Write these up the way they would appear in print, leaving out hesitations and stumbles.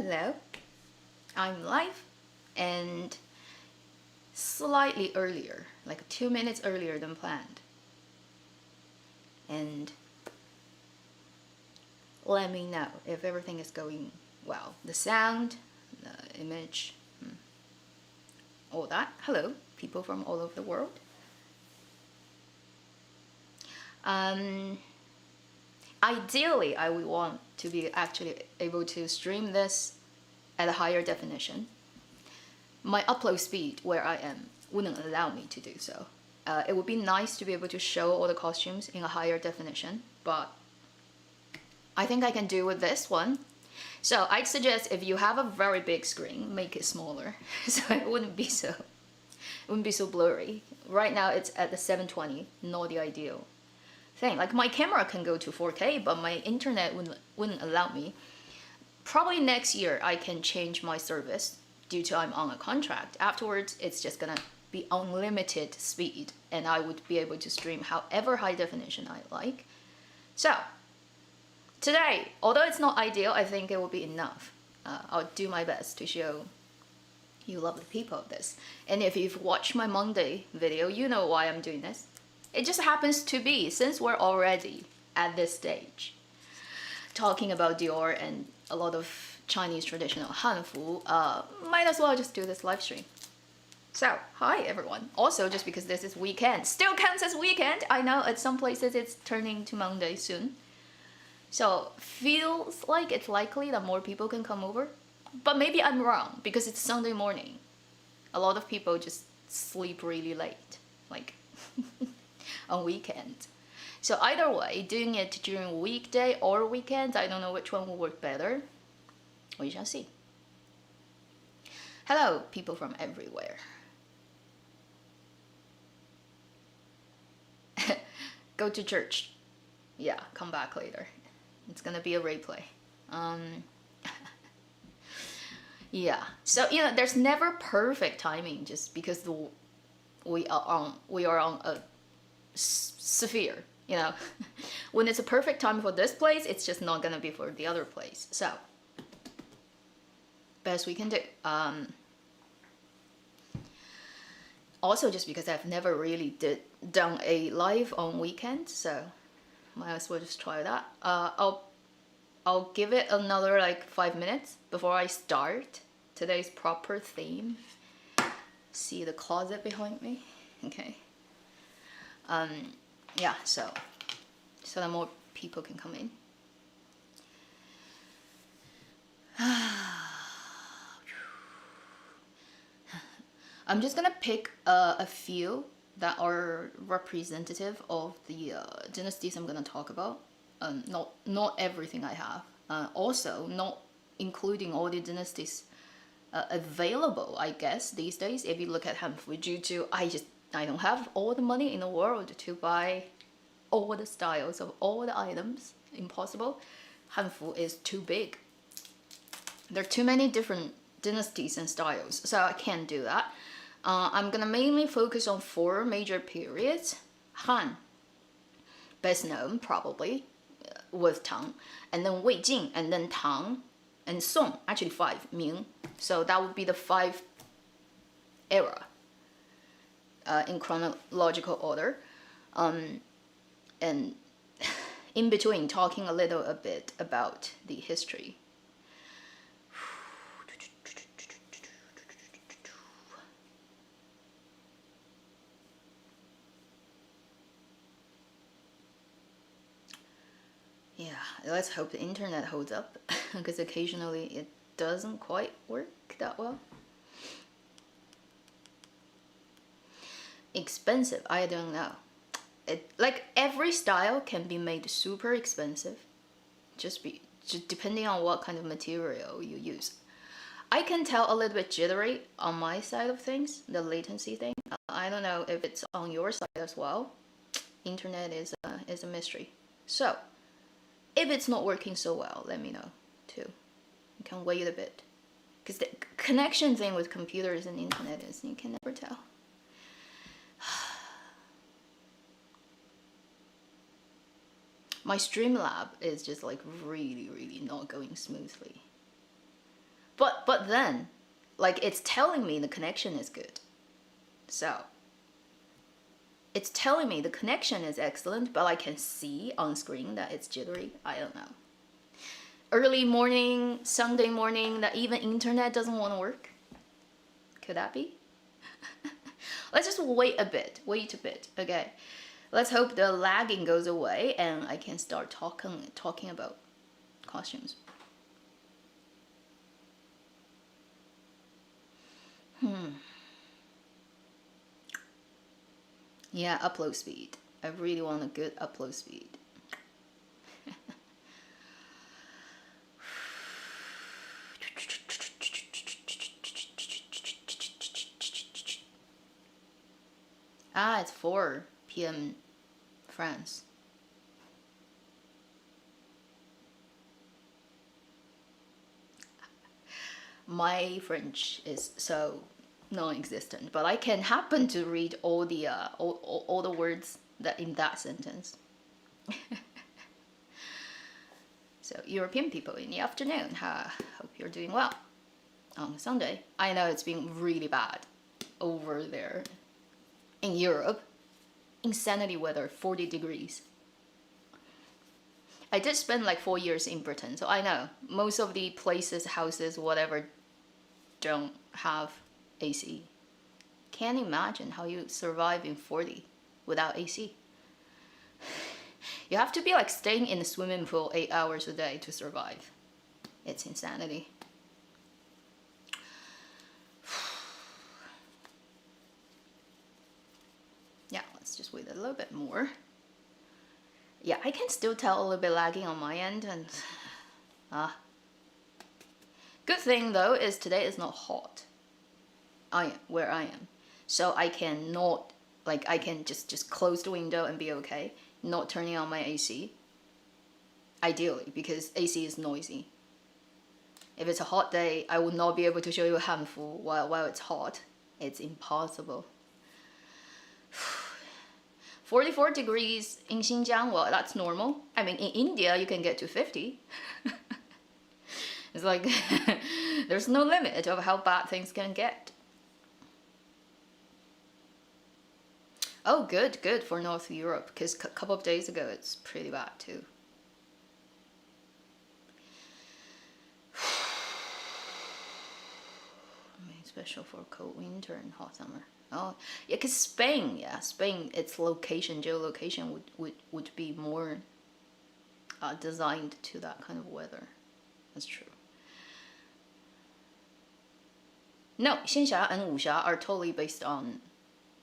Hello, I'm live and slightly earlier, like 2 minutes earlier than planned. And let me know if everything is going well. The sound, the image, all that. Hello, people from all over the world. Ideally, I would want to be actually able to stream this at a higher definition. My upload speed where I am wouldn't allow me to do so. It would be nice to be able to show all the costumes in a higher definition, but I think I can do with this one. So I'd suggest if you have a very big screen, make it smaller so it wouldn't be so blurry. Right now it's at the 720, not the ideal thing. Like my camera can go to 4K, but my internet wouldn't allow me. Probably next year I can change my service due to I'm on a contract. Afterwards, it's just gonna be unlimited speed and I would be able to stream however high definition I like. So today, although it's not ideal, I think it will be enough. I'll do my best to show you lovely people this. And if you've watched my Monday video, you know why I'm doing this. It just happens to be, since we're already at this stage, talking about Dior and a lot of Chinese traditional Hanfu, might as well just do this live stream. So, hi everyone. Also, just because this is weekend, still counts as weekend. I know at some places it's turning to Monday soon. So, feels like it's likely that more people can come over. But maybe I'm wrong, because it's Sunday morning. A lot of people just sleep really late, like on weekends. So either way, doing it during weekday or weekends, I don't know which one will work better. We shall see. Hello, people from everywhere. Go to church. Yeah, come back later. It's gonna be a replay. Yeah, so there's never perfect timing just because we are on a sphere. When it's a perfect time for this place, it's just not gonna be for the other place. So best we can do. Also, just because I've never really done a live on weekends, so might as well just try that. I'll give it another like 5 minutes before I start today's proper theme. See the closet behind me? Okay. Yeah, so that more people can come in. I'm just gonna pick a few that are representative of the dynasties I'm gonna talk about. Not everything I have. Also, not including all the dynasties available, I guess, these days. If you look at Hanfu, due to I don't have all the money in the world to buy all the styles of all the items. Impossible. Hanfu is too big. There are too many different dynasties and styles, so I can't do that. I'm gonna mainly focus on 4 major periods. Han, best known probably, with Tang, and then Wei Jin, and then Tang, and Song, actually 5, Ming. So that would be the 5 era in chronological order. And in between, talking a bit about the history. Yeah, let's hope the internet holds up, because occasionally it doesn't quite work that well. Expensive, I don't know. Like every style can be made super expensive, just depending on what kind of material you use. I can tell a little bit jittery on my side of things, the latency thing. I don't know if it's on your side as well. Internet is a mystery. So if it's not working so well, let me know too. You can wait a bit, because the connection thing with computers and internet is you can never tell. My Streamlab is just like really not going smoothly. but then, like, it's telling me the connection is good. So, it's telling me the connection is excellent, but I can see on screen that it's jittery. I don't know. Early morning, Sunday morning, that even internet doesn't want to work. Could that be? Let's just wait a bit, okay? Let's hope the lagging goes away and I can start talking about costumes. Yeah, upload speed. I really want a good upload speed. Ah, it's 4 p.m. France. My French is so non-existent, but I can happen to read all the words that in that sentence. So European people in the afternoon, hope you're doing well on Sunday. I know it's been really bad over there in Europe. Insanity weather, 40 degrees. I did spend like 4 years in Britain, so I know most of the places, houses, whatever, don't have AC. Can't imagine how you survive in 40 without AC. You have to be like staying in the swimming pool 8 hours a day to survive. It's insanity. Yeah, let's just wait a little bit more. Yeah, I can still tell a little bit lagging on my end, and good thing though is today is not hot. Where I am, so I can not, like, I can just close the window and be okay, not turning on my AC. Ideally, because AC is noisy. If it's a hot day, I will not be able to show you a handful while it's hot. It's impossible. 44 degrees in Xinjiang, well, that's normal. I mean, in India, you can get to 50. It's like, there's no limit of how bad things can get. Oh, good for North Europe, because a couple of days ago, it's pretty bad too. Special for cold winter and hot summer. Oh, yeah, because Spain, its location, geolocation would be more designed to that kind of weather. That's true. No, Xinxia and Wuxia are totally based on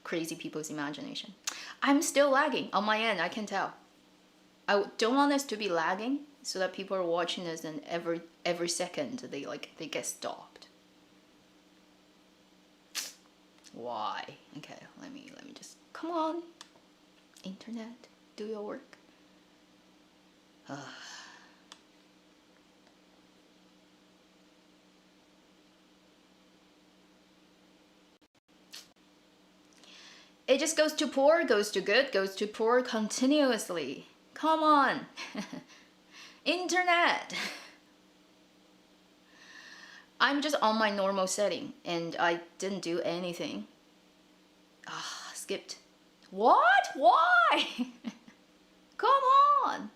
crazy people's imagination. I'm still lagging on my end, I can tell. I don't want this to be lagging so that people are watching this and every second they get stopped. Why? Okay, let me just, come on, internet, do your work. It just goes to poor, goes to good, goes to poor continuously. Come on, internet. I'm just on my normal setting and I didn't do anything. Skipped. What? Why? Come on.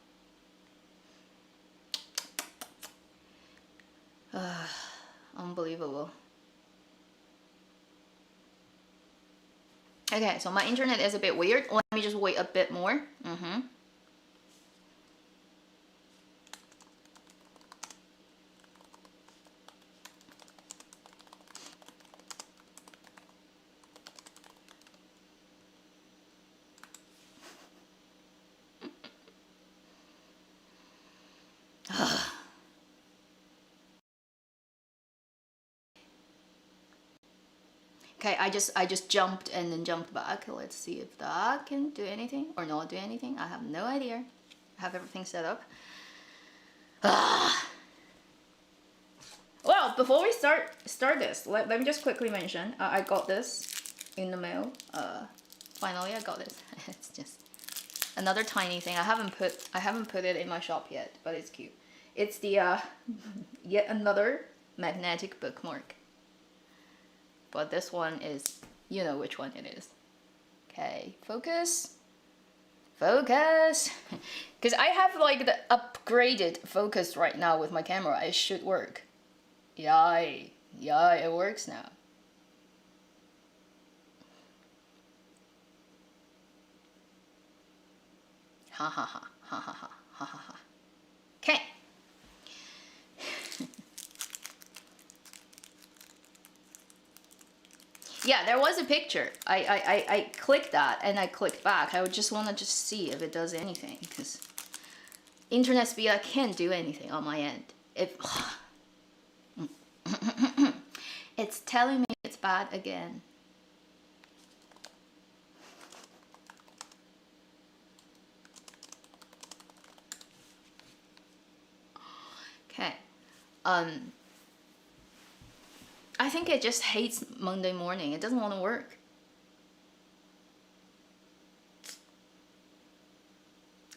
Unbelievable. Okay, so my internet is a bit weird. Let me just wait a bit more. Okay, I just jumped and then jumped back. Let's see if that can do anything or not do anything. I have no idea. I have everything set up. Well, before we start this, let me just quickly mention, I got this in the mail. Finally, I got this. It's just another tiny thing. I haven't put it in my shop yet, but it's cute. It's the yet another magnetic bookmark. But this one is, you know which one it is. Okay, focus. Focus. Because I have like the upgraded focus right now with my camera. It should work. Yay. Yeah, it works now. Ha ha ha. Ha ha ha. Ha ha ha. Okay. Yeah, there was a picture. I clicked that and I clicked back. I would just want to just see if it does anything, because internet speed, I can't do anything on my end. It's telling me it's bad again. Okay. I think it just hates Monday morning. It doesn't want to work.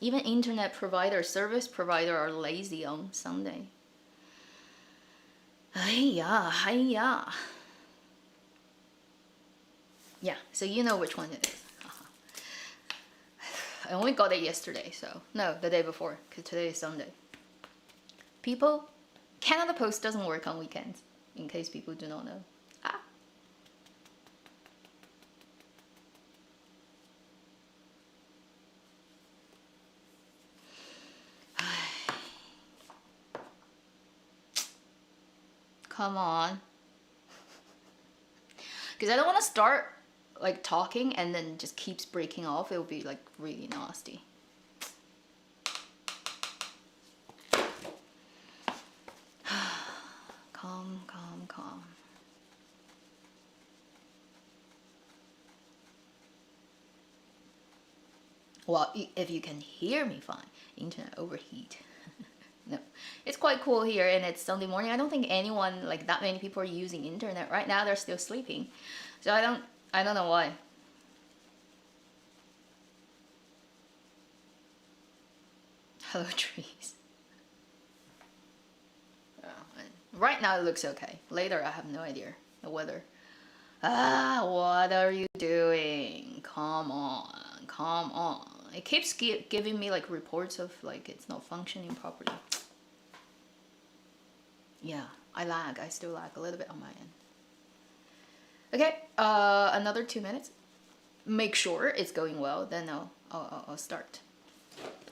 Even internet provider, service provider are lazy on Sunday. Hiya. Yeah, so you know which one it is. I only got it yesterday, so no, the day before, because today is Sunday. People, Canada Post doesn't work on weekends, in case people do not know. Come on. Because I don't want to start like talking and then just keeps breaking off. It will be like really nasty. Calm. Well, if you can hear me fine. Internet overheat. No, it's quite cool here, and it's Sunday morning. I don't think anyone, like that many people, are using internet right now. They're still sleeping, so I don't know why. Hello, trees. Right now it looks okay. Later, I have no idea the weather. What are you doing? Come on. It keeps giving me like reports of like it's not functioning properly. Yeah, I still lag a little bit on my end. Okay, another 2 minutes. Make sure it's going well, then I'll start.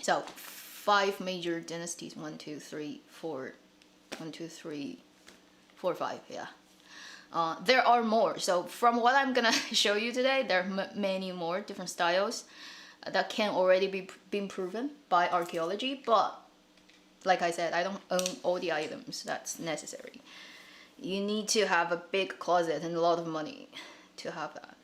So 5 major dynasties, 1, 2, 3, 4, 1, 2, 3, 4, 5, yeah. There are more, so from what I'm gonna show you today, there are many more different styles that can already be been proven by archaeology, but like I said, I don't own all the items that's necessary. You need to have a big closet and a lot of money to have that.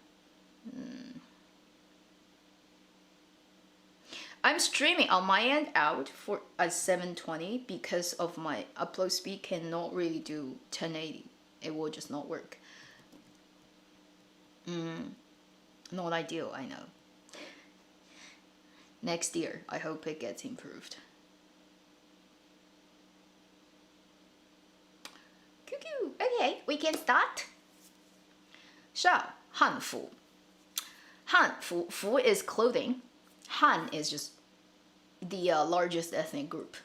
I'm streaming on my end out for at 720 because of my upload speed cannot really do 1080. It will just not work. Not ideal, I know. Next year, I hope it gets improved. Cuckoo. Okay, we can start. So, Hanfu. Fu is clothing. Han is just the largest ethnic group.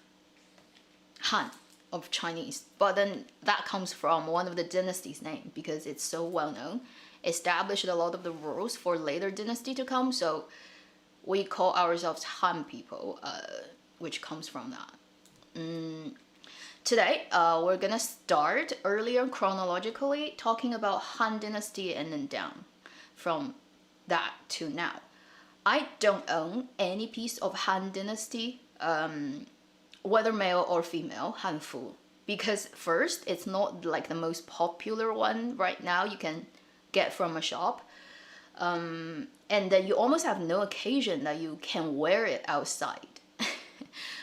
Han of Chinese. But then that comes from one of the dynasty's name because it's so well known. Established a lot of the rules for later dynasty to come. So we call ourselves Han people, which comes from that. Today, we're gonna start earlier chronologically talking about Han Dynasty and then down from that to now. I don't own any piece of Han Dynasty, whether male or female, Hanfu, because first, it's not like the most popular one right now you can get from a shop. And then you almost have no occasion that you can wear it outside.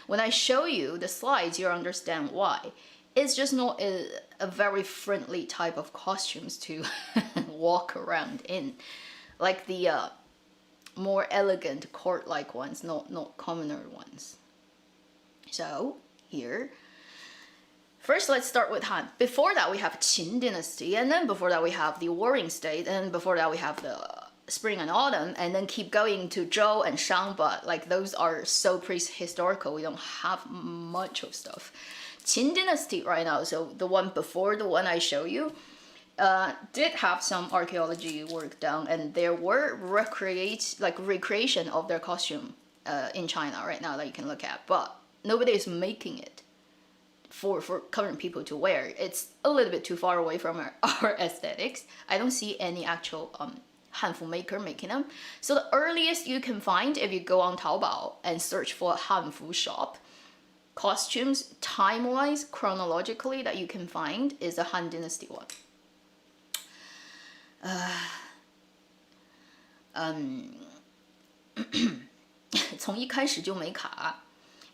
When I show you the slides, you'll understand why. It's just not a very friendly type of costumes to walk around in. Like the more elegant court-like ones, not commoner ones. So, here, First, let's start with Han. Before that, we have Qin Dynasty, and then before that, we have the Warring State, and before that, we have the Spring and Autumn, and then keep going to Zhou and Shang, but like those are so prehistorical, we don't have much of stuff. Qin Dynasty right now, so the one before the one I show you, did have some archaeology work done, and there were recreation of their costume in China right now that you can look at, but nobody is making it for current people to wear. It's a little bit too far away from our aesthetics. I don't see any actual Hanfu maker making them. So the earliest you can find if you go on Taobao and search for Hanfu shop, costumes time-wise, chronologically that you can find is a Han Dynasty one.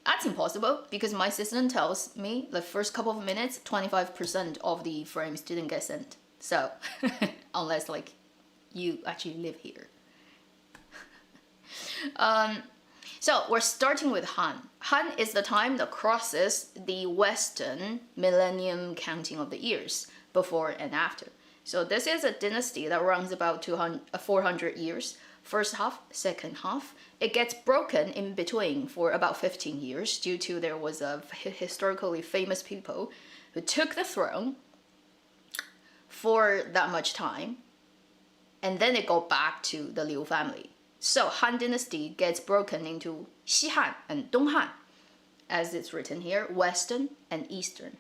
That's impossible because my assistant tells me the first couple of minutes, 25% of the frames didn't get sent. So, unless like you actually live here. So we're starting with Han. Han is the time that crosses the Western millennium counting of the years, before and after. So this is a dynasty that runs about 400 years. First half, second half. It gets broken in between for about 15 years due to there was a historically famous people who took the throne for that much time, and then it got back to the Liu family. So Han Dynasty gets broken into Xi Han and Dong Han, as it's written here, Western and Eastern.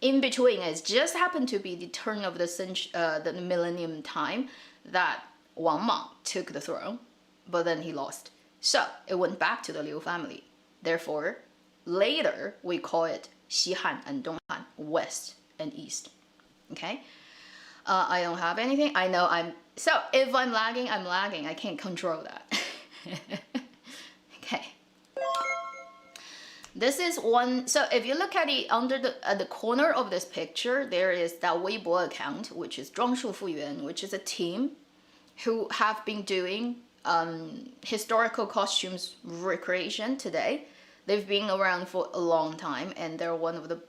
In between, it just happened to be the turn of the millennium time that Wang Mang took the throne, but then he lost. So it went back to the Liu family. Therefore, later we call it Xi Han and Dong Han, West and East. Okay? I don't have anything. I know so if I'm lagging, I'm lagging. I can't control that. Okay. This is one, so if you look at it at the corner of this picture, there is that Weibo account, which is 庄树复原, which is a team who have been doing historical costumes recreation today. They've been around for a long time, and they're one of the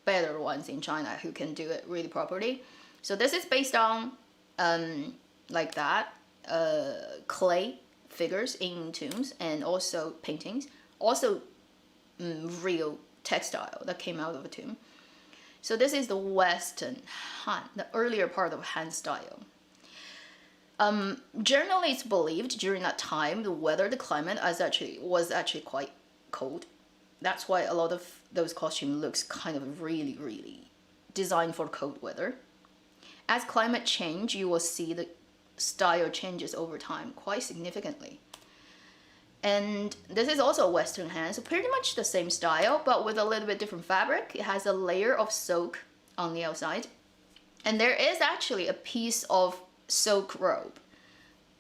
better ones in China who can do it really properly. So this is based on like that, clay figures in tombs, and also paintings, also real textile that came out of a tomb. So this is the Western Han, the earlier part of Han style. Generally, it's believed during that time the weather, the climate was actually quite cold. That's why a lot of those costume looks kind of really designed for cold weather. As climate change, you will see the style changes over time quite significantly. And this is also a Western Han, so pretty much the same style, but with a little bit different fabric. It has a layer of silk on the outside. And there is actually a piece of silk robe,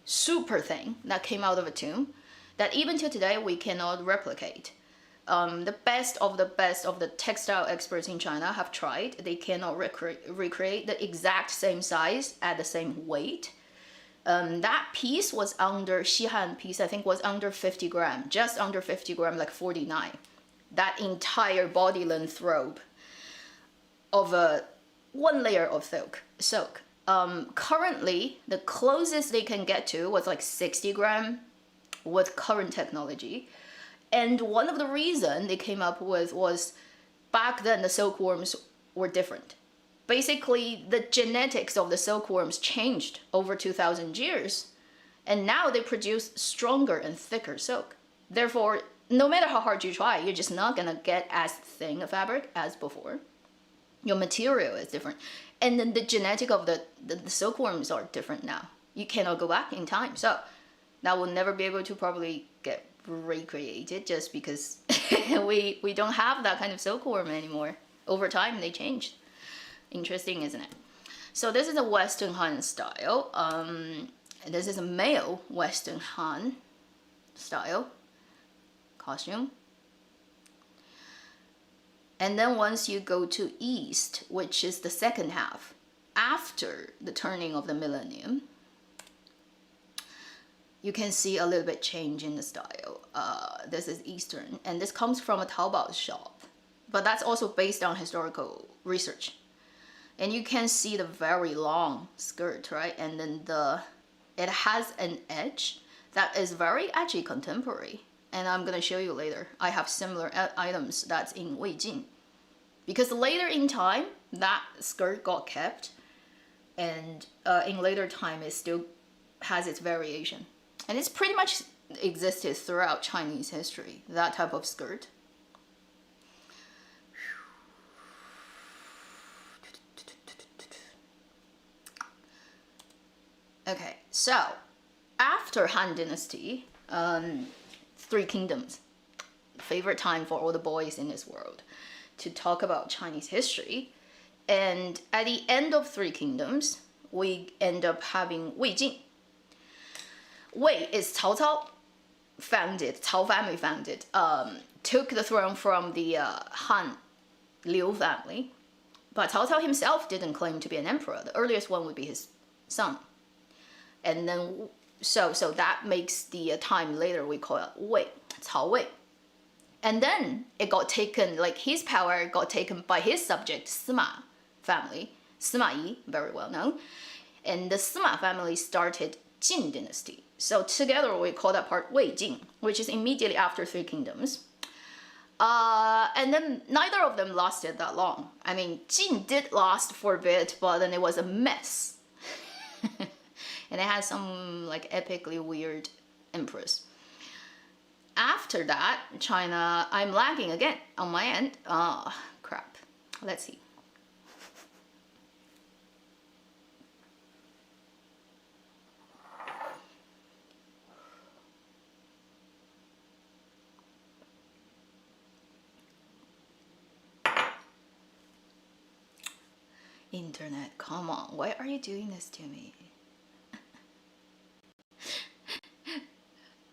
super thin, that came out of a tomb, that even to today we cannot replicate. The best of the textile experts in China have tried. They cannot recreate the exact same size at the same weight. That piece was under, Xi Han piece, I think was under 50 gram, just under 50 gram, like 49. That entire body length robe of one layer of silk. Currently, the closest they can get to was like 60 gram with current technology. And one of the reasons they came up with was back then the silkworms were different. Basically, the genetics of the silkworms changed over 2,000 years, and now they produce stronger and thicker silk. Therefore, no matter how hard you try, you're just not gonna get as thin a fabric as before. Your material is different, and then the genetic of the silkworms are different now. You cannot go back in time, so that will never be able to probably get recreated just because we don't have that kind of silkworm anymore. Over time, they changed. Interesting, isn't it? So this is a Western Han style. This is a male Western Han style costume. And then once you go to East, which is the second half, after the turning of the millennium, you can see a little bit change in the style. This is Eastern, and this comes from a Taobao shop. but that's also based on historical research. And you can see the very long skirt, right? And then it has an edge that is very actually contemporary. And I'm gonna show you later. I have similar items that's in Weijin. Because later in time, that skirt got kept, and in later time, it still has its variation. And it's pretty much existed throughout Chinese history, that type of skirt. Okay, so after Han Dynasty, Three Kingdoms, favorite time for all the boys in this world to talk about Chinese history. And at the end of Three Kingdoms, we end up having Wei Jin. Wei is Cao Cao founded, Cao family founded, took the throne from the Han Liu family. But Cao Cao himself didn't claim to be an emperor. The earliest one would be his son. And then, so that makes the time later we call it Wei, Cao Wei. And then it got taken, like his power got taken by his subject, Sima family, Sima Yi, very well known. And the Sima family started Jin Dynasty. So together we call that part Wei Jin, which is immediately after Three Kingdoms. And then neither of them lasted that long. I mean, Jin did last for a bit, but then it was a mess. And it had some like epically weird empress. After that, China, I'm lagging again on my end. Oh, crap. Let's see. Internet, come on. Why are you doing this to me?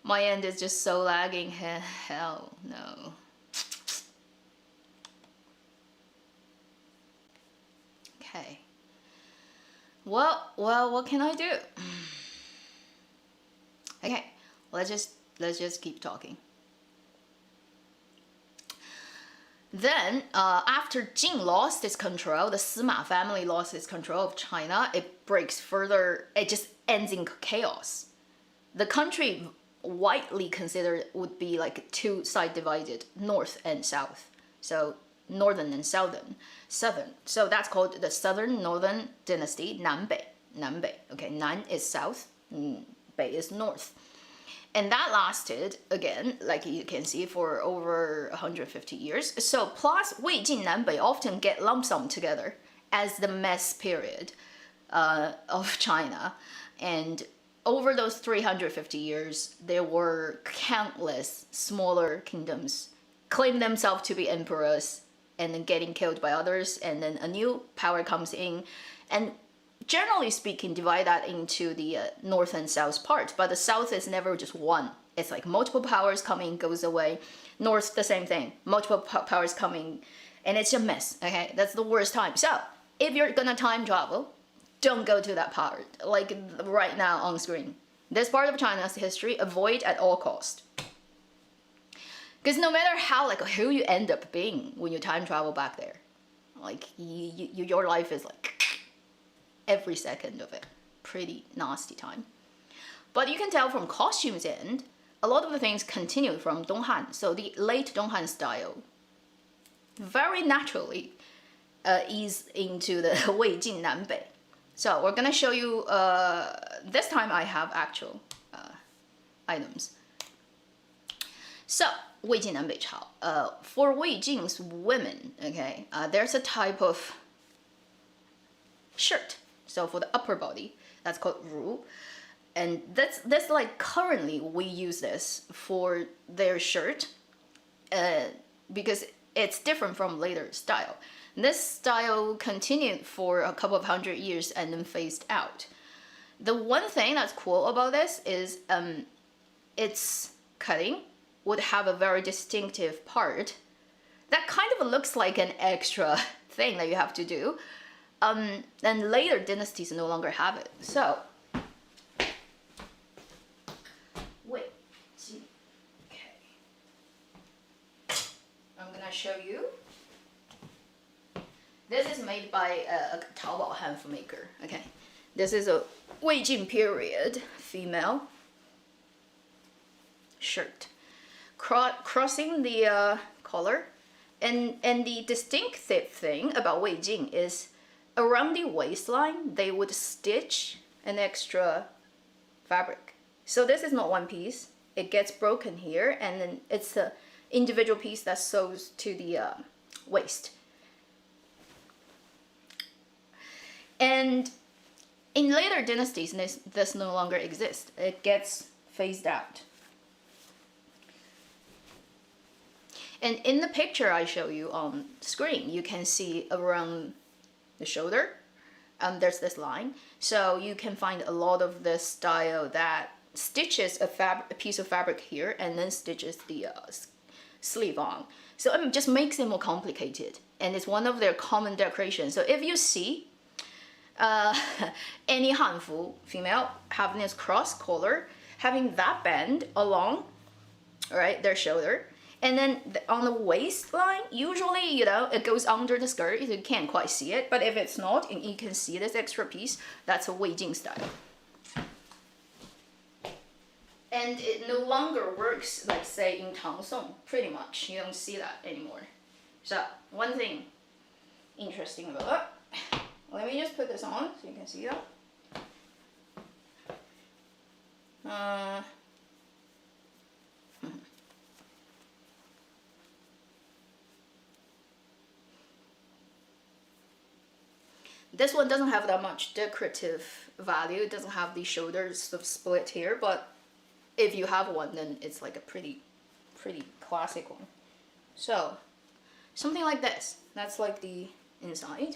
My end is just so lagging. Hell no. Okay. Well, what can I do? Okay, let's just keep talking. Then, after Jin lost its control, the Sima family lost its control of China, it breaks further, it just ends in chaos. The country widely considered would be like two side divided, north and south. So northern and southern. So that's called the Southern Northern Dynasty, Nan Bei. Okay, Nan is south, Bei is north. And that lasted, again, like you can see, for over 150 years. So plus Wei Jin Nan Bei often get lump sum together as the mess period of China. And over those 350 years, there were countless smaller kingdoms claim themselves to be emperors and then getting killed by others, and then a new power comes in, and generally speaking, divide that into the north and south part. But the south is never just one. It's like multiple powers coming, goes away. North, the same thing. Multiple powers coming, and it's a mess, okay? That's the worst time. So, if you're gonna time travel, don't go to that part, like right now on screen. This part of China's history, avoid at all cost. Because no matter how, like, who you end up being when you time travel back there, like, your life is like, every second of it, pretty nasty time. But you can tell from costumes end, a lot of the things continue from Donghan, so the late Donghan style, very naturally ease into the Wei Jin Nan Bei. So we're gonna show you, this time I have actual items. So, Wei Jin Nan Bei Chao. For Wei Jin's women, okay, there's a type of shirt. So for the upper body, that's called Ru. And that's like currently we use this for their shirt because it's different from later style. This style continued for a couple of 100 years and then phased out. The one thing that's cool about this is its cutting would have a very distinctive part that kind of looks like an extra thing that you have to do. And later dynasties no longer have it. So, wait, see, okay. I'm gonna show you This is made by a Taobao handful maker. Okay, this is a Weijin period female shirt, crossing the collar, and the distinctive thing about Weijin is around the waistline they would stitch an extra fabric. So this is not one piece. It gets broken here, and then it's an individual piece that sews to the waist. And in later dynasties, this no longer exists. It gets phased out. And in the picture I show you on screen, you can see around the shoulder, there's this line. So you can find a lot of this style that stitches a piece of fabric here and then stitches the sleeve on. So it just makes it more complicated. And it's one of their common decorations. So if you see any hanfu female having this cross collar, having that band along, right, their shoulder, and then on the waistline, usually, you know, it goes under the skirt, you can't quite see it, but if it's not, and you can see this extra piece, that's a Weijin style. And it no longer works, like say in Tang Song, pretty much, you don't see that anymore. So, one thing interesting about it, let me just put this on so you can see that. This one doesn't have that much decorative value. It doesn't have the shoulders sort of split here, but if you have one, then it's like a pretty classic one. So, something like this. That's like the inside.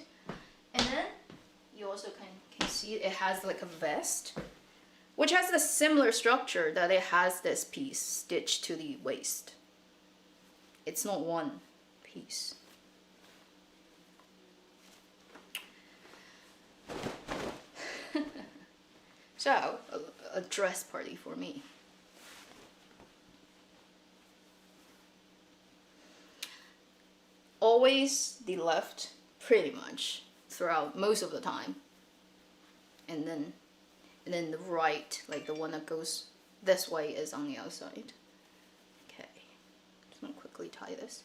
And then you also can see it has like a vest, which has the similar structure that it has this piece stitched to the waist. It's not one piece. So, a dress party for me. Always the left, pretty much, throughout most of the time. And then the right, like the one that goes this way, is on the outside. Okay, just gonna quickly tie this.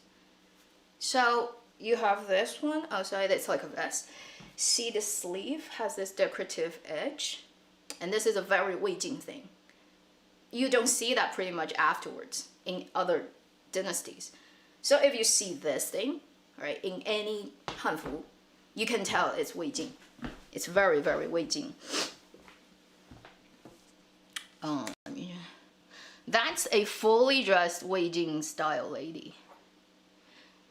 So, you have this one outside, it's like a vest. See, the sleeve has this decorative edge. And this is a very Weijin thing. You don't see that pretty much afterwards in other dynasties. So if you see this thing, right, in any hanfu, you can tell it's Weijin. It's very, very Weijin. That's a fully dressed Weijin style lady.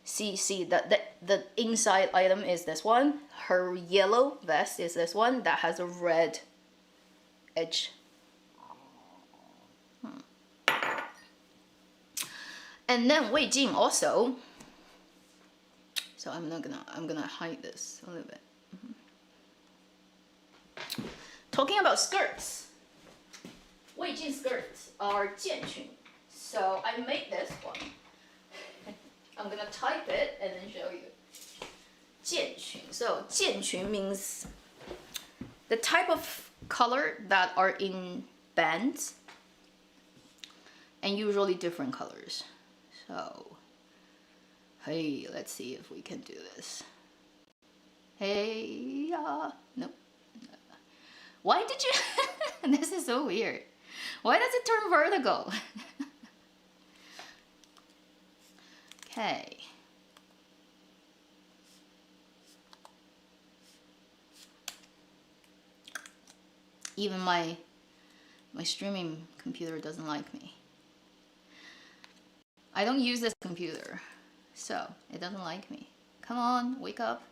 See, the inside item is this one. Her yellow vest is this one that has a red edge. And then Weijin also. So I'm gonna hide this a little bit. Talking about skirts, Weijin skirts are 剑裙. So I made this one. I'm gonna type it and then show you. 剑裙. So 剑裙 means the type of color that are in bands, and usually different colors. So, hey, let's see if we can do this. Hey, nope. Why did you? This is so weird. Why does it turn vertical? Okay. Even my streaming computer doesn't like me. I don't use this computer, so it doesn't like me. Come on, wake up.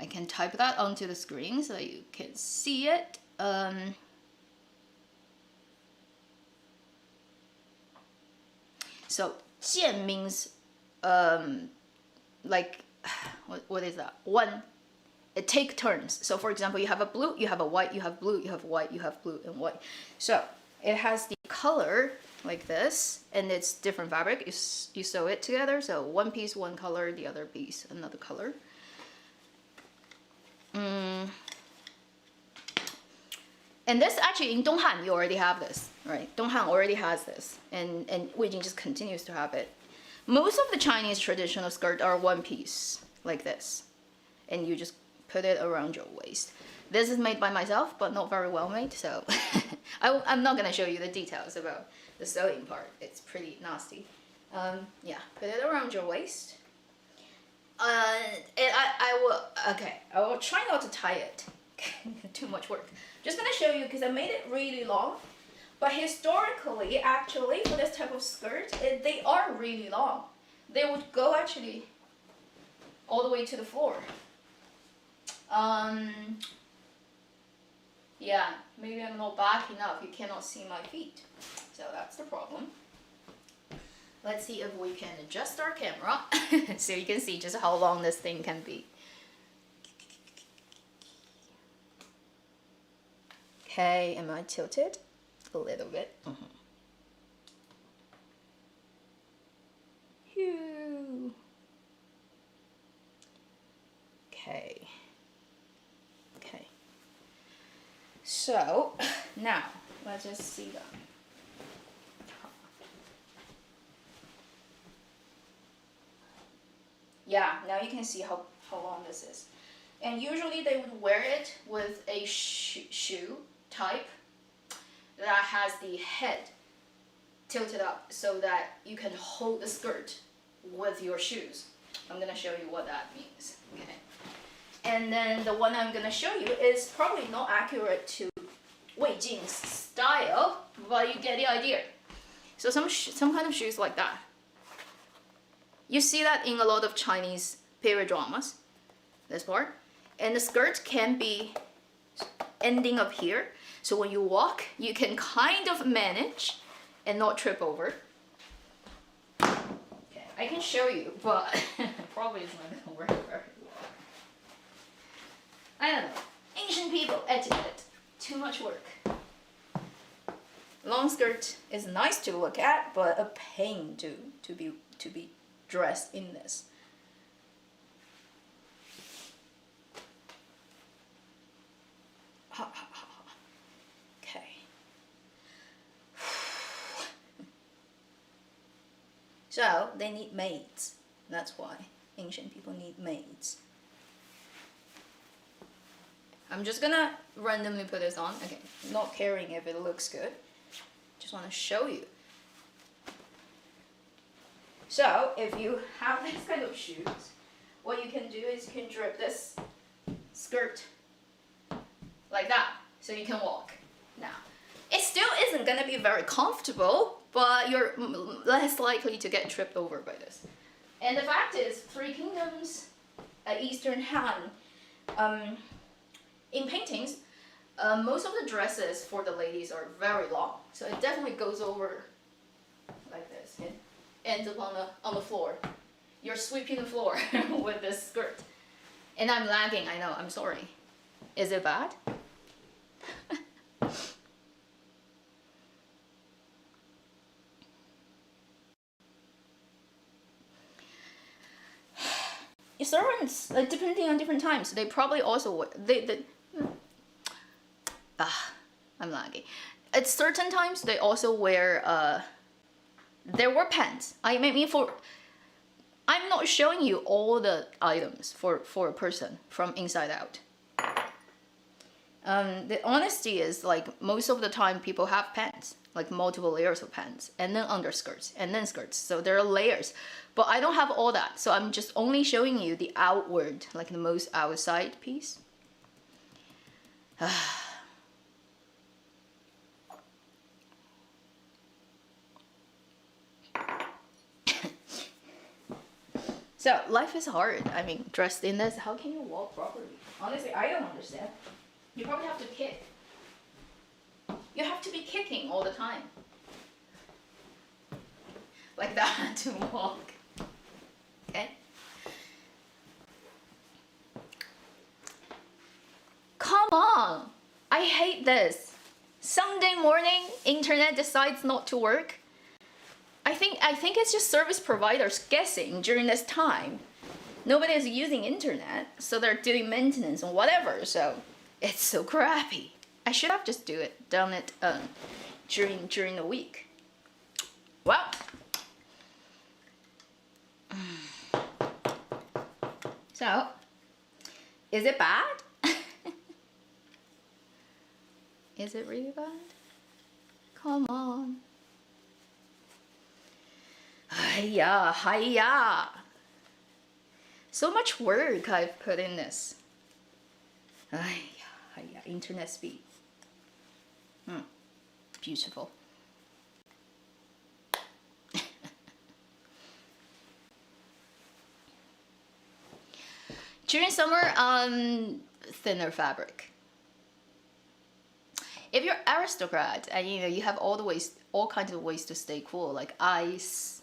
I can type that onto the screen so you can see it. So 剑 means like, what is that? One, it take turns. So for example, you have a blue, you have a white, you have blue, you have white, you have blue and white. So it has the color like this, and it's different fabric. You sew it together, so one piece one color, the other piece another color. And this actually in Donghan you already have this, right? Donghan already has this, and Weijin just continues to have it. Most of the Chinese traditional skirts are one piece like this, and you just put it around your waist. This is made by myself, but not very well made, so I'm not gonna show you the details about the sewing part. It's pretty nasty. Yeah, put it around your waist. And I will try not to tie it. Too much work. Just gonna show you because I made it really long. But historically, actually, for this type of skirt, they are really long. They would go actually all the way to the floor. Yeah, maybe I'm not back enough. You cannot see my feet. So that's the problem. Let's see if we can adjust our camera so you can see just how long this thing can be. Okay, am I tilted? A little bit. Phew. Okay. Okay. So, now, let's just see that. Yeah, now you can see how long this is. And usually they would wear it with a shoe type that has the head tilted up so that you can hold the skirt with your shoes. I'm gonna show you what that means. Okay. And then the one I'm gonna show you is probably not accurate to Wei Jin's style, but you get the idea. So some kind of shoes like that. You see that in a lot of Chinese period dramas, this part. And the skirt can be ending up here. So when you walk, you can kind of manage and not trip over. Okay, I can show you, but probably it's not gonna work very well. I don't know. Ancient people, etiquette, too much work. Long skirt is nice to look at, but a pain to be dressed in this. Okay. So they need maids. That's why ancient people need maids. I'm just gonna randomly put this on. Okay, not caring if it looks good. Just want to show you. So if you have this kind of shoes, what you can do is you can drip this skirt like that, so you can walk. Now, it still isn't gonna be very comfortable, but you're less likely to get tripped over by this. And the fact is, Three Kingdoms, Eastern Han, in paintings, most of the dresses for the ladies are very long, so it definitely goes over like this and ends up on the floor. You're sweeping the floor with this skirt. And I'm lagging, I know, I'm sorry. Is it bad? Servants, depending on different times, they probably also I'm lagging. At certain times, they also wear there were pants. I mean, I'm not showing you all the items for a person from inside out. The honesty is, like, most of the time people have pants, like multiple layers of pants, and then underskirts, and then skirts. So there are layers, but I don't have all that. So I'm just only showing you the outward, like the most outside piece. So life is hard. I mean, dressed in this, how can you walk properly? Honestly, I don't understand. You probably have to kick. You have to be kicking all the time. Like that to walk. Okay? Come I hate this. Sunday morning, internet decides not to work. I think it's just service providers guessing during this time. Nobody is using internet, so they're doing maintenance and whatever. So it's so crappy. I should have just done it during the week. Well, so is it bad? Is it really bad? Come on. Hiya, hiya. So much work I've put in this. Hiya, internet speed. Beautiful. During summer, thinner fabric. If you're aristocrat and you have all kinds of ways to stay cool, like ice,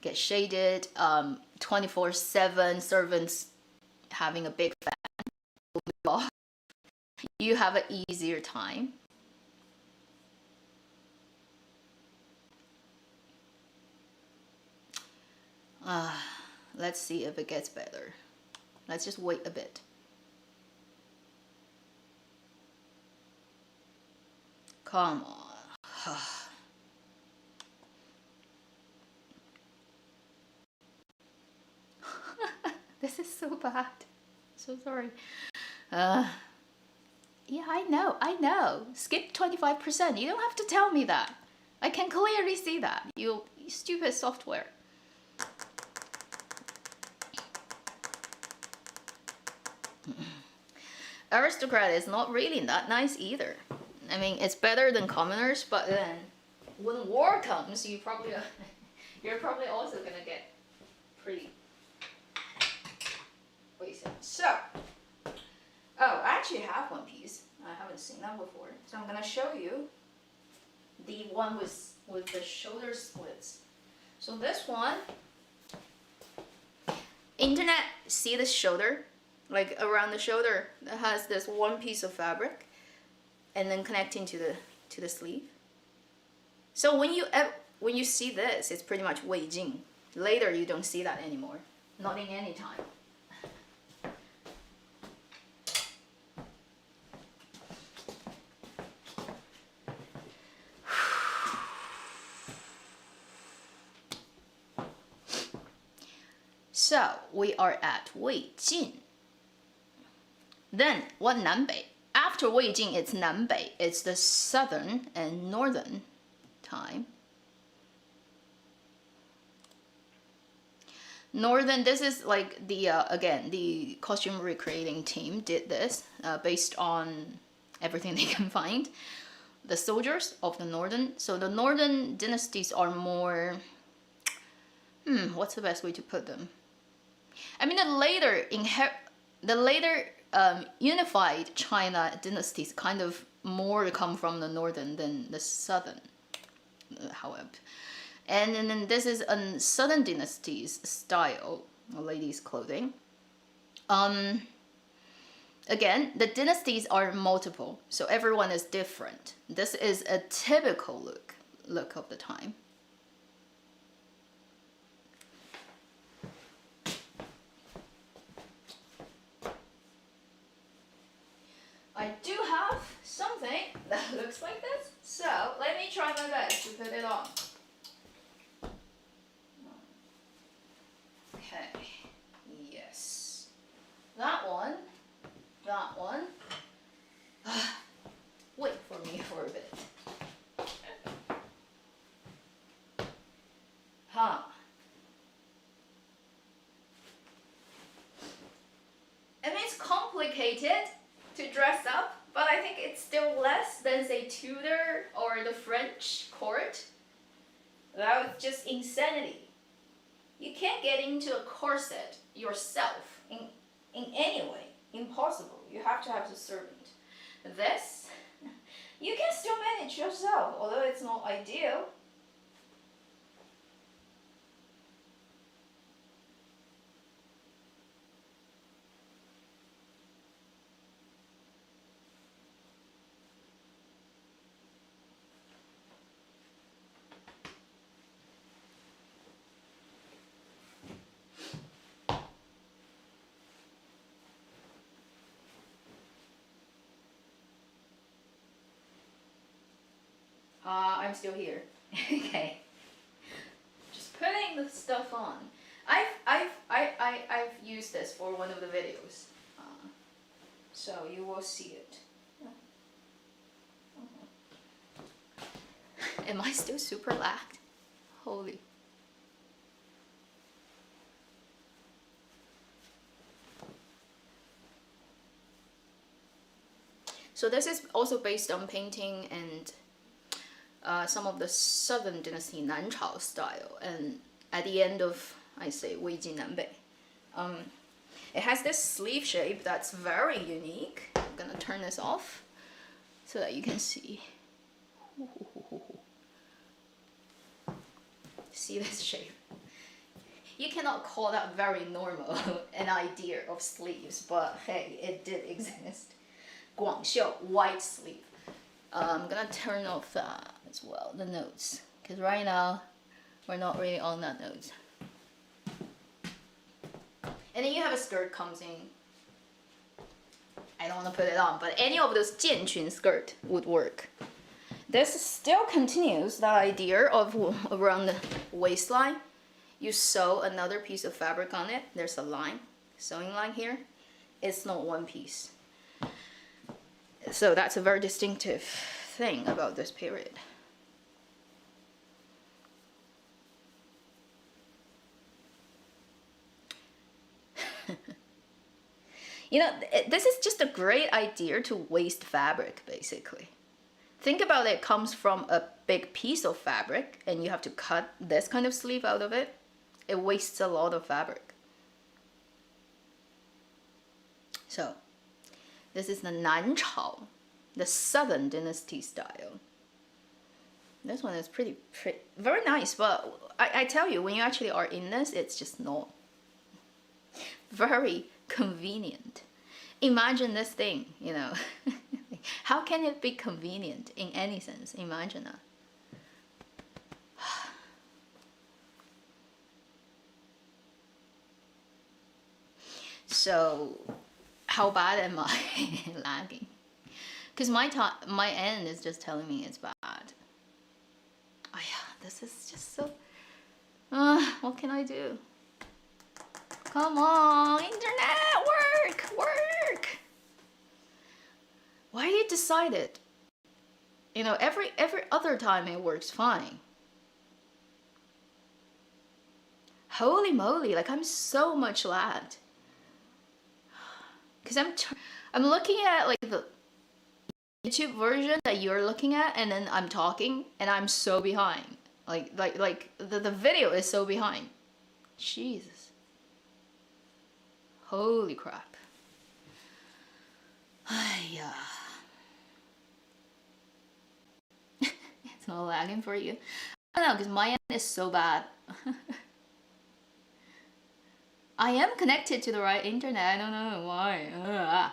get shaded, 24/7 servants having a big fan, you have an easier time. Let's see if it gets better. Let's just wait a bit. Come on. This is so bad. So sorry. Yeah, I know. Skip 25%. You don't have to tell me that. I can clearly see that. You stupid software. Aristocrat is not really that nice either. I mean, it's better than commoners, but then when war comes, you're probably also gonna get pretty wasted. So, I actually have one piece. I haven't seen that before, so I'm gonna show you the one with the shoulder splits. So this one, internet, see the shoulder, like around the shoulder, that has this one piece of fabric, and then connecting to the sleeve. So when you see this, it's pretty much Weijin. Later, you don't see that anymore, not in any time. So we are at Weijin. Then what Nanbei? After Weijin, it's Nanbei. It's the southern and northern time. Northern, this is like the, again, the costume recreating team did this based on everything they can find. The soldiers of the northern, so the northern dynasties are more, what's the best way to put them? I mean, the later unified China dynasties kind of more come from the northern than the southern, however. And then this is a southern dynasty's style, ladies' clothing. Again, the dynasties are multiple, so everyone is different. This is a typical look of the time. I do have something that looks like this, so let me try my best to put it on. Okay, yes. That one. Wait for me for a bit. I mean, it's complicated to dress up, but I think it's still less than, say, Tudor or the French court. That was just insanity. You can't get into a corset yourself in any way. Impossible. You have to have the servant. This, you can still manage yourself, although it's not ideal. I'm still here. Okay. Just putting the stuff on. I've used this for one of the videos, so you will see it. Am I still super lagged? Holy. So this is also based on painting and some of the Southern Dynasty Nanchao style, and at the end of, I say, Wei Jin Nan Bei. It has this sleeve shape that's very unique. I'm gonna turn this off so that you can see. See this shape? You cannot call that very normal, an idea of sleeves, but hey, it did exist. Guangxiu, white sleeve. I'm gonna turn off that as well, the notes, because right now we're not really on that note. And then you have a skirt comes in. I don't want to put it on, but any of those 建裙 skirt would work. This still continues the idea of around the waistline. You sew another piece of fabric on it. There's a line, sewing line here. It's not one piece. So that's a very distinctive thing about this period. You know, this is just a great idea to waste fabric, basically. Think about it, it comes from a big piece of fabric and you have to cut this kind of sleeve out of it. It wastes a lot of fabric. So, this is the Nanchao, the Southern Dynasty style. This one is pretty very nice, but I tell you, when you actually are in this, it's just not very convenient. Imagine this thing, you know. How can it be convenient in any sense? Imagine that. So, how bad am I lagging? Because my end is just telling me it's bad. Oh yeah, this is just so... what can I do? Come on, internet, work! Why did you decide it? You know, every other time it works fine. Holy moly, like I'm so much lagged. Because I'm looking at like the YouTube version that you're looking at, and then I'm talking and I'm so behind. Like the video is so behind. Jesus. Holy crap. Yeah. It's not lagging for you. I don't know, because my end is so bad. I am connected to the right internet. I don't know why.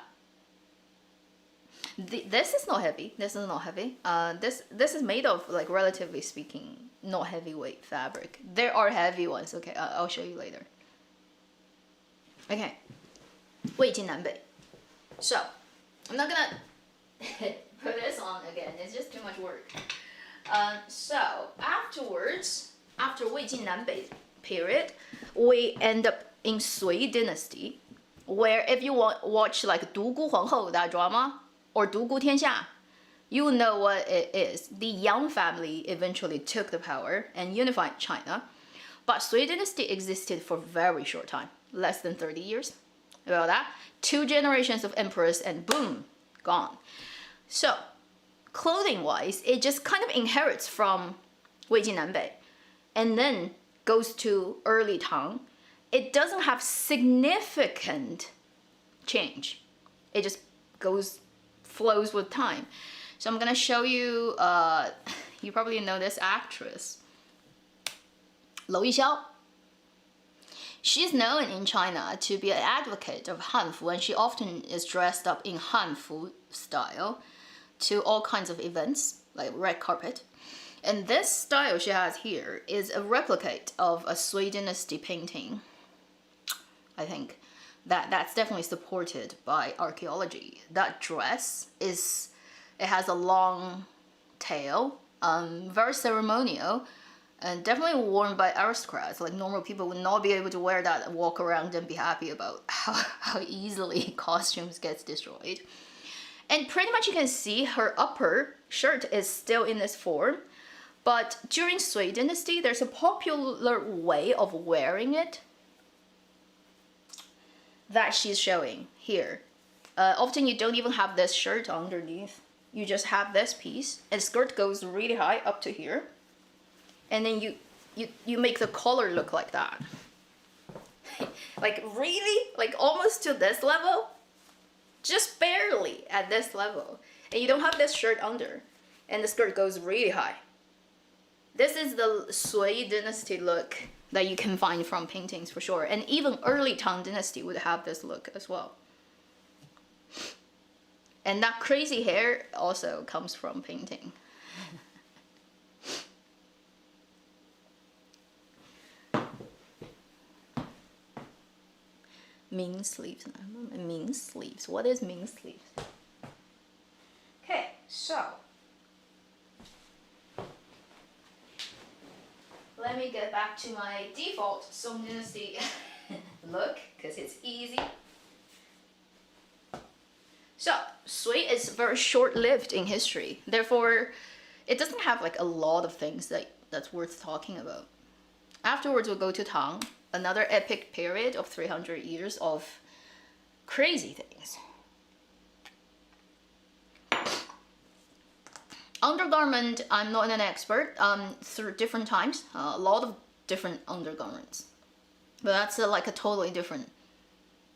This is not heavy. This is not heavy. This is made of, like, relatively speaking, not heavyweight fabric. There are heavy ones. Okay, I'll show you later. Okay, Wei Jin Nan Bei. So, I'm not gonna put this on again. It's just too much work. So afterwards, after Wei Jin Nan Bei period, we end up in Sui Dynasty, where if you watch like 独孤皇后 that drama, or 独孤天下, you know what it is. The Yang family eventually took the power and unified China, but Sui Dynasty existed for a very short time, less than 30 years. About that, 2 generations of emperors and boom, gone. So, clothing-wise, it just kind of inherits from Weijin Nan Bei, and then goes to early Tang. It doesn't have significant change. It just flows with time. So I'm gonna show you, you probably know this actress, Lou Yixiao. She's known in China to be an advocate of Hanfu, and she often is dressed up in Hanfu style to all kinds of events, like red carpet. And this style she has here is a replicate of a Sui Dynasty painting. I think that's definitely supported by archaeology. That dress it has a long tail, very ceremonial, and definitely worn by aristocrats. Like normal people would not be able to wear that and walk around and be happy about how easily costumes gets destroyed. And pretty much you can see her upper shirt is still in this form, but during Sui Dynasty, there's a popular way of wearing it that she's showing here. Often you don't even have this shirt underneath. You just have this piece, and skirt goes really high up to here, and then you make the collar look like that. Like really, like almost to this level, just barely at this level, and you don't have this shirt under, and the skirt goes really high. This is the Sui Dynasty look that you can find from paintings for sure, and even early Tang Dynasty would have this look as well. And that crazy hair also comes from painting. Ming sleeves. Ming sleeves. What is Ming sleeves? Okay, so let me get back to my default Song Dynasty look because it's easy. So, Sui is very short-lived in history. Therefore, it doesn't have like a lot of things that's worth talking about. Afterwards, we'll go to Tang, another epic period of 300 years of crazy things. Undergarment, I'm not an expert. Through different times, a lot of different undergarments. But that's like a totally different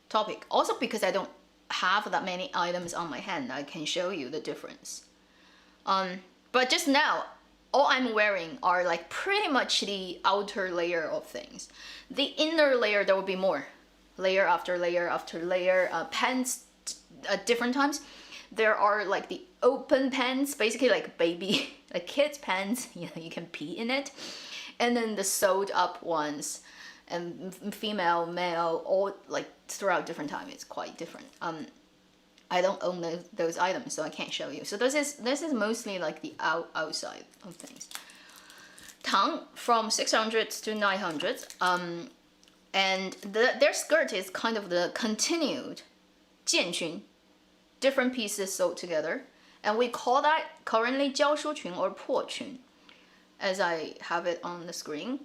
topic. Also because I don't have that many items on my hand, I can show you the difference. But just now, all I'm wearing are like pretty much the outer layer of things. The inner layer, there will be more. Layer after layer after layer. Pants at different times. There are like the open pants, basically like baby, like kids pants, you know, you can pee in it. And then the sewed up ones, and female, male, all like throughout different time, it's quite different. I don't own those items, so I can't show you. So this is mostly like the outside of things. Tang from 600s to 900s, and their skirt is kind of the continued 建裙, different pieces sewed together, and we call that currently 教书裙 or 破裙, as I have it on the screen.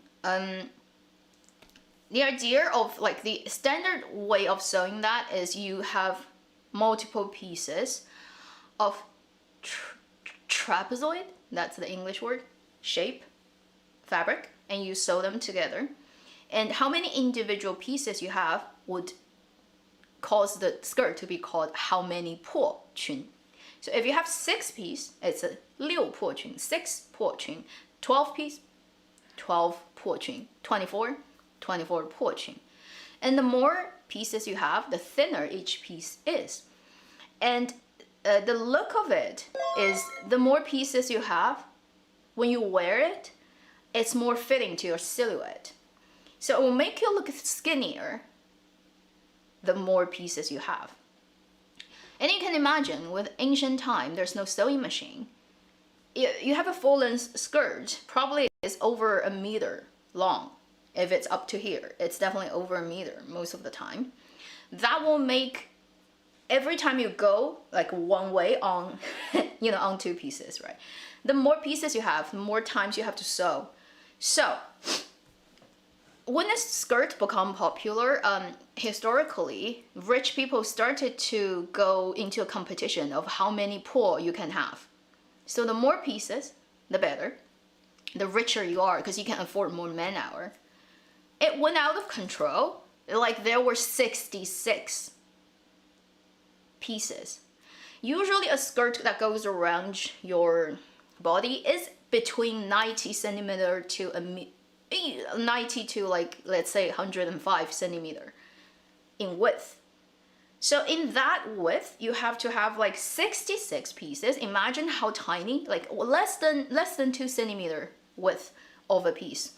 The idea of like the standard way of sewing that is you have multiple pieces of trapezoid, that's the English word, shape, fabric, and you sew them together. And how many individual pieces you have would cause the skirt to be called how many 破裙. So if you have 6 piece, it's a 6破裙, 6破裙, 12 piece, 12破裙, 24 破裙. And the more pieces you have, the thinner each piece is. And the look of it is the more pieces you have, when you wear it, it's more fitting to your silhouette. So it will make you look skinnier the more pieces you have. And you can imagine with ancient time, there's no sewing machine. You have a full-length skirt, probably is over a meter long. If it's up to here, it's definitely over a meter most of the time. That will make every time you go like one way on, on 2 pieces, right? The more pieces you have, the more times you have to sew. So when this skirt become popular, historically, rich people started to go into a competition of how many 破 you can have. So the more pieces, the better. The richer you are, because you can afford more man-hour. It went out of control. Like there were 66 pieces. Usually a skirt that goes around your body is between 90 centimeter to 90 to like, let's say 105 centimeter in width. So in that width, you have to have like 66 pieces. Imagine how tiny, like less than 2 centimeter width of a piece.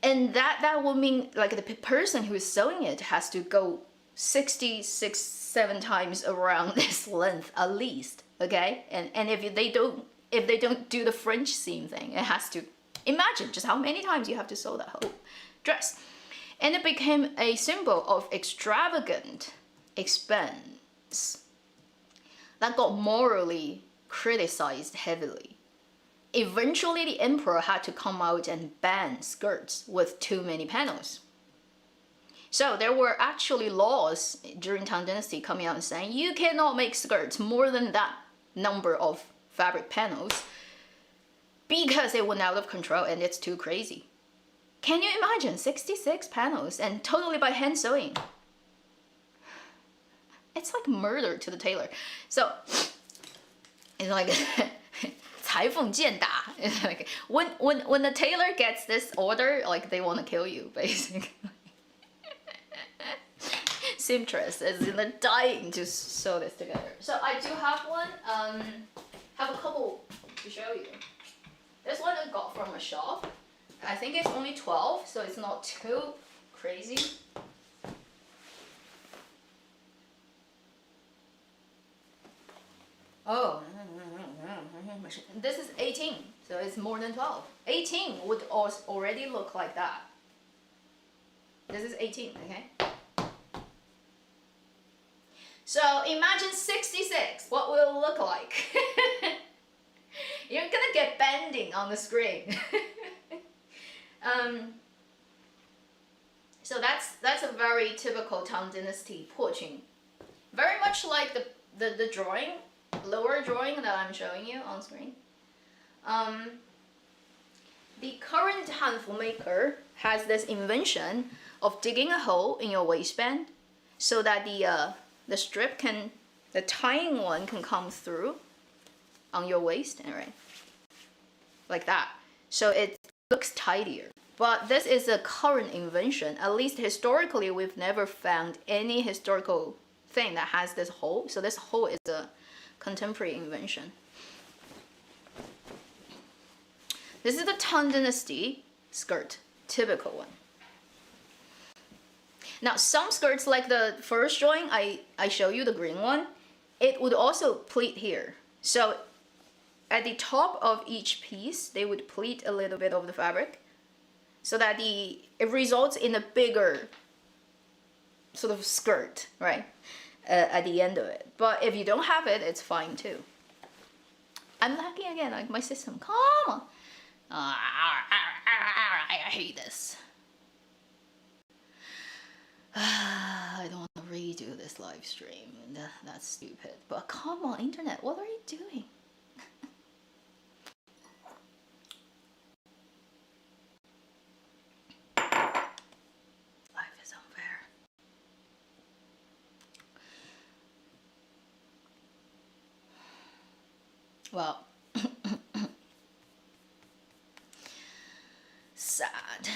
And that will mean like the person who is sewing it has to go 66, 7 times around this length at least, okay? And if they don't if they don't do the French seam thing. It has to, imagine just how many times you have to sew that whole dress. And it became a symbol of extravagant expense that got morally criticized heavily. Eventually, the emperor had to come out and ban skirts with too many panels. So there were actually laws during Tang Dynasty coming out and saying you cannot make skirts more than that number of fabric panels because it went out of control and it's too crazy. Can you imagine 66 panels and totally by hand sewing? It's like murder to the tailor. So it's like 裁缝见打. It's like when the tailor gets this order, like they want to kill you basically. Seamstress is dying to sew this together. So I do have one. Have a couple to show you. This one I got from a shop. I think it's only 12, so it's not too crazy. Oh, this is 18, so it's more than 12. 18 would already look like that. This is 18, okay? So imagine 66, what will it look like? You're gonna get bending on the screen. So that's a very typical Tang Dynasty porching. Very much like the drawing, lower drawing that I'm showing you on screen. The current hanfu maker has this invention of digging a hole in your waistband so that the strip can, the tying one can come through on your waist, right? Like that. So it looks tidier. But this is a current invention. At least historically, we've never found any historical thing that has this hole. So this hole is a contemporary invention. This is the Tang Dynasty skirt, typical one. Now some skirts, like the first drawing I show you, the green one, it would also pleat here. So at the top of each piece, they would pleat a little bit of the fabric so that it results in a bigger sort of skirt, right? At the end of it. But if you don't have it, it's fine too. I'm lagging again, like my system, come on. I hate this. I don't want to redo this live stream. That's stupid. But come on, internet, what are you doing? Life is unfair. Well, sad.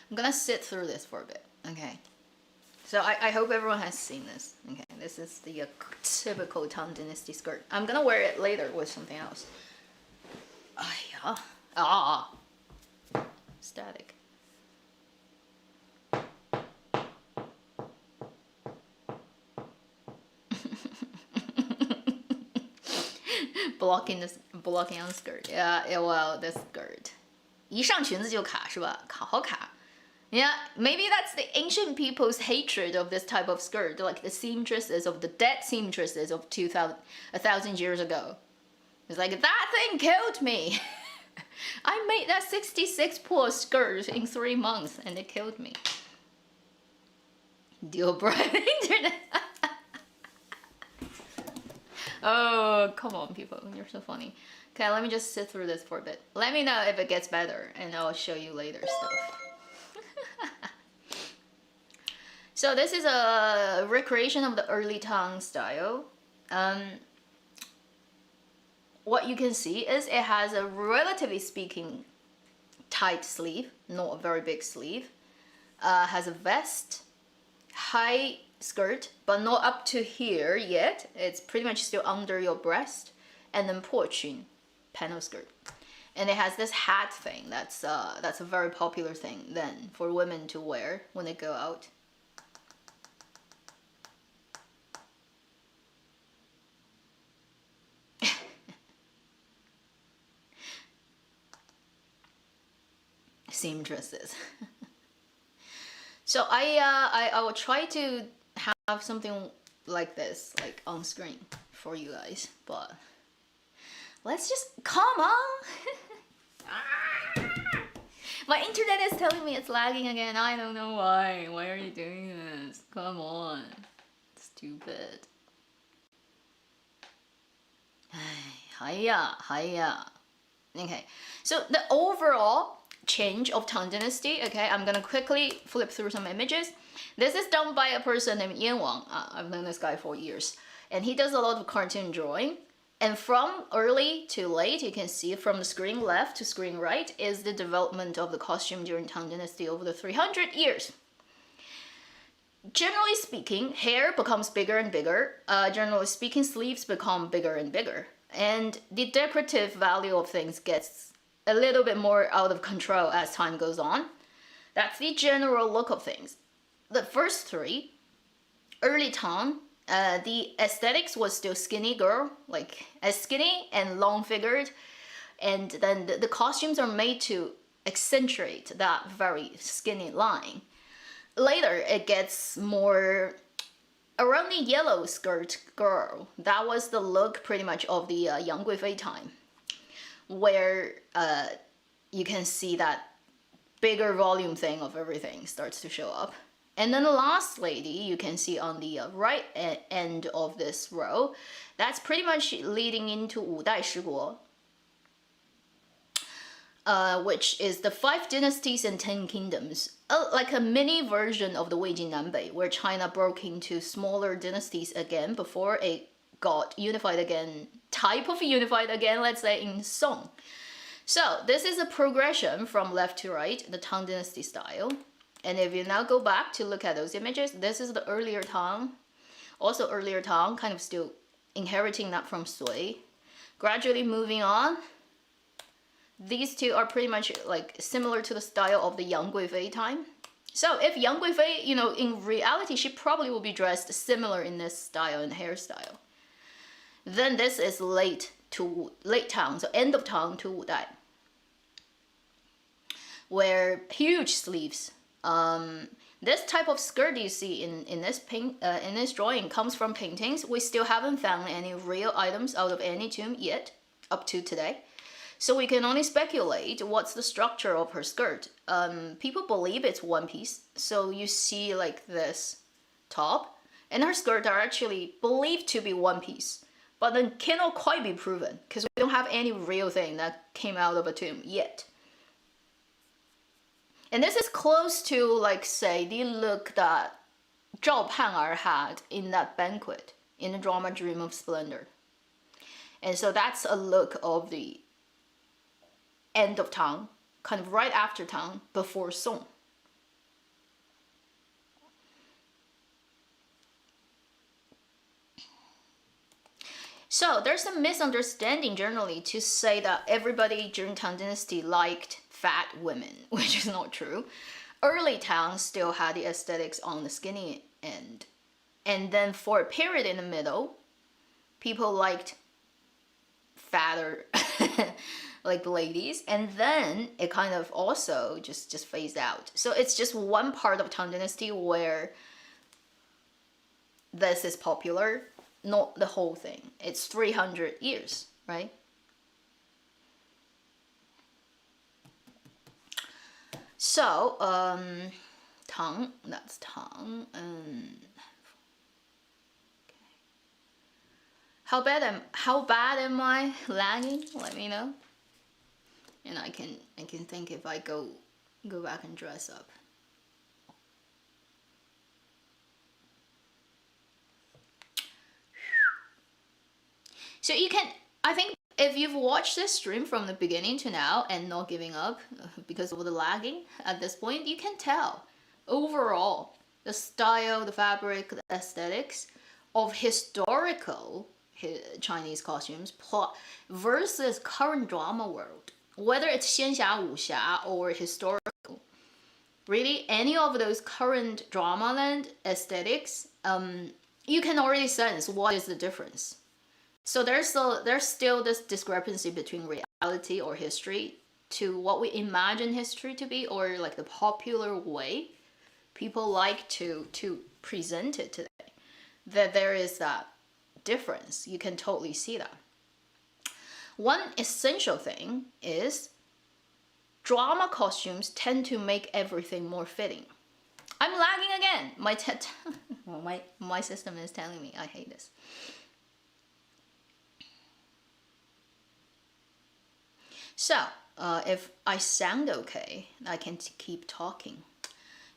I'm gonna sit through this for a bit, okay? So I hope everyone has seen this, okay? This is the typical Tang Dynasty skirt. I'm gonna wear it later with something else. Static. blocking on the skirt. Yeah, well, the skirt. 一上裙子就卡是吧？好卡。Yeah, maybe that's the ancient people's hatred of this type of skirt, like the seamstresses of the dead seamstresses of 1,000 years ago. It's like, that thing killed me. I made that 66 poor skirt in 3 months and it killed me. Deal bright internet. Oh, come on, people. You're so funny. Okay, let me just sit through this for a bit. Let me know if it gets better and I'll show you later stuff. So this is a recreation of the early Tang style. What you can see is it has a, relatively speaking, tight sleeve, not a very big sleeve. Has a vest, high skirt, but not up to here yet. It's pretty much still under your breast. And then porcine panel skirt. And it has this hat thing that's a very popular thing then for women to wear when they go out. Seamstresses. So I will try to have something like this, like on screen for you guys, but let's just, come on. My internet is telling me it's lagging again. I don't know why. Why are you doing this? Come on. Stupid. Hiya, hiya. Okay, so the overall change of Tang Dynasty, okay, I'm gonna quickly flip through some images. This is done by a person named Yan Wang. I've known this guy for years, and he does a lot of cartoon drawing. And from early to late, you can see from the screen left to screen right is the development of the costume during Tang Dynasty over the 300 years. Generally speaking, hair becomes bigger and bigger. Generally speaking, sleeves become bigger and bigger. And the decorative value of things gets a little bit more out of control as time goes on. That's the general look of things. The first three, early Tang, the aesthetics was still skinny girl, like as skinny and long figured, and then the costumes are made to accentuate that very skinny line. Later it gets more around the yellow skirt girl. That was the look pretty much of the Yang Guifei time, where you can see that bigger volume thing of everything starts to show up. And then the last lady you can see on the right end of this row, that's pretty much leading into 5代十国, which is the 5 dynasties and 10 kingdoms, like a mini version of the Wei Jin Nan Bei, where China broke into smaller dynasties again before it got unified again, type of unified again, let's say in Song. So this is a progression from left to right, the Tang Dynasty style. And if you now go back to look at those images, this is the earlier Tang. Also earlier Tang, kind of still inheriting that from Sui. Gradually moving on. These two are pretty much like similar to the style of the Yang Guifei time. So if Yang Guifei, you know, in reality, she probably will be dressed similar in this style and hairstyle. Then this is late Tang, so end of Tang to 5代, where huge sleeves. This type of skirt you see in this drawing comes from paintings. We still haven't found any real items out of any tomb yet, up to today. So we can only speculate what's the structure of her skirt. People believe it's one piece. So you see like this top, and her skirt are actually believed to be one piece. But then cannot quite be proven, because we don't have any real thing that came out of a tomb yet. And this is close to, like, say, the look that Zhao Pan'er had in that banquet in the drama Dream of Splendor. And so that's a look of the end of Tang, kind of right after Tang, before Song. So there's a misunderstanding generally to say that everybody during Tang Dynasty liked fat women, which is not true. Early Tang still had the aesthetics on the skinny end. And then for a period in the middle, people liked fatter like ladies, and then it kind of also just phased out. So it's just one part of Tang Dynasty where this is popular, not the whole thing. It's 300 years, right? So, Tang, that's Tang. Okay. How bad am I lagging? Let me know. And I can think if I go back and dress up. So you can, I think if you've watched this stream from the beginning to now and not giving up because of the lagging at this point, you can tell overall the style, the fabric, the aesthetics of historical Chinese costumes versus current drama world, whether it's 仙侠武侠 or historical, really any of those current drama land aesthetics, you can already sense what is the difference. So there's still this discrepancy between reality or history to what we imagine history to be, or like the popular way people like to present it today. That there is that difference. You can totally see that. One essential thing is drama costumes tend to make everything more fitting. I'm lagging again. My system is telling me I hate this. So if I sound okay, I can keep talking.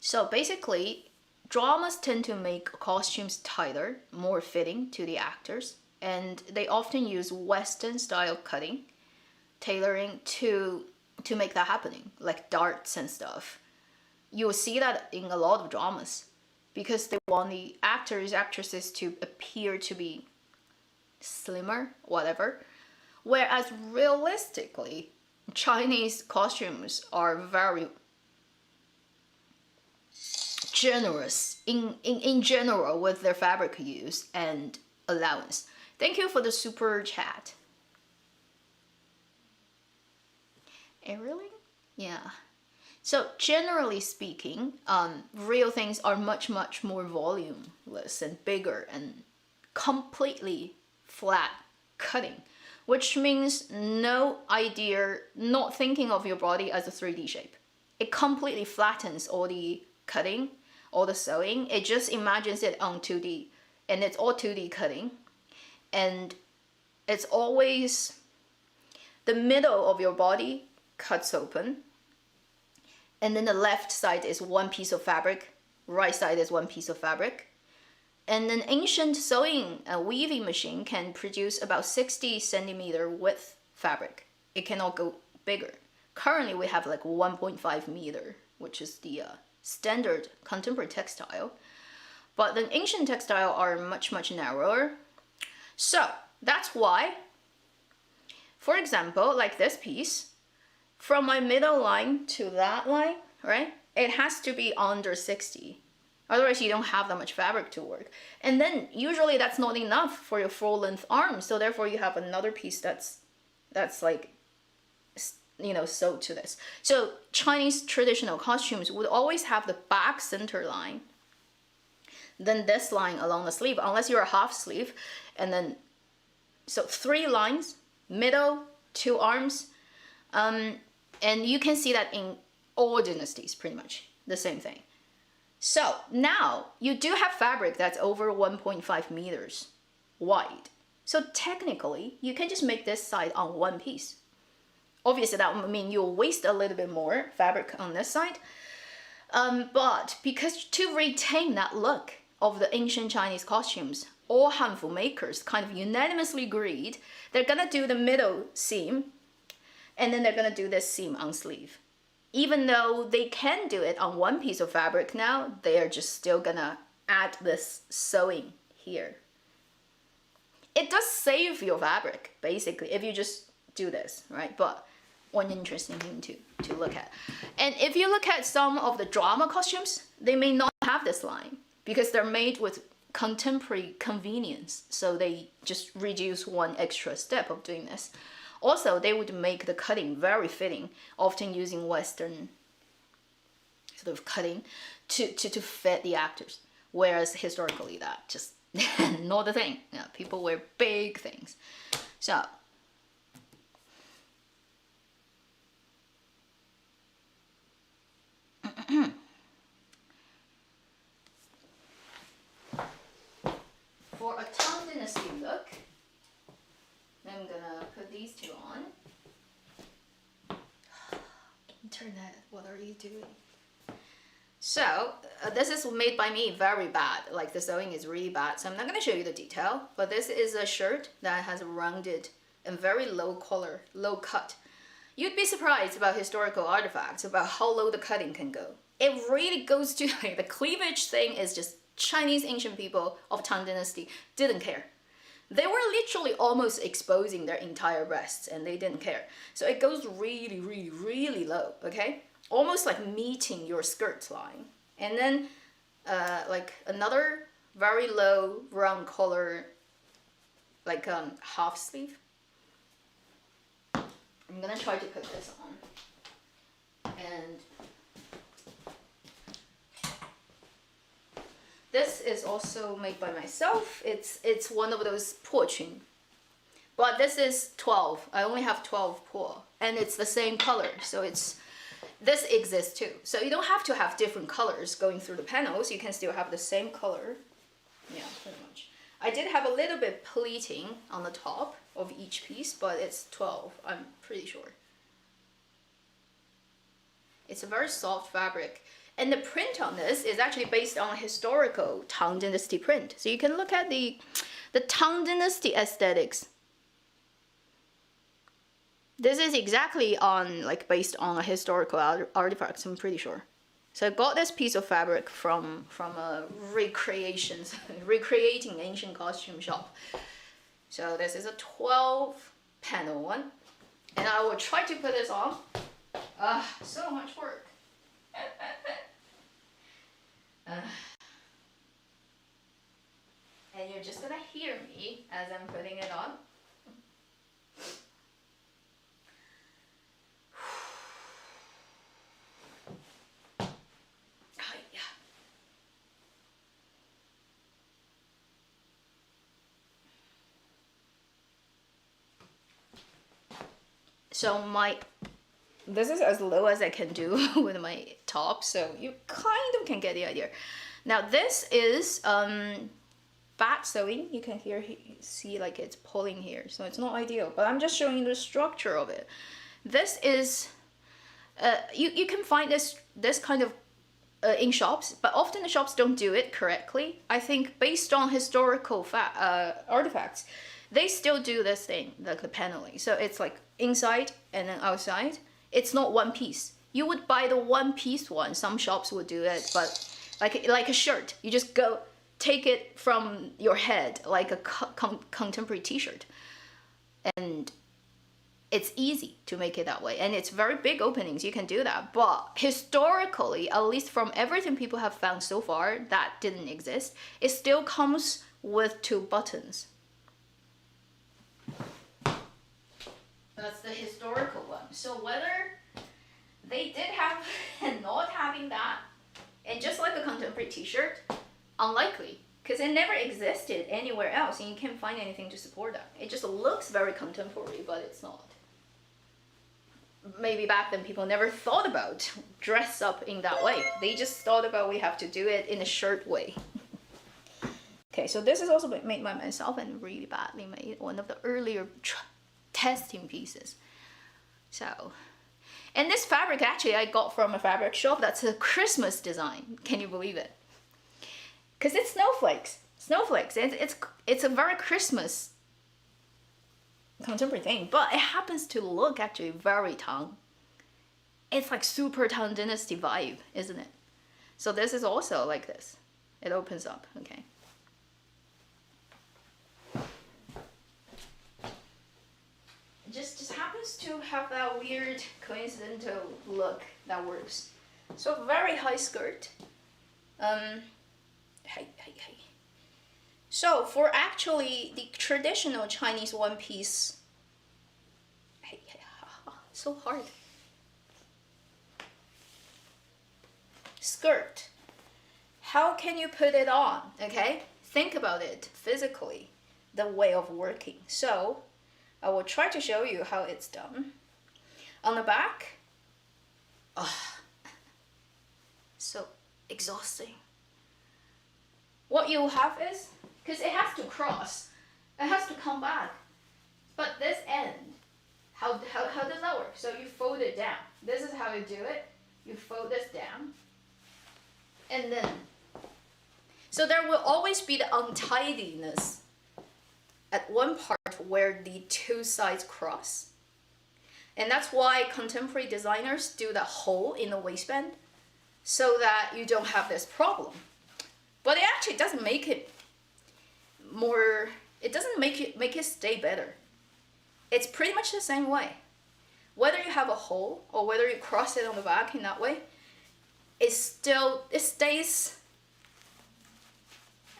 So basically, dramas tend to make costumes tighter, more fitting to the actors, and they often use Western style cutting, tailoring to make that happening, like darts and stuff. You will see that in a lot of dramas because they want the actors, actresses to appear to be slimmer, whatever. Whereas realistically, Chinese costumes are very generous in general with their fabric use and allowance. Thank you for the super chat. Really? Yeah. So generally speaking, real things are much more volumeless and bigger and completely flat cutting, which means not thinking of your body as a 3D shape. It completely flattens all the cutting, all the sewing. It just imagines it on 2D, and it's all 2D cutting, and it's always the middle of your body cuts open, and then the left side is one piece of fabric, right side is one piece of fabric. And an ancient sewing weaving machine can produce about 60 centimeter width fabric. It cannot go bigger. Currently we have like 1.5 meter, which is the standard contemporary textile. But the ancient textile are much narrower. So that's why, for example, like this piece, from my middle line to that line, right? It has to be under 60. Otherwise you don't have that much fabric to work. And then usually that's not enough for your full length arm. So therefore you have another piece that's like, you know, sewed to this. So Chinese traditional costumes would always have the back center line, then this line along the sleeve, unless you're a half sleeve. And then, so 3 lines, middle, 2 arms. And you can see that in all dynasties, pretty much the same thing. So now you do have fabric that's over 1.5 meters wide. So technically you can just make this side on one piece. Obviously that would mean you'll waste a little bit more fabric on this side. But because to retain that look of the ancient Chinese costumes, all Hanfu makers kind of unanimously agreed they're gonna do the middle seam, and then they're gonna do this seam on sleeve. Even though they can do it on one piece of fabric now, they are just still gonna add this sewing here. It does save your fabric, basically, if you just do this, right? But one interesting thing to look at. And if you look at some of the drama costumes, they may not have this line because they're made with contemporary convenience. So they just reduce one extra step of doing this. Also, they would make the cutting very fitting, often using Western sort of cutting to fit the actors. Whereas historically, that just not the thing. Yeah, people wear big things. So, for a Tang Dynasty look, I'm gonna put these 2 on. Internet, what are you doing? So, this is made by me very bad. Like the sewing is really bad. So I'm not gonna show you the detail, but this is a shirt that has a rounded and very low collar, low cut. You'd be surprised about historical artifacts, about how low the cutting can go. It really goes to like the cleavage thing is just Chinese ancient people of Tang Dynasty didn't care. They were literally almost exposing their entire breasts and they didn't care. So it goes really, really, really low, okay? Almost like meeting your skirt line. And then like another very low round collar, like half sleeve. I'm gonna try to put this on. And this is also made by myself. It's one of those 破裙. But this is 12. I only have 12 破. And it's the same color. So this exists too. So you don't have to have different colors going through the panels. You can still have the same color. Yeah, pretty much. I did have a little bit pleating on the top of each piece, but it's 12, I'm pretty sure. It's a very soft fabric. And the print on this is actually based on a historical Tang Dynasty print. So you can look at the Tang Dynasty aesthetics. This is exactly based on a historical artifact, I'm pretty sure. So I got this piece of fabric from a recreating ancient costume shop. So this is a 12 panel one. And I will try to put this on. So much work. And you're just gonna hear me as I'm putting it on. So this is as low as I can do with my top, so you kind of can get the idea. Now this is back sewing. You can see like it's pulling here, so it's not ideal, but I'm just showing you the structure of it. This is you can find this kind of in shops, but often the shops don't do it correctly. I think based on historical artifacts, they still do this thing, like the paneling. So it's like inside and then outside. It's not one piece. You would buy the one piece one. Some shops would do it, but like a shirt, you just go take it from your head like a contemporary t-shirt, and it's easy to make it that way, and it's very big openings. You can do that, but historically, at least from everything people have found so far, that didn't exist. It still comes with 2 buttons. That's the historical one. So whether they did have and not having that, and just like a contemporary t-shirt, unlikely, because it never existed anywhere else and you can't find anything to support that. It just looks very contemporary, but it's not. Maybe back then people never thought about dress up in that way. They just thought about we have to do it in a shirt way. Okay, so this is also made by myself and really badly made. One of the earlier testing pieces. So, and this fabric actually I got from a fabric shop. That's a Christmas design. Can you believe it? Because it's snowflakes. It's a very Christmas contemporary thing, but it happens to look actually very Tang. It's like super Tang Dynasty vibe, isn't it? So this is also like this. It opens up, okay. Just happens to have that weird coincidental look that works. So very high skirt. So for actually the traditional Chinese one piece, so hard. Skirt. How can you put it on? Okay, think about it physically, the way of working. So I will try to show you how it's done. On the back, so exhausting. What you have is, because it has to cross, it has to come back. But this end, how does that work? So you fold it down. This is how you do it. You fold this down. And then, so there will always be the untidiness at one part where the 2 sides cross. And that's why contemporary designers do that hole in the waistband, so that you don't have this problem. But it actually doesn't make it make it stay better. It's pretty much the same way. Whether you have a hole or whether you cross it on the back in that way, it stays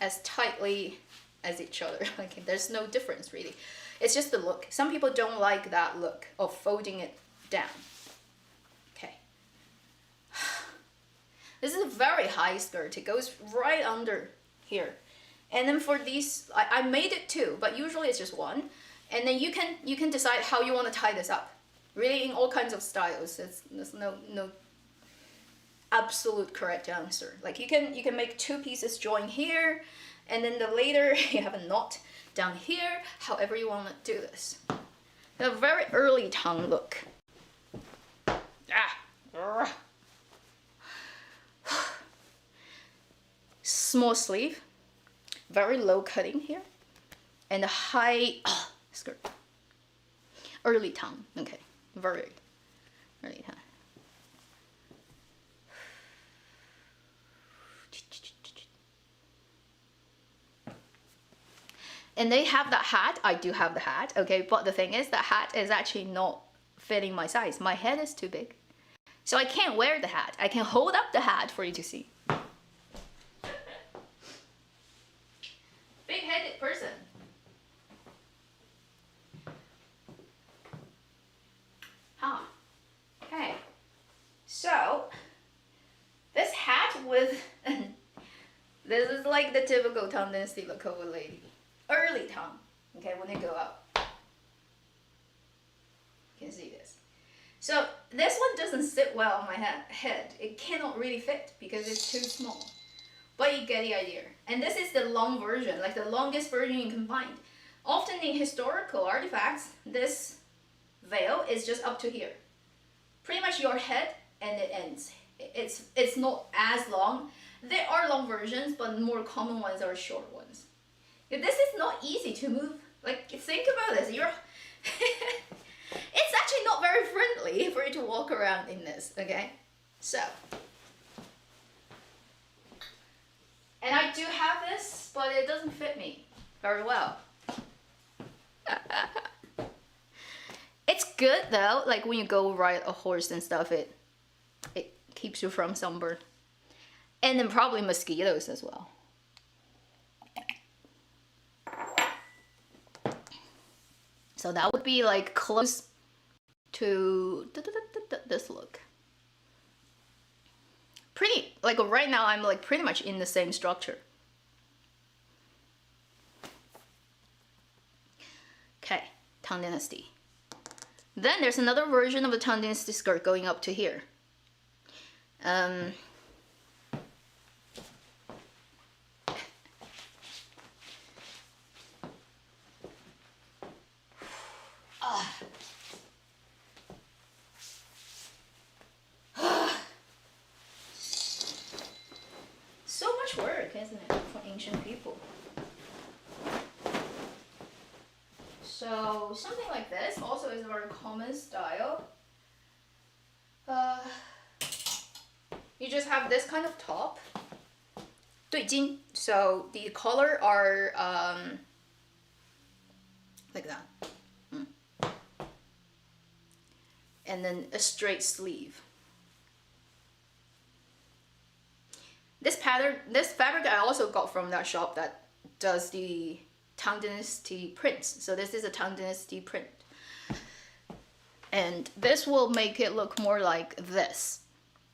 as tightly as each other. Like there's no difference really. It's just the look. Some people don't like that look of folding it down. Okay. This is a very high skirt. It goes right under here. And then for these, I made it two, but usually it's just one. And then you can decide how you want to tie this up. Really in all kinds of styles. There's no absolute correct answer. Like you can make two pieces join here, and then later you have a knot down here, however you want to do this. A very early Tang look. Small sleeve, very low cutting here, and a high skirt. Early Tang, okay, very early Tang. And they have that hat. I do have the hat, okay, but the thing is that hat is actually not fitting my size. My head is too big, so I can't wear the hat. I can hold up the hat for you to see. Big-headed person. Okay, so this hat with this is like the typical Tang Dynasty look of a lady. Early Tang, okay, when they go up. You can see this. So this one doesn't sit well on my head. It cannot really fit because it's too small. But you get the idea. And this is the long version, like the longest version you can find. Often in historical artifacts, this veil is just up to here. Pretty much your head and it ends. It's not as long. There are long versions, but more common ones are short ones. This is not easy to move. Like, think about this. It's actually not very friendly for you to walk around in this, okay? So. And I do have this, but it doesn't fit me very well. It's good though, like when you go ride a horse and stuff, it keeps you from sunburn. And then probably mosquitoes as well. So that would be like close to this look. Pretty, like right now I'm like pretty much in the same structure. Okay, Tang Dynasty. Then there's another version of the Tang Dynasty skirt going up to here. So much work, isn't it, for ancient people? So something like this also is a very common style. You just have this kind of top. 对襟. So the collar are like that. And then a straight sleeve. This pattern, this fabric I also got from that shop that does the Tang Dynasty prints. So this is a Tang Dynasty print. And this will make it look more like this.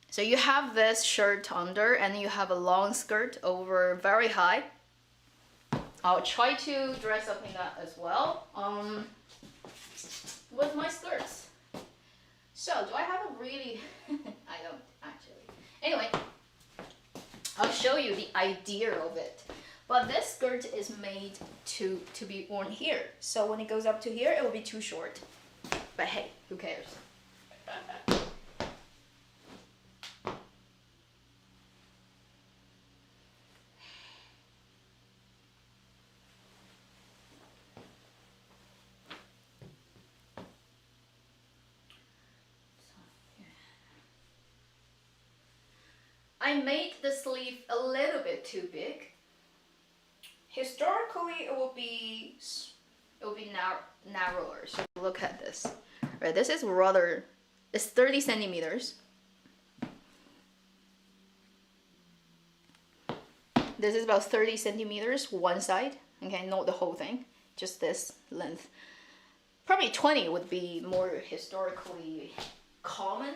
So you have this shirt under and you have a long skirt over very high. I'll try to dress up in that as well with my skirts. So do I have a really, I don't actually. Anyway, I'll show you the idea of it. But this skirt is made to be worn here. So when it goes up to here, it will be too short. But hey, who cares? I made the sleeve a little bit too big. Historically, it will be it will be narrower. So look at this. Right, this is rather, it's 30 centimeters. This is about 30 centimeters one side. Okay, not the whole thing, just this length. Probably 20 would be more historically common.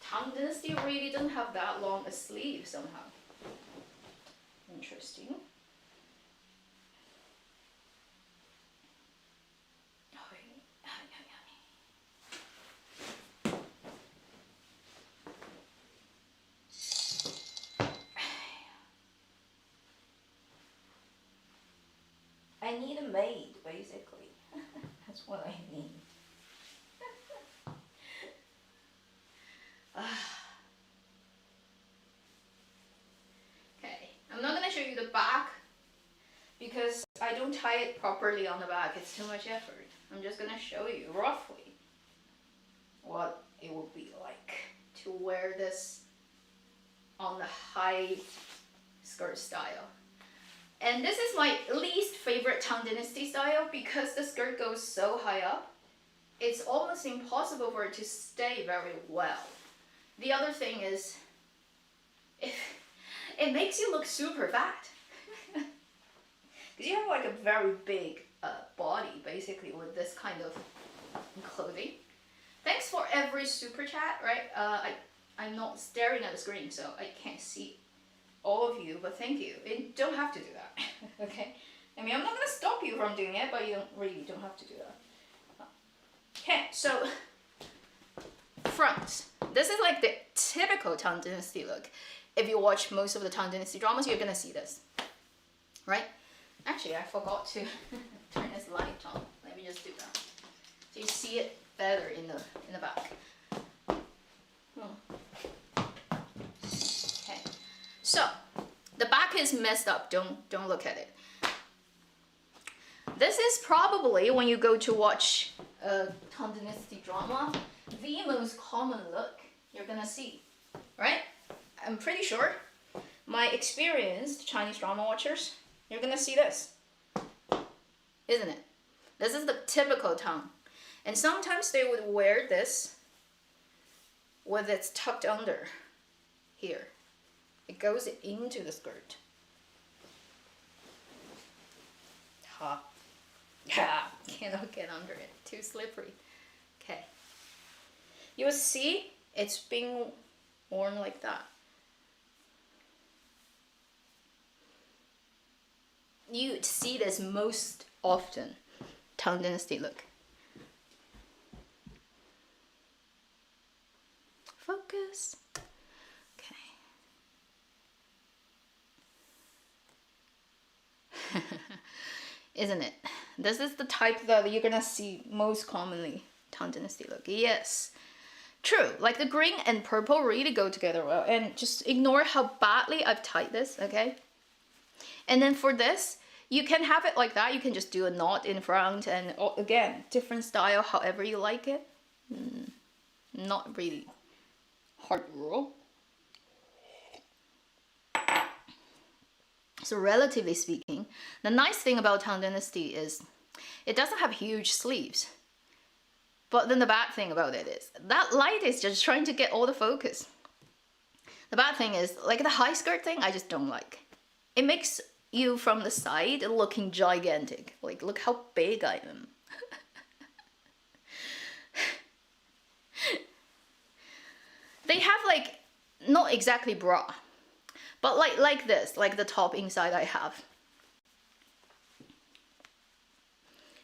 Tang Dynasty really doesn't have that long a sleeve somehow. Interesting. I need a maid, basically. That's what I need. Okay, I'm not gonna show you the back because I don't tie it properly on the back. It's too much effort. I'm just gonna show you roughly what it will be like to wear this on the high skirt style. And this is my least favorite Tang Dynasty style because the skirt goes so high up. It's almost impossible for it to stay very well. The other thing is, it makes you look super fat. Because you have like a very big body basically with this kind of clothing. Thanks for every super chat, right? I'm not staring at the screen so I can't see all of you, but thank you. You don't have to do that, okay? I mean, I'm not gonna stop you from doing it, but you don't have to do that. Okay, so front. This is like the typical Tang Dynasty look. If you watch most of the Tang Dynasty dramas, you're gonna see this, right? Actually, I forgot to turn this light on. Let me just do that, so you see it better in the back. Okay, so the back is messed up. Don't look at it. This is probably when you go to watch a Tang Dynasty drama, the most common look you're gonna see, right? I'm pretty sure my experienced Chinese drama watchers, you're gonna see this, isn't it? This is the typical Tang. And sometimes they would wear this with it tucked under here. It goes into the skirt. Ha. Ha. Cannot get under it. Too slippery. Okay. You will see it's being worn like that. You see this most often. Tang Dynasty look. Focus. Okay. Isn't it? This is the type that you're gonna see most commonly. Tang Dynasty look. Yes. True. Like the green and purple really go together well. And just ignore how badly I've tied this, okay? And then for this, you can have it like that. You can just do a knot in front and again, different style, however you like it. Not really hard rule. So relatively speaking, the nice thing about Tang Dynasty is it doesn't have huge sleeves. But then the bad thing about it is that light is just trying to get all the focus. The bad thing is like the high skirt thing, I just don't like. It makes you from the side looking gigantic. Like look how big I am. They have like, not exactly bra, but like this, like the top inside I have.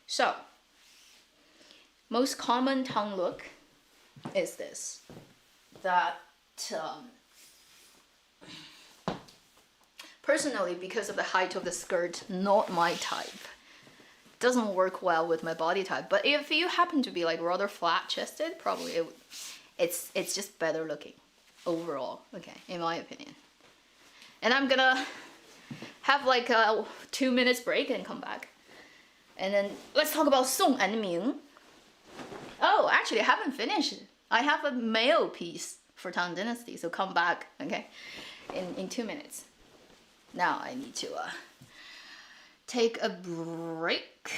So, most common Tang look is this. That, personally, because of the height of the skirt, not my type. Doesn't work well with my body type. But if you happen to be like rather flat chested, probably it's just better looking overall, okay, in my opinion. And I'm gonna have like a 2 minutes break and come back. And then let's talk about Song and Ming. Oh, actually I haven't finished. I have a male piece for Tang Dynasty, so come back, okay, in 2 minutes. Now I need to take a break.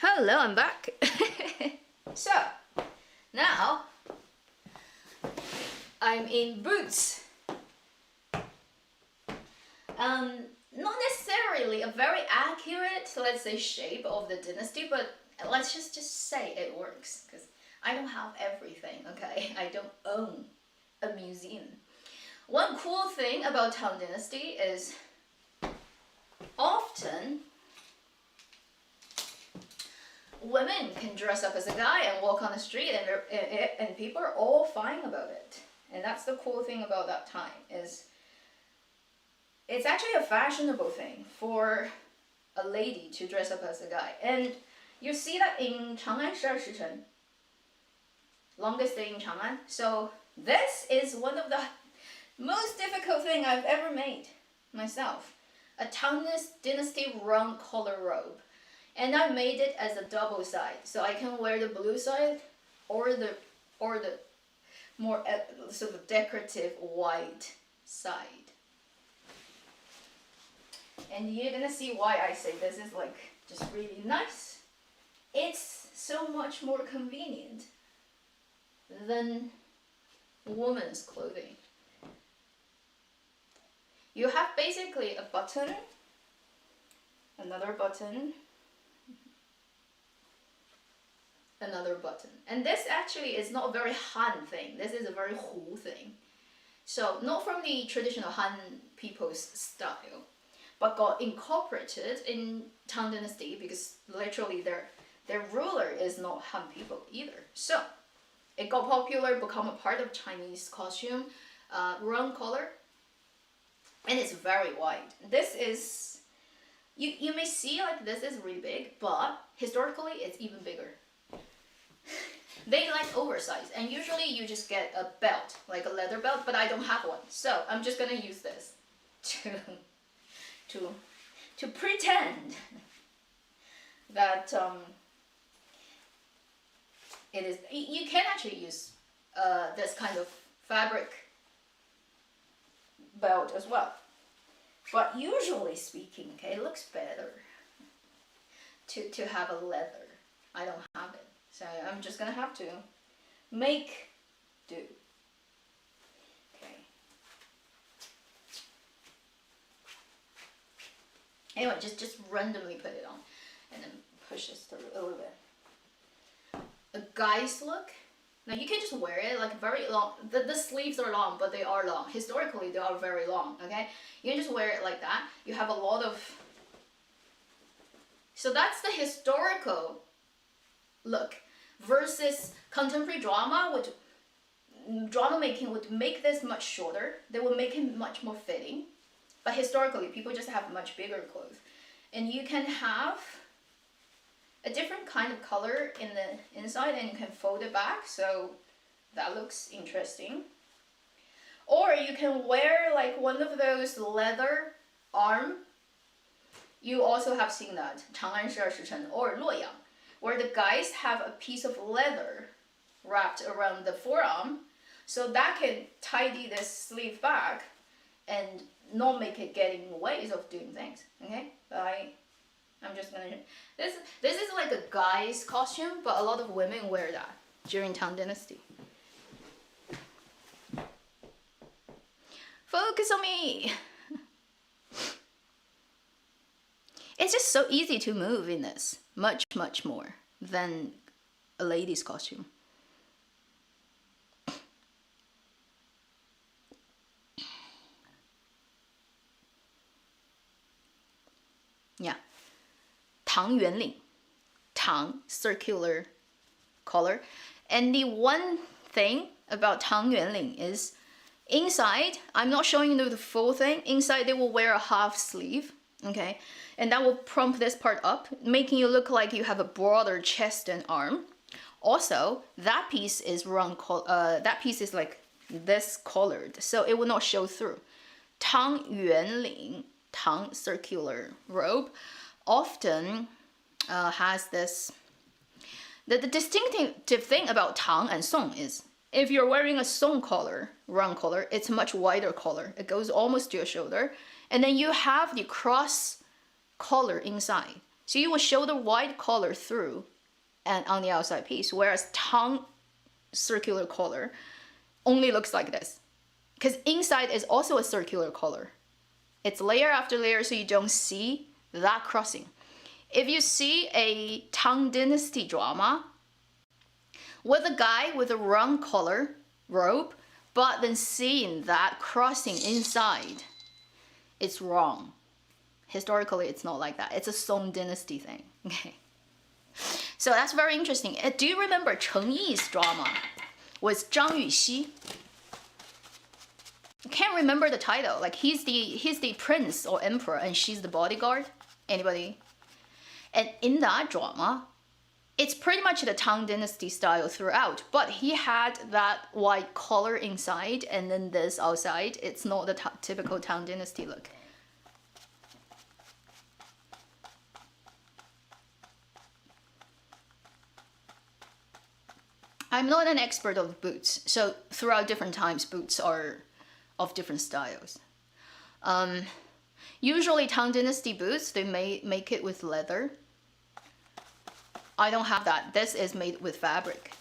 Hello, I'm back. So, now I'm in boots. Not necessarily a very accurate, let's say, shape of the dynasty, but let's just say it works, because I don't have everything, okay? I don't own a museum. One cool thing about Tang Dynasty is often women can dress up as a guy and walk on the street, and people are all fine about it. And that's the cool thing about that time, is it's actually a fashionable thing for a lady to dress up as a guy. And you see that in Chang'an 12时辰, longest day in Chang'an. So this is one of the most difficult thing I've ever made myself. A Tang Dynasty round collar robe. And I made it as a double side, so I can wear the blue side or the more sort of decorative white side. And you're gonna see why I say this is like just really nice. It's so much more convenient than women's clothing. You have basically a button, another button, another button. And this actually is not a very Han thing. This is a very Hu thing. So not from the traditional Han people's style, but got incorporated in Tang Dynasty because literally their ruler is not Han people either. So it got popular, become a part of Chinese costume, round collar, and it's very wide. This is, you may see like this is really big, but historically it's even bigger. They like oversized, and usually you just get a belt, like a leather belt, but I don't have one, so I'm just gonna use this to pretend that it is. You can actually use this kind of fabric belt as well, but usually speaking, okay, it looks better to have a leather. I don't have it, so I'm just gonna have to make do. Okay. Anyway, just randomly put it on and then push this through a little bit. A guy's look. Now you can just wear it like very long. The sleeves are long, but they are long. Historically, they are very long, okay? You can just wear it like that. You have a lot of... So that's the historical look versus contemporary drama. Drama making would make this much shorter. They would make it much more fitting. But historically, people just have much bigger clothes. And you can have a different kind of color in the inside, and you can fold it back, so that looks interesting. Or you can wear like one of those leather arm. You also have seen that, 长安十二时辰 or 洛阳, where the guys have a piece of leather wrapped around the forearm, so that can tidy this sleeve back and not make it get in ways of doing things, okay? I'm just gonna, this is like a guy's costume, but a lot of women wear that during Tang Dynasty. Focus on me! It's just so easy to move in this, much more than a lady's costume. Yeah. Tang Yuanling. Tang, circular collar. And the one thing about Tang Yuanling is inside, I'm not showing you the full thing, inside they will wear a half sleeve, okay? And that will prompt this part up, making you look like you have a broader chest and arm. Also, that piece is that piece is like this collared, so it will not show through. Tang Yuanling, Tang circular robe, often has this. The distinctive thing about Tang and Song is if you're wearing a Song collar, round collar, it's a much wider collar. It goes almost to your shoulder, and then you have the cross collar inside. So you will show the white color through and on the outside piece, whereas Tang circular color only looks like this. Because inside is also a circular color. It's layer after layer, so you don't see that crossing. If you see a Tang Dynasty drama with a guy with a round color robe, but then seeing that crossing inside, it's wrong. Historically, it's not like that. It's a Song Dynasty thing. Okay. So that's very interesting. Do you remember Cheng Yi's drama with Zhang Yuxi? I can't remember the title. Like he's the prince or emperor and she's the bodyguard. Anybody? And in that drama, it's pretty much the Tang Dynasty style throughout, but he had that white collar inside and then this outside. It's not the typical Tang Dynasty look. I'm not an expert of boots, so throughout different times, boots are of different styles. Usually Tang Dynasty boots, they make it with leather. I don't have that. This is made with fabric.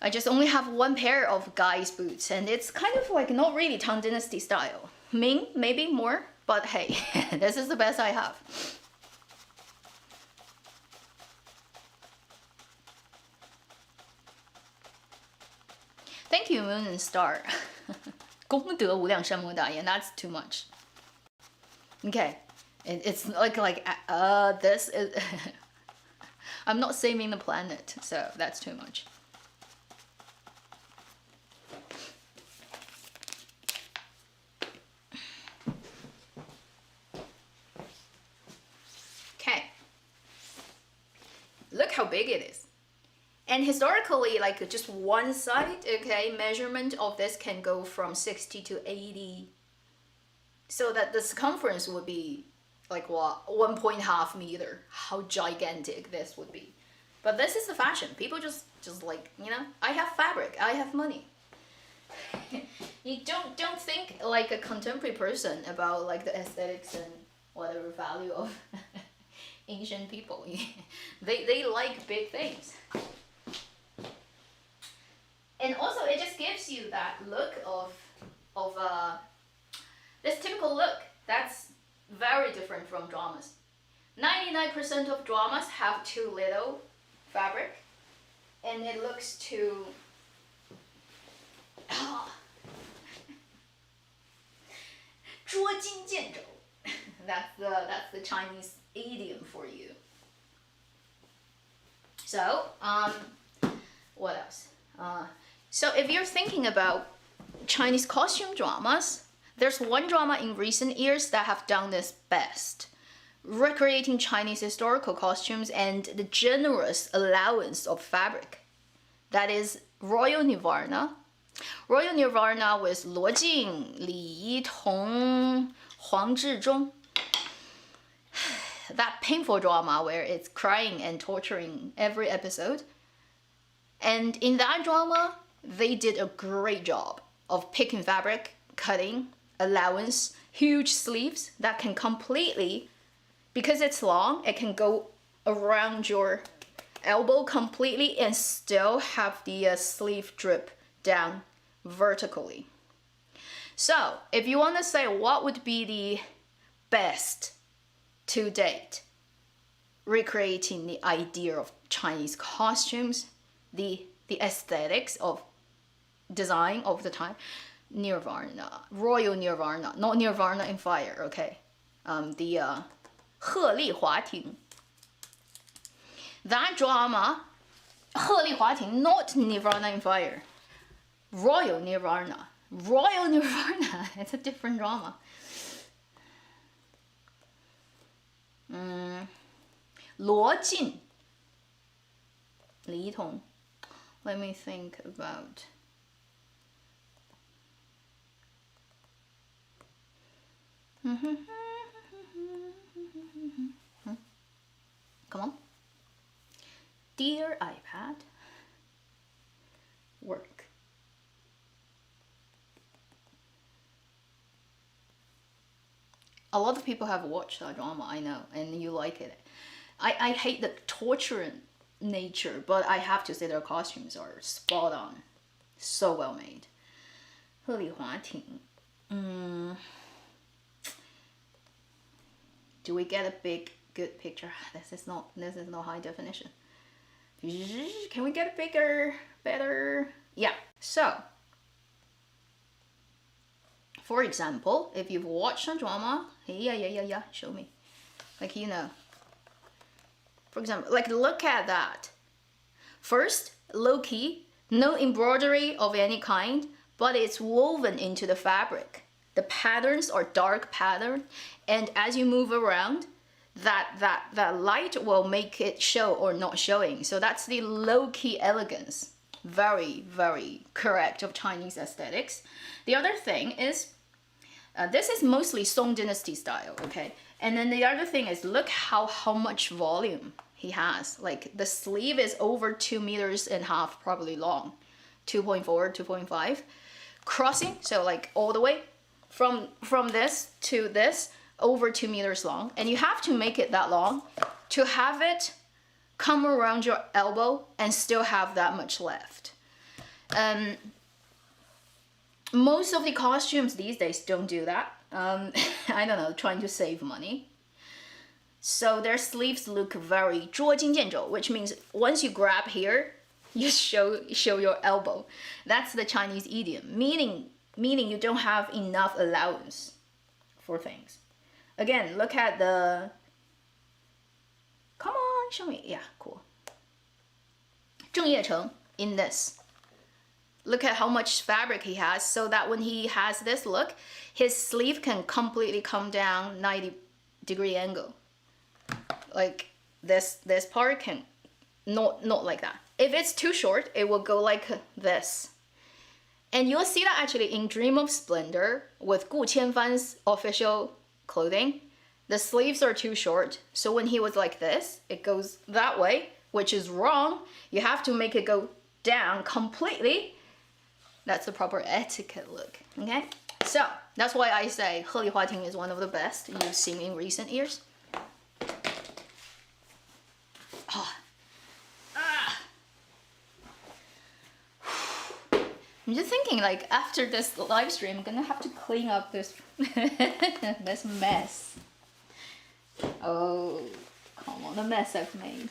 I just only have one pair of guys' boots, and it's kind of like not really Tang Dynasty style. Ming, maybe more, but hey, this is the best I have. Thank you, Moon and Star. 功德无量善莫大焉, that's too much. Okay, it's like this is. I'm not saving the planet, so that's too much. Okay, look how big it is. And historically, like just one side, okay, measurement of this can go from 60 to 80. So that the circumference would be like what, 1.5 meter. How gigantic this would be. But this is the fashion. People just like, you know, I have fabric, I have money. You don't think like a contemporary person about like the aesthetics and whatever value of ancient people. They like big things. And also it just gives you that look of this typical look. That's very different from dramas. 99% of dramas have too little fabric and it looks too that's the Chinese idiom for you. So what else? So if you're thinking about Chinese costume dramas, there's one drama in recent years that have done this best, recreating Chinese historical costumes and the generous allowance of fabric. That is Royal Nirvana. Royal Nirvana with Luo Jing, Li Yitong, Huang Zhizhong. That painful drama where it's crying and torturing every episode. And in that drama, they did a great job of picking fabric, cutting, allowance, huge sleeves that can completely, because it's long, it can go around your elbow completely and still have the sleeve drip down vertically. So if you want to say what would be the best to date recreating the idea of Chinese costumes, the aesthetics of design of the time, Nirvana, Royal Nirvana, not Nirvana in Fire, okay? The 鹤唳华亭. That drama, 鹤唳华亭, not Nirvana in Fire, Royal Nirvana. Royal Nirvana, it's a different drama. Luo Jin, Li Tong. Let me think about. Come on. Dear iPad, work. A lot of people have watched that drama, I know, and you like it. I hate the torturing nature, but I have to say their costumes are spot on. So well made. 鹤唳华亭. Do we get a big good picture? This is not high definition. Can we get a bigger, better? Yeah. So, for example, if you've watched a drama, yeah, show me. Like, you know. For example, like, look at that. First, low key, no embroidery of any kind, but it's woven into the fabric. The patterns are dark pattern, and as you move around, that light will make it show or not showing. So that's the low-key elegance. Very, very correct of Chinese aesthetics. The other thing is, this is mostly Song Dynasty style, okay? And then the other thing is, look how much volume he has. Like, the sleeve is over 2.5 meters probably long. 2.4, 2.5. Crossing, so like all the way from this to this, over 2 meters long. And you have to make it that long to have it come around your elbow and still have that much left. Most of the costumes these days don't do that. I don't know, trying to save money. So their sleeves look very 捉襟见肘, which means once you grab here, you show your elbow. That's the Chinese idiom, meaning you don't have enough allowance for things. Again, look at the, come on, show me, yeah, cool. 郑业成 in this. Look at how much fabric he has, so that when he has this look, his sleeve can completely come down 90-degree angle. Like this part can not like that. If it's too short, it will go like this. And you'll see that actually in Dream of Splendor with Gu Qianfan's official clothing. The sleeves are too short, so when he was like this, it goes that way, which is wrong. You have to make it go down completely. That's the proper etiquette look, okay? So, that's why I say 鹤唳华亭 is one of the best you've seen in recent years. I'm just thinking, like, after this live stream, I'm gonna have to clean up this this mess. Oh, come on, the mess I've made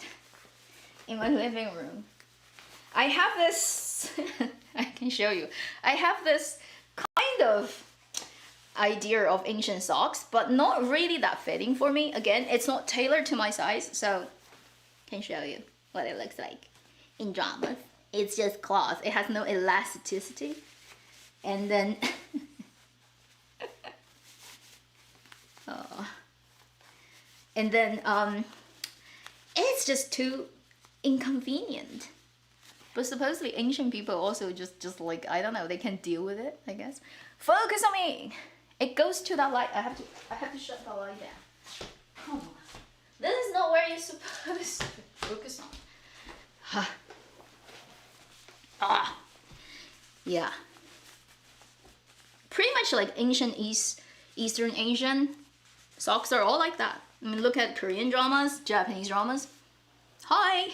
in my living room. I have this, I can show you. I have this kind of idea of ancient socks, but not really that fitting for me. Again, it's not tailored to my size, so I can show you what it looks like in dramas. It's just cloth. It has no elasticity. And then and then it's just too inconvenient. But supposedly ancient people also just like, I don't know, they can deal with it, I guess. Focus on me. It goes to that light. I have to shut the light down. Come on. This is not where you're supposed to focus on. Yeah. Pretty much like ancient Eastern Asian socks are all like that. I mean, look at Korean dramas, Japanese dramas. Hi.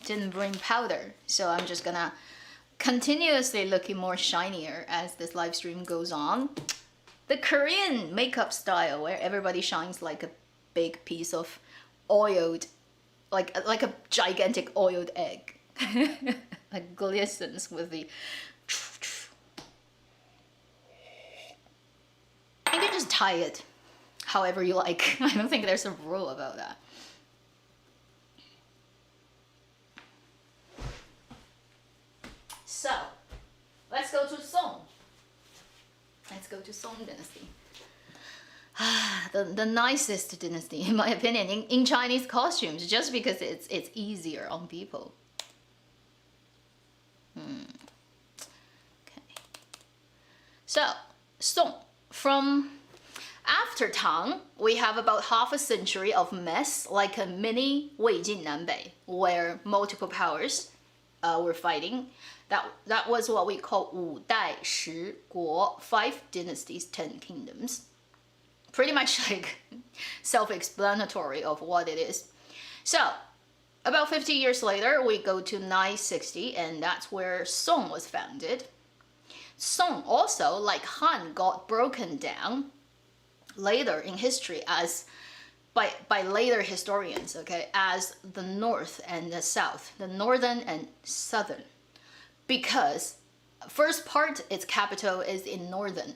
Didn't bring powder, so I'm just gonna continuously looking more shinier as this live stream goes on. The Korean makeup style where everybody shines like a big piece of oiled, like a gigantic oiled egg. Like glistens with the. You can just tie it however you like. I don't think there's a rule about that. So, let's go to Song. Let's go to Song Dynasty. The nicest dynasty, in my opinion, in Chinese costumes, just because it's easier on people. Okay. So, Song. From after Tang, we have about half a century of mess, like a mini Wei Jin Nan Bei, where multiple powers were fighting. That was what we call 五代十国, 5 dynasties, 10 kingdoms. Pretty much like self-explanatory of what it is. So, about 50 years later, we go to 960, and that's where Song was founded. Song also, like Han, got broken down later in history as by later historians, okay, as the north and the south, the northern and southern, because first part, its capital is in northern,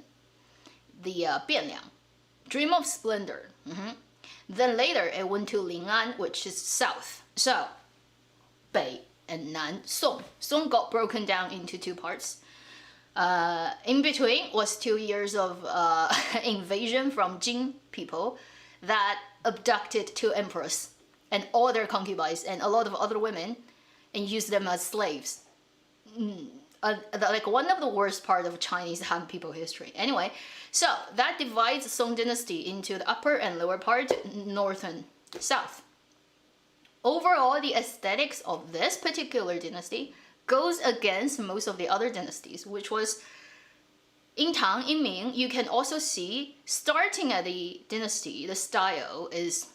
the Bianliang, Dream of Splendor. Then later it went to Lin'an, which is south. So Bei and Nan, Song. Song got broken down into two parts. In between was 2 years of invasion from Jin people that abducted 2 emperors and all their concubines and a lot of other women and used them as slaves. Like one of the worst part of Chinese Han people history. Anyway, so that divides Song dynasty into the upper and lower part, north and south. Overall, the aesthetics of this particular dynasty goes against most of the other dynasties, which was in Tang, in Ming. You can also see, starting at the dynasty, the style is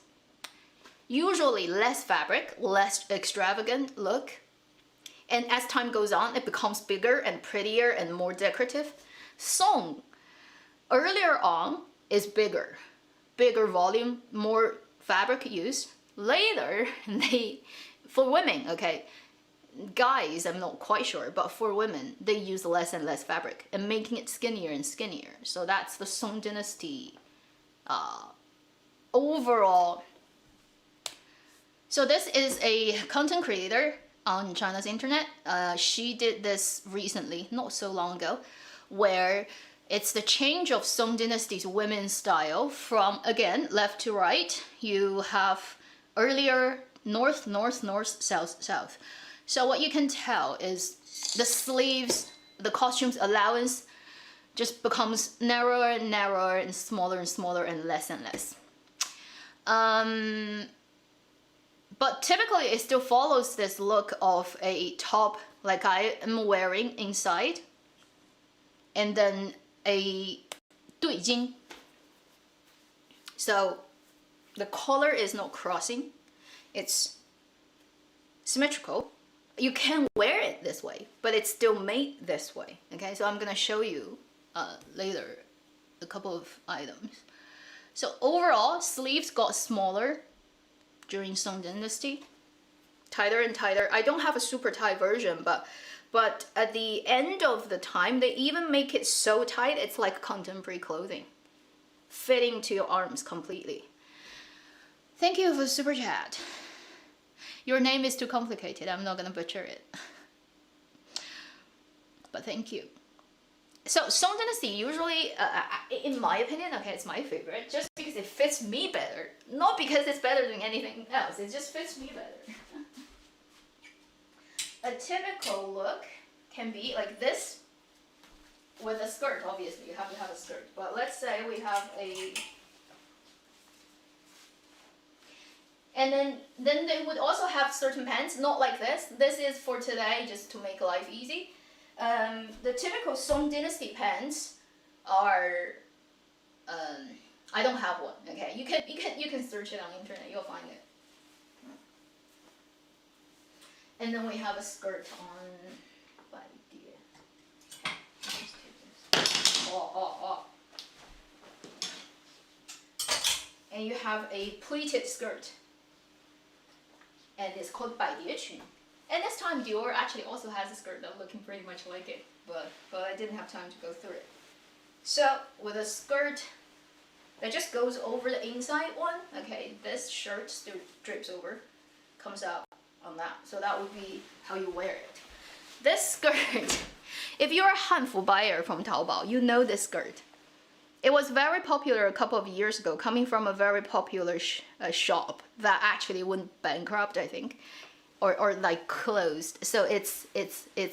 usually less fabric, less extravagant look. And as time goes on, it becomes bigger and prettier and more decorative. Song, earlier on, is bigger volume, more fabric use. Later, for women, okay, guys, I'm not quite sure, but for women, they use less and less fabric and making it skinnier and skinnier. So that's the Song dynasty overall. So this is a content creator on China's internet. She did this recently, not so long ago, where it's the change of Song dynasty's women's style from, again, left to right. You have earlier north, north, north, south, south. So what you can tell is the sleeves, the costume's allowance just becomes narrower and narrower and smaller and less and less. But typically it still follows this look of a top like I am wearing inside, and then a 对襟. So the collar is not crossing, it's symmetrical. You can wear it this way, but it's still made this way. Okay, so I'm gonna show you later a couple of items. So overall, sleeves got smaller during Song dynasty, tighter and tighter. I don't have a super tight version, but at the end of the time, they even make it so tight, it's like contemporary clothing, fitting to your arms completely. Thank you for the super chat. Your name is too complicated, I'm not gonna butcher it. But thank you. So Song dynasty usually, in my opinion, okay, it's my favorite, just because it fits me better. Not because it's better than anything else, it just fits me better. A typical look can be like this, with a skirt, obviously, you have to have a skirt. But let's say we have a... And then they would also have certain pants, not like this. This is for today, just to make life easy. The typical Song dynasty pants are, I don't have one. Okay, you can search it on the internet. You'll find it. And then we have a skirt on. And you have a pleated skirt. And it's called 百蝶裙. And this time Dior actually also has a skirt that looking pretty much like it, but I didn't have time to go through it. So with a skirt that just goes over the inside one, okay, this shirt still drips over, comes out on that. So that would be how you wear it. This skirt, if you're a Hanfu buyer from Taobao, you know this skirt. It was very popular a couple of years ago, coming from a very popular shop that actually went bankrupt, I think, or like closed. So it's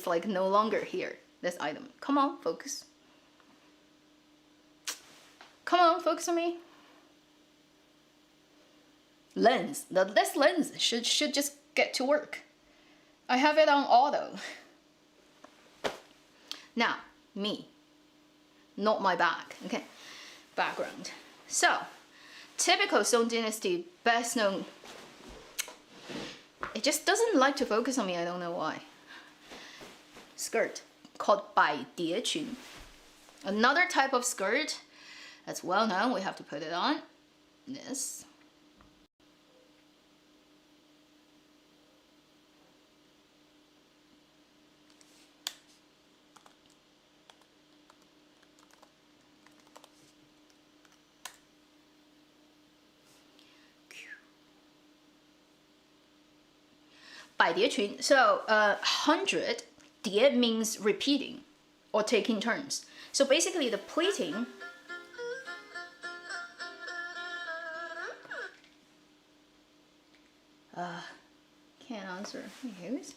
like no longer here, this item. Come on, focus. Come on, focus on me. Lens. This lens should just get to work. I have it on auto. Now, me. Not my back. Okay. Background. So, typical Song Dynasty, best known. It just doesn't like to focus on me. I don't know why. Skirt called Bai Die Qun. Another type of skirt that's well known. We have to put it on. This. Bai Die Qun. So 100, Die means repeating or taking turns. So basically the pleating can't answer. Who's?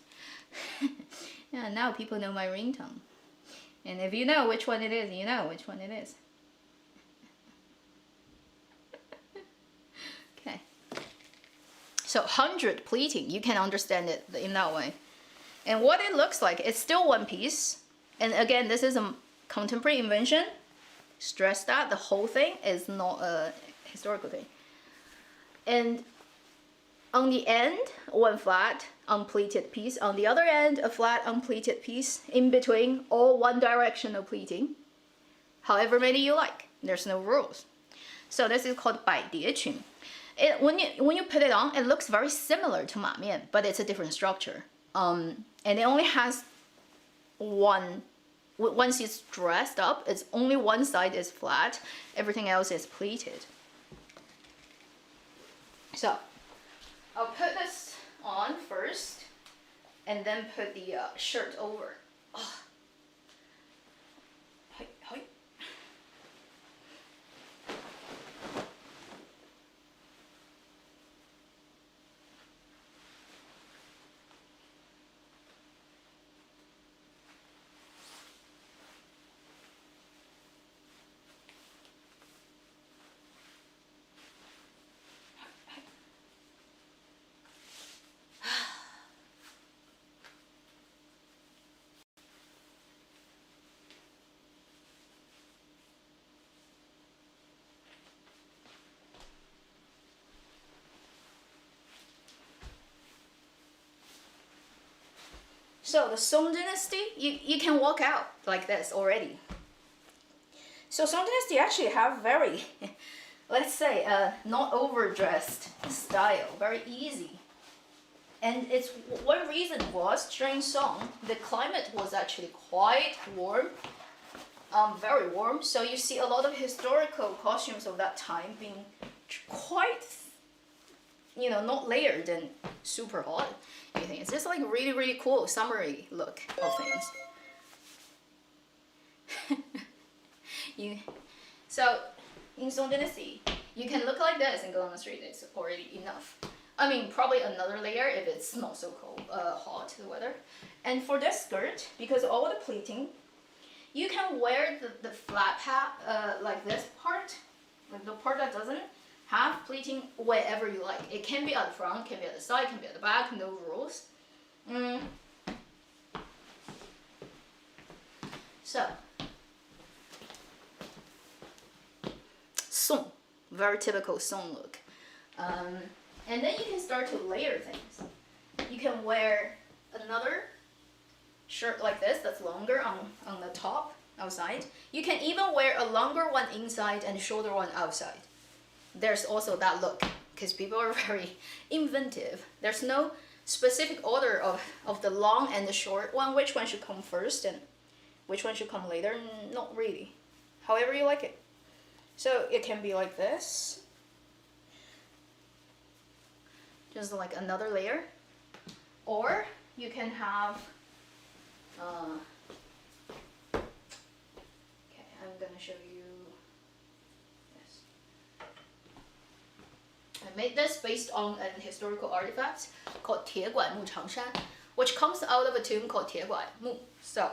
Yeah, now people know my ringtone. And if you know which one it is, you know which one it is. Okay. So 100 pleating, you can understand it in that way. And what it looks like, it's still one piece. And again, this is a contemporary invention. Stress that the whole thing is not a historical thing. And on the end, one flat unpleated piece. On the other end, a flat unpleated piece. In between, all one directional pleating. However many you like. There's no rules. So this is called Bai Die Qun. When you put it on, it looks very similar to Ma Mian, but it's a different structure. And it only has one. Once it's dressed up, it's only one side is flat. Everything else is pleated. So I'll put this on first, and then put the shirt over. Oh. Hi, hi. So the Song Dynasty, you can walk out like this already. So Song Dynasty actually have very, let's say, not overdressed style, very easy. And it's one reason was during Song, the climate was actually quite warm, very warm. So you see a lot of historical costumes of that time being quite, not layered and super hot. Anything. It's just like really, really cool summery look of things. So in Song Dynasty, you can look like this and go on the street. It's already enough. I mean, probably another layer if it's not so cold, hot the weather. And for this skirt, because all the pleating, you can wear the flat hat like this part, like the part that doesn't have pleating wherever you like. It can be at the front, can be at the side, can be at the back, no rules. So, Song, very typical Song look. And then you can start to layer things. You can wear another shirt like this that's longer on the top, outside. You can even wear a longer one inside and a shorter one outside. There's also that look, because people are very inventive. There's no specific order of the long and the short one, which one should come first and which one should come later. Not really. However you like it. So it can be like this. Just like another layer. Or you can have, okay, I'm gonna show you. I made this based on an historical artifact called 铁拐木长衫, which comes out of a tomb called 铁拐木. So,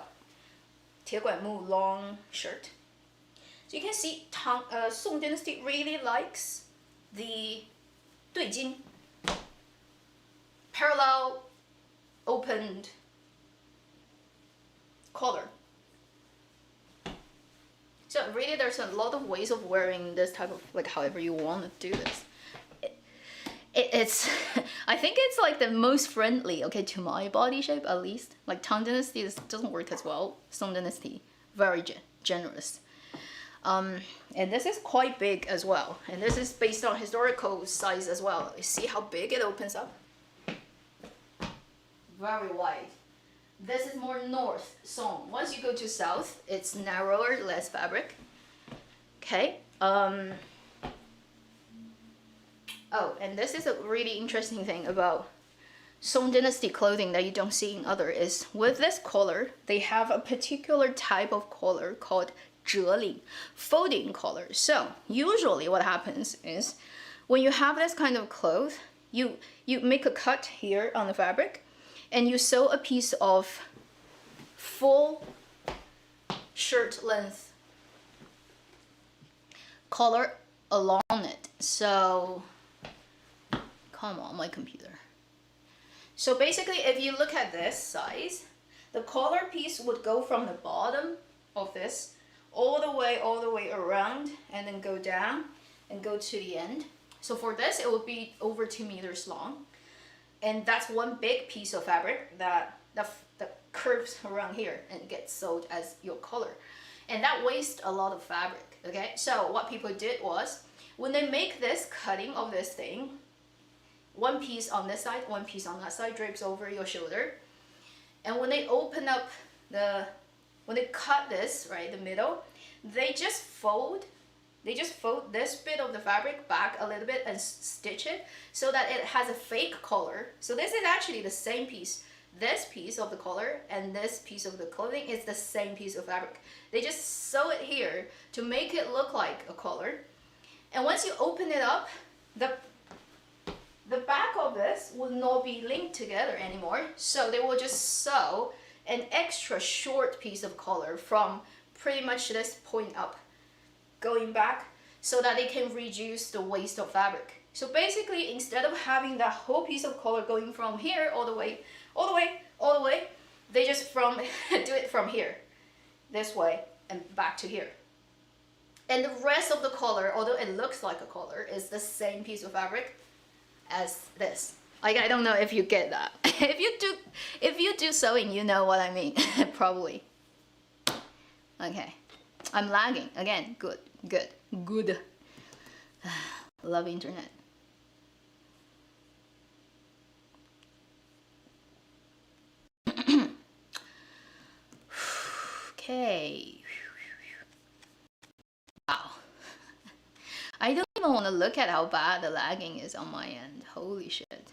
铁拐木 long shirt. So you can see Song Dynasty really likes the 对襟 parallel opened collar. So really there's a lot of ways of wearing this type of, like, however you want to do this. It's I think it's like the most friendly, okay, to my body shape at least. Like Tang Dynasty doesn't work as well. Song Dynasty, very generous. And this is quite big as well. And this is based on historical size as well. You see how big it opens up? Very wide. This is more north Song. Once you go to south, it's narrower, less fabric. Okay. Oh, and this is a really interesting thing about Song Dynasty clothing that you don't see in other is with this collar, they have a particular type of collar called 折领, folding collar. So usually what happens is when you have this kind of cloth, you make a cut here on the fabric and you sew a piece of full shirt length collar along it. So come on, my computer. So basically, if you look at this size, the collar piece would go from the bottom of this all the way around and then go down and go to the end. So for this, it would be over 2 meters long. And that's one big piece of fabric that curves around here and gets sewed as your collar. And that wastes a lot of fabric, okay? So what people did was, when they make this cutting of this thing, one piece on this side, one piece on that side drapes over your shoulder. And when they open up when they cut this, right, the middle, they just fold this bit of the fabric back a little bit and stitch it so that it has a fake collar. So this is actually the same piece. This piece of the collar and this piece of the clothing is the same piece of fabric. They just sew it here to make it look like a collar. And once you open it up, the back of this will not be linked together anymore. So they will just sew an extra short piece of collar from pretty much this point up, going back, so that they can reduce the waste of fabric. So basically, instead of having that whole piece of collar going from here all the way, they just do it from here, this way, and back to here. And the rest of the collar, although it looks like a collar, is the same piece of fabric as this. Like, I don't know if you get that. if you do sewing, you know what I mean. Probably. Okay, I'm lagging again. Good. Love internet. Okay. Wow. I don't even want to look at how bad the lagging is on my end. Holy shit.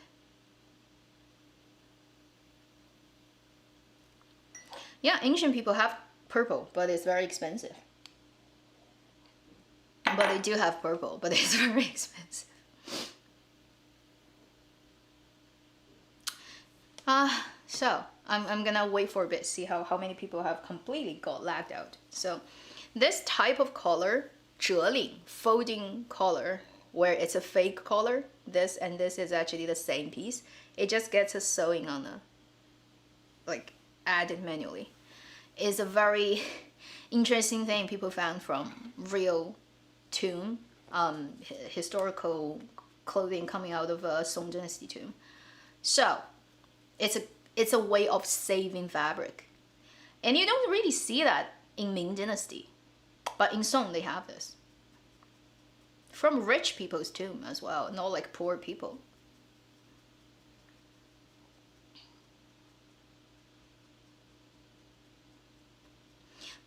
Yeah, ancient people have purple, but it's very expensive. But they do have purple, but it's very expensive. So I'm gonna wait for a bit, see how many people have completely got lagged out. So this type of collar, 折领, folding collar, where it's a fake collar, this and this is actually the same piece. It just gets a sewing on the, like, added manually, is a very interesting thing people found from real tomb, historical clothing coming out of a Song Dynasty tomb. So it's a way of saving fabric, and you don't really see that in Ming Dynasty, but in Song they have this from rich people's tomb as well, not like poor people.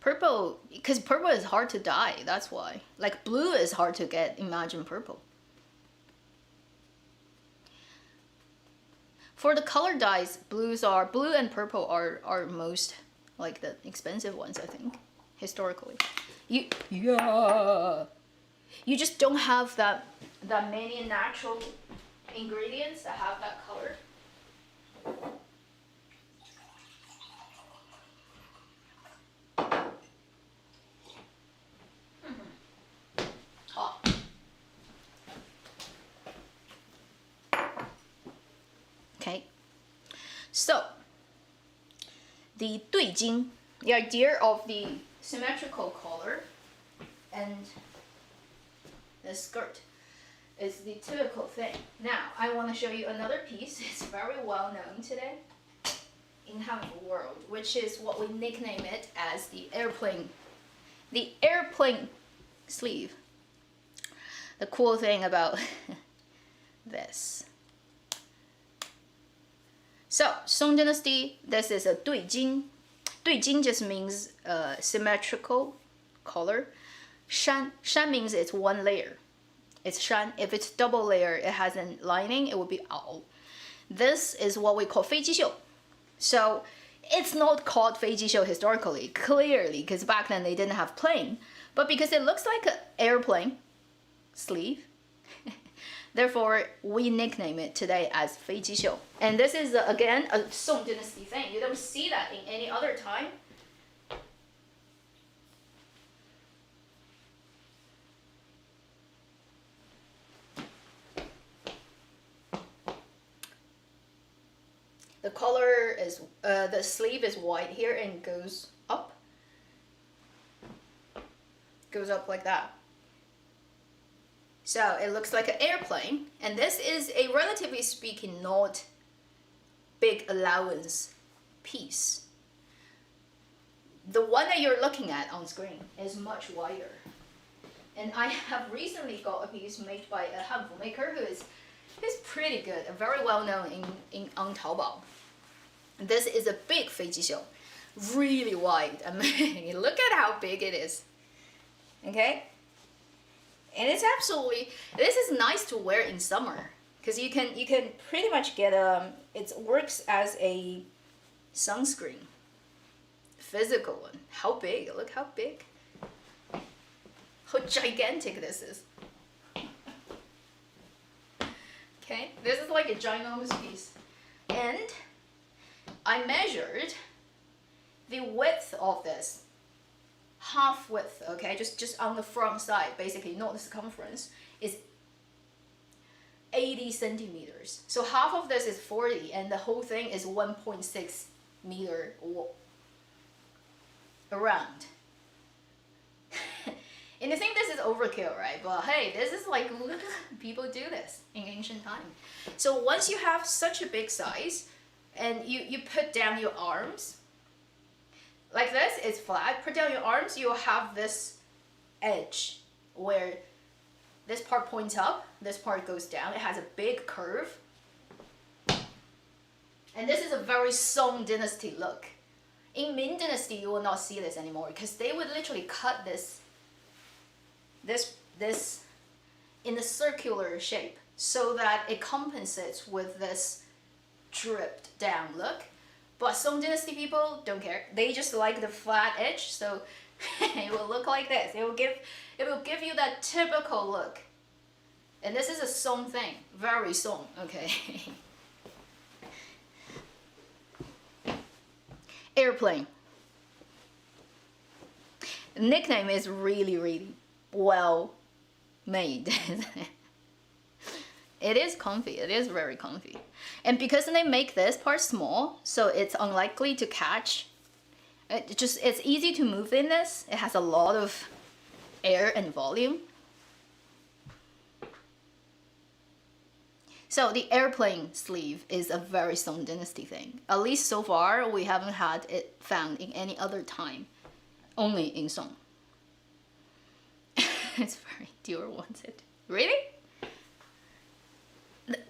Purple, because purple is hard to dye, that's why. Like blue is hard to get, imagine purple. For the color dyes, blue and purple are most, like, the expensive ones, I think, historically. You just don't have that many natural ingredients that have that color. Okay, so the 对襟, the idea of the symmetrical collar and the skirt is the typical thing. Now, I want to show you another piece. It's very well known today in Hanfu world, which is what we nickname it as the airplane sleeve. The cool thing about this. So, Song Dynasty, this is a 对襟. 对襟 just means symmetrical color. Shan means it's one layer. It's shan. If it's double layer, it has a lining, it would be ao. This is what we call 飞机袖. So it's not called 飞机袖 historically, clearly, because back then they didn't have plane. But because it looks like an airplane sleeve, therefore we nickname it today as 飞机袖. And this is, again, a Song Dynasty thing. You don't see that in any other time. The collar is, the sleeve is wide here and goes up. Goes up like that. So it looks like an airplane. And this is a, relatively speaking, not big allowance piece. The one that you're looking at on screen is much wider. And I have recently got a piece made by a Hanfu maker who is pretty good, very well known on Taobao. This is a big 飞机袖, really wide. I mean, look at how big it is. Okay, and it's absolutely, this is nice to wear in summer because you can pretty much get it works as a sunscreen, physical one. How big? Look how big, how gigantic this is. Okay, this is like a ginormous piece. And I measured the width of this, half width, okay, just on the front side, basically, not the circumference, is 80 centimeters. So half of this is 40, and the whole thing is 1.6 meter around. And you think this is overkill, right? But hey, this is like, people do this in ancient time. So once you have such a big size, and you put down your arms, like this, it's flat. Put down your arms, you'll have this edge where this part points up, this part goes down. It has a big curve. And this is a very Song Dynasty look. In Ming Dynasty, you will not see this anymore because they would literally cut this in a circular shape so that it compensates with this dripped down look. But Song Dynasty people don't care. They just like the flat edge, so it will look like this. It will give you that typical look. And this is a Song thing, very Song, okay. Airplane. The nickname is really well made. It is comfy, it is very comfy. And because they make this part small, so it's unlikely to catch. It's easy to move in this. It has a lot of air and volume. So the airplane sleeve is a very Song Dynasty thing. At least so far, we haven't had it found in any other time. Only in Song. It's very Dior wants it. Really?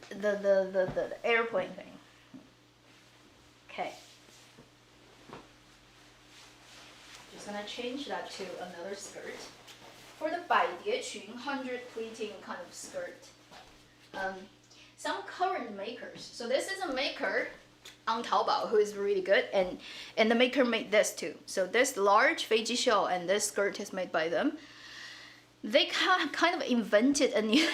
The airplane thing. Okay. Just gonna change that to another skirt. For the 百蝶裙, 100 pleating kind of skirt. Some current makers. So this is a maker on Taobao who is really good, and the maker made this too. So this large 飞机袖 and this skirt is made by them. They kind of invented a new,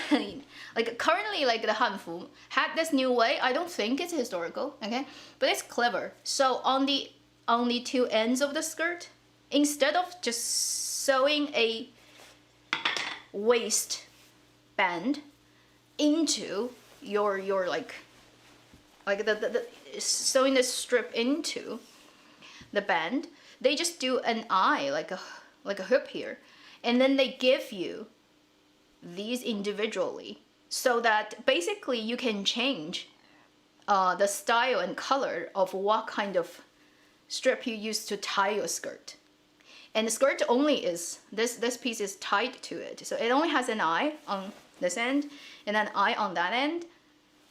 like currently like the Hanfu had this new way. I don't think it's historical, okay, but it's clever. So on the two ends of the skirt, instead of just sewing a waist band into your like like the sewing the strip into the band, they just do an eye, like a hoop here, and then they give you these individually, so that basically you can change the style and color of what kind of strip you use to tie your skirt. And the skirt only is, this piece is tied to it, so it only has an eye on this end and an eye on that end.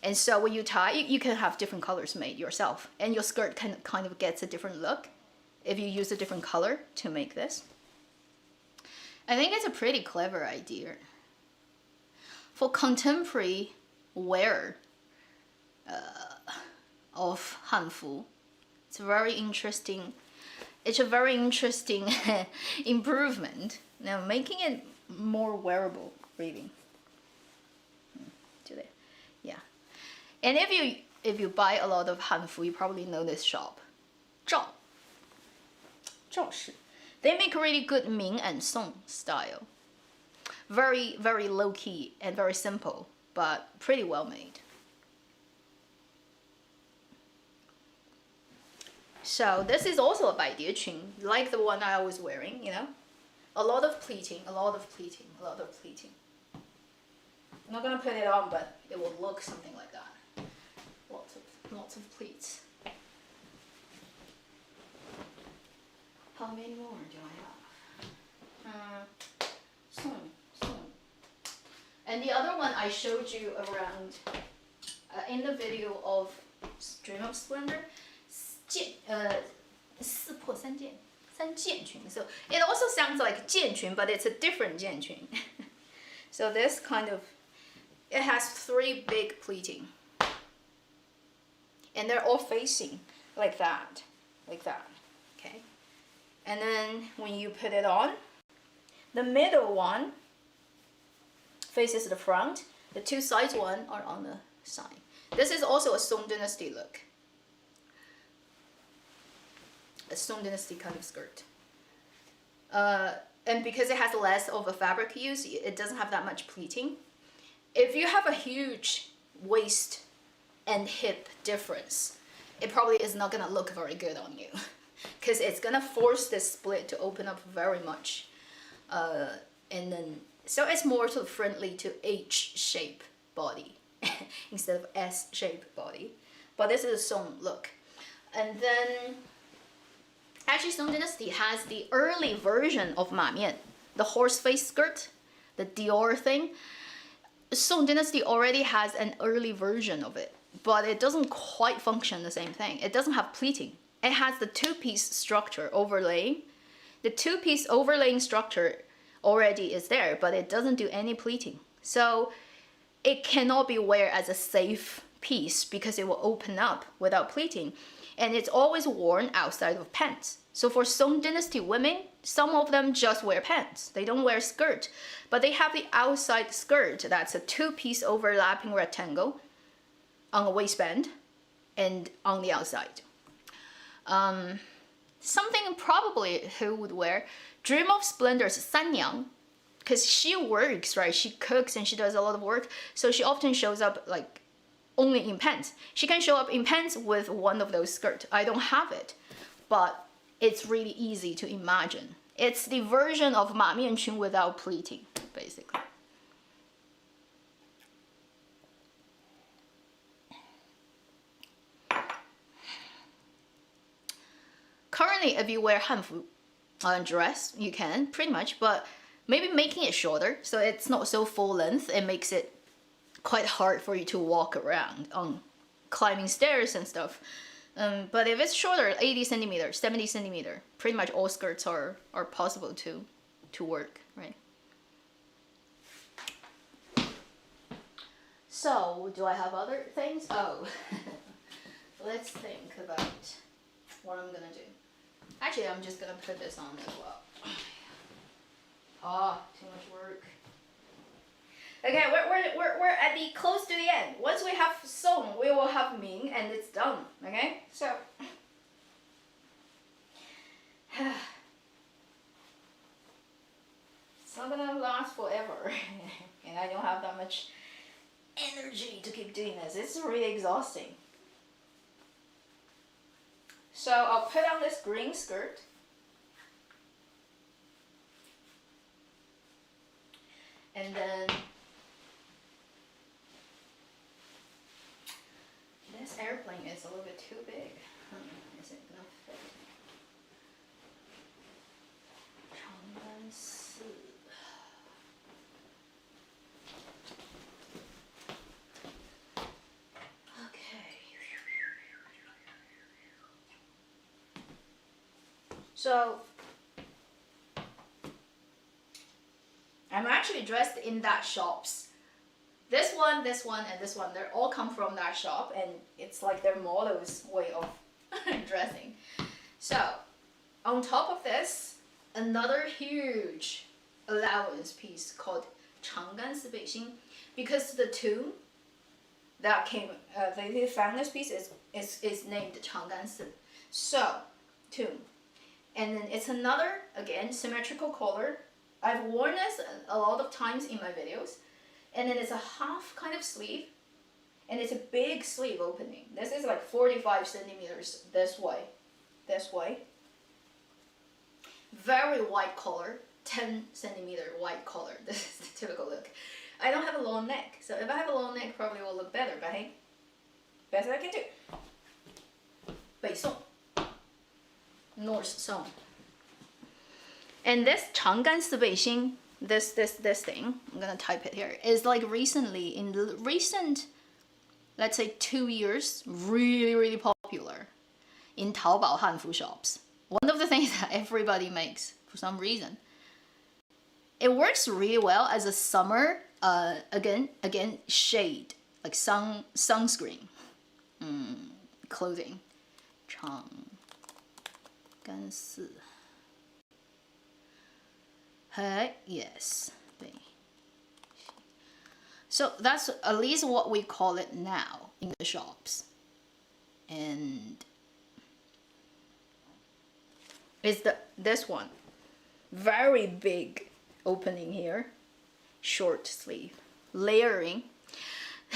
And so when you tie, you can have different colors made yourself, and your skirt kind of gets a different look if you use a different color to make this. I think it's a pretty clever idea for contemporary wear of Hanfu. It's very interesting. It's a very interesting improvement. Now making it more wearable, really. Yeah. And if you buy a lot of Hanfu, you probably know this shop. 赵氏. They make really good Ming and Song style. Very, very low key and very simple, but pretty well made. So this is also a baidiechun, like the one I was wearing, you know. A lot of pleating, a lot of pleating, a lot of pleating. I'm not gonna put it on, but it will look something like that. Lots of pleats. How many more do I have? Song. And the other one I showed you around in the video of Dream of Splendor, 四破三件, 三件裙. So it also sounds like 件裙, but it's a different 件裙. So this kind of, it has 3 big pleating, and they're all facing like that, okay. And then when you put it on, the middle one faces the front, the 2 sides one are on the side. This is also a Song Dynasty look. A Song Dynasty kind of skirt. And because it has less of a fabric use, it doesn't have that much pleating. If you have a huge waist and hip difference, it probably is not gonna look very good on you, because it's gonna force this split to open up very much. And then, so it's more sort of friendly to H-shape body instead of S-shape body. But this is a Song look. And then, actually Song Dynasty has the early version of Ma Mian, the horse face skirt, the Dior thing. Song Dynasty already has an early version of it, but it doesn't quite function the same thing. It doesn't have pleating. It has the 2-piece structure overlaying. The 2-piece overlaying structure already is there, but it doesn't do any pleating. So it cannot be wear as a safe piece because it will open up without pleating. And it's always worn outside of pants. So for Song Dynasty women, some of them just wear pants. They don't wear skirt, but they have the outside skirt that's a 2-piece overlapping rectangle on the waistband and on the outside. Something probably who would wear Dream of Splendor's Sanyang, because she works, right? She cooks and she does a lot of work, so she often shows up like only in pants. She can show up in pants with one of those skirts. I don't have it, but it's really easy to imagine. It's the version of Ma Mian Chun without pleating, basically. Currently, if you wear Hanfu dress, you can, pretty much, but maybe making it shorter so it's not so full length. It makes it quite hard for you to walk around on climbing stairs and stuff. But if it's shorter, 80 centimeter, 70 centimeter, pretty much all skirts are possible to work, right? So, do I have other things? Oh, let's think about what I'm gonna do. Actually, I'm just gonna put this on as well. Ah, too much work. Okay, we're at the close to the end. Once we have Song, we will have Ming, and it's done. Okay, so it's not gonna last forever, and I don't have that much energy to keep doing this. It's really exhausting. So I'll put on this green skirt. And then this airplane is a little bit too big. Is it gonna fit? Okay. So I'm actually dressed in that shops. This one, and this one, they all come from that shop, and it's like their model's way of dressing. So, on top of this, another huge allowance piece called 长干丝背心, because the tomb that came, they found this piece is named 长干丝. So, tomb. And then it's another, again, symmetrical color. I've worn this a lot of times in my videos. And then it's a half kind of sleeve, and it's a big sleeve opening. This is like 45 centimeters this way. Very wide collar, 10 centimeter wide collar. This is the typical look. I don't have a long neck, so if I have a long neck, probably will look better, but hey, best I can do. 北宋 North Song. And this 长干丝背心, this thing, I'm gonna type it here, is like recently, in the recent, let's say 2 years, really popular in Taobao Hanfu shops. One of the things that everybody makes for some reason. It works really well as a summer, again, shade, like sunscreen, clothing. 长干丝 Hey, yes. So that's at least what we call it now in the shops. And it's this one. Very big opening here. Short sleeve. Layering.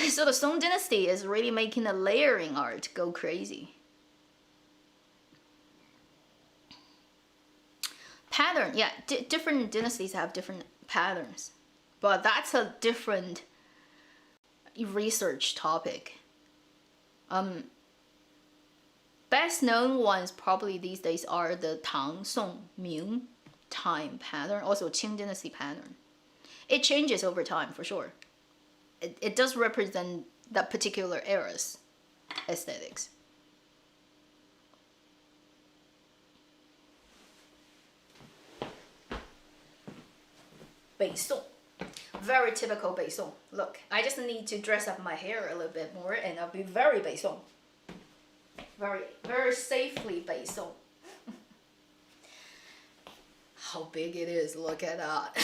So the Song Dynasty is really making the layering art go crazy. Pattern, yeah, different dynasties have different patterns, but that's a different research topic. Best known ones probably these days are the Tang, Song, Ming time pattern, also Qing dynasty pattern. It changes over time for sure. It does represent that particular era's aesthetics. Beisong. Very typical Beisong. Look, I just need to dress up my hair a little bit more and I'll be very Beisong. Very safely Beisong. How big it is, look at that.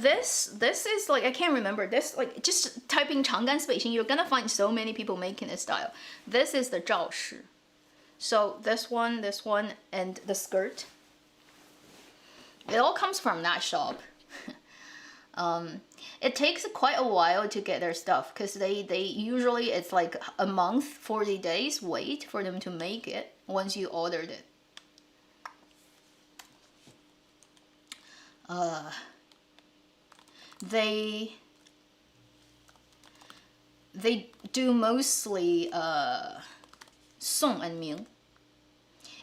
This is like, I can't remember, this like, just typing 长干丝背心, you're gonna find so many people making this style. This is the 赵氏. So this one, and the skirt. It all comes from that shop. It takes quite a while to get their stuff because they usually, it's like a month, 40 days wait for them to make it once you ordered it. They do mostly Song and Ming.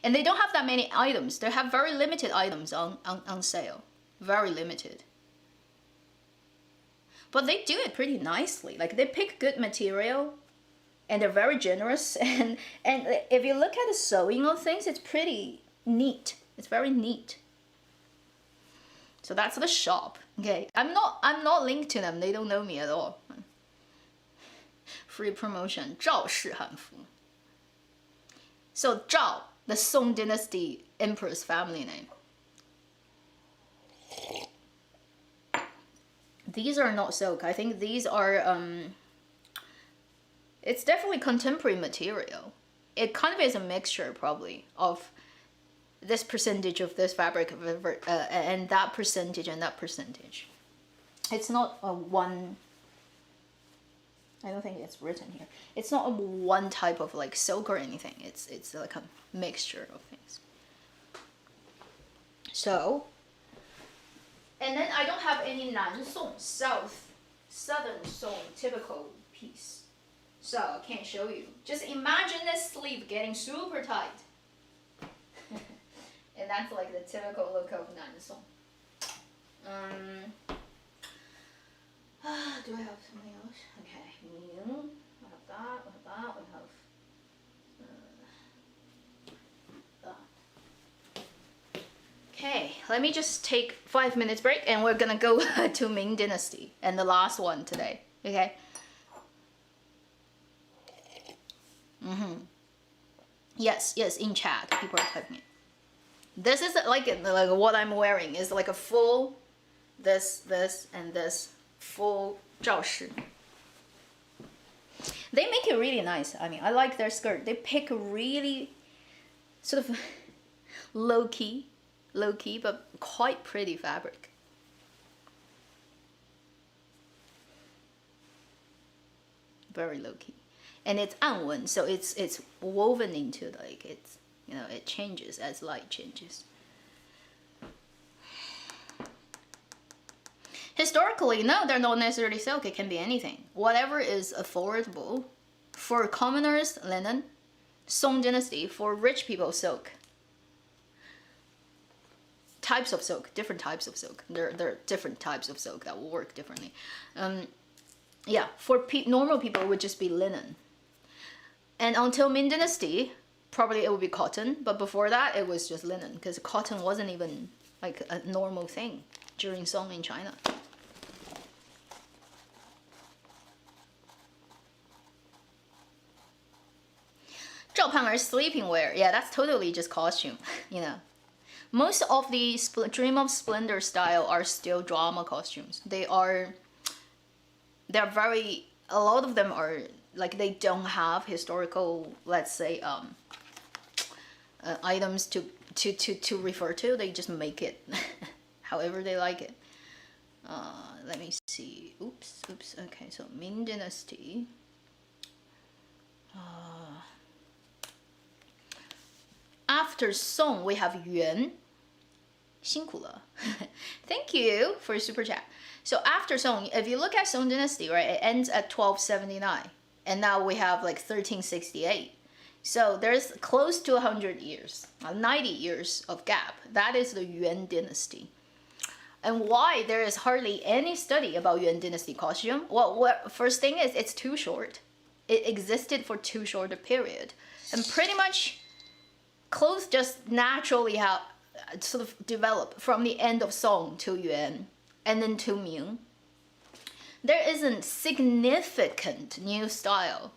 And they don't have that many items. They have very limited items on sale. Very limited. But they do it pretty nicely. Like they pick good material and they're very generous. And if you look at the sewing of things, it's pretty neat. It's very neat. So that's the shop. Okay. I'm not linked to them. They don't know me at all. Free promotion. 赵氏汉服. So Zhao, the Song Dynasty emperor's family name. These are not silk. I think these are, it's definitely contemporary material. It kind of is a mixture probably of this percentage of this fabric and that percentage and that percentage. It's not a one I don't think it's written here. It's not one type of like silk or anything. It's like a mixture of things. So, and then I don't have any Nan Song, southern Song typical piece. So I can't show you. Just imagine this sleeve getting super tight. And that's like the typical look of Nan Song. Do I have something else? Okay, Ming. We have that, we have that, we have that. Okay, let me just take 5 minutes break and we're gonna go to Ming Dynasty and the last one today. Okay? Yes, in chat, people are typing it. This is like what I'm wearing is like a full this, and this full 罩式. They make it really nice. I mean, I like their skirt. They pick really sort of low key, but quite pretty fabric. Very low key. And it's 暗纹, so it's woven into like it's, you know, it changes as light changes. Historically, no, they're not necessarily silk. It can be anything. Whatever is affordable. For commoners, linen. Song Dynasty, for rich people, silk. Types of silk, different types of silk. There are different types of silk that will work differently. Yeah, for normal people, it would just be linen. And until Ming Dynasty, probably it would be cotton. But before that, it was just linen, because cotton wasn't even like a normal thing during Song in China. Zhao Pan'er sleeping wear, yeah, that's totally just costume, you know. Most of the Dream of Splendor style are still drama costumes. They're very, a lot of them are like they don't have historical, let's say, items to refer to. They just make it however they like it. Let me see. Oops. Okay, so Ming Dynasty. After Song, we have Yuan. 辛苦了. Thank you for super chat. So after Song, if you look at Song Dynasty, right, it ends at 1279. And now we have like 1368. So there's close to 100 years, 90 years of gap. That is the Yuan Dynasty. And why there is hardly any study about Yuan Dynasty costume? Well, first thing is it's too short. It existed for too short a period. And pretty much clothes just naturally have sort of developed from the end of Song to Yuan and then to Ming. There isn't significant new style.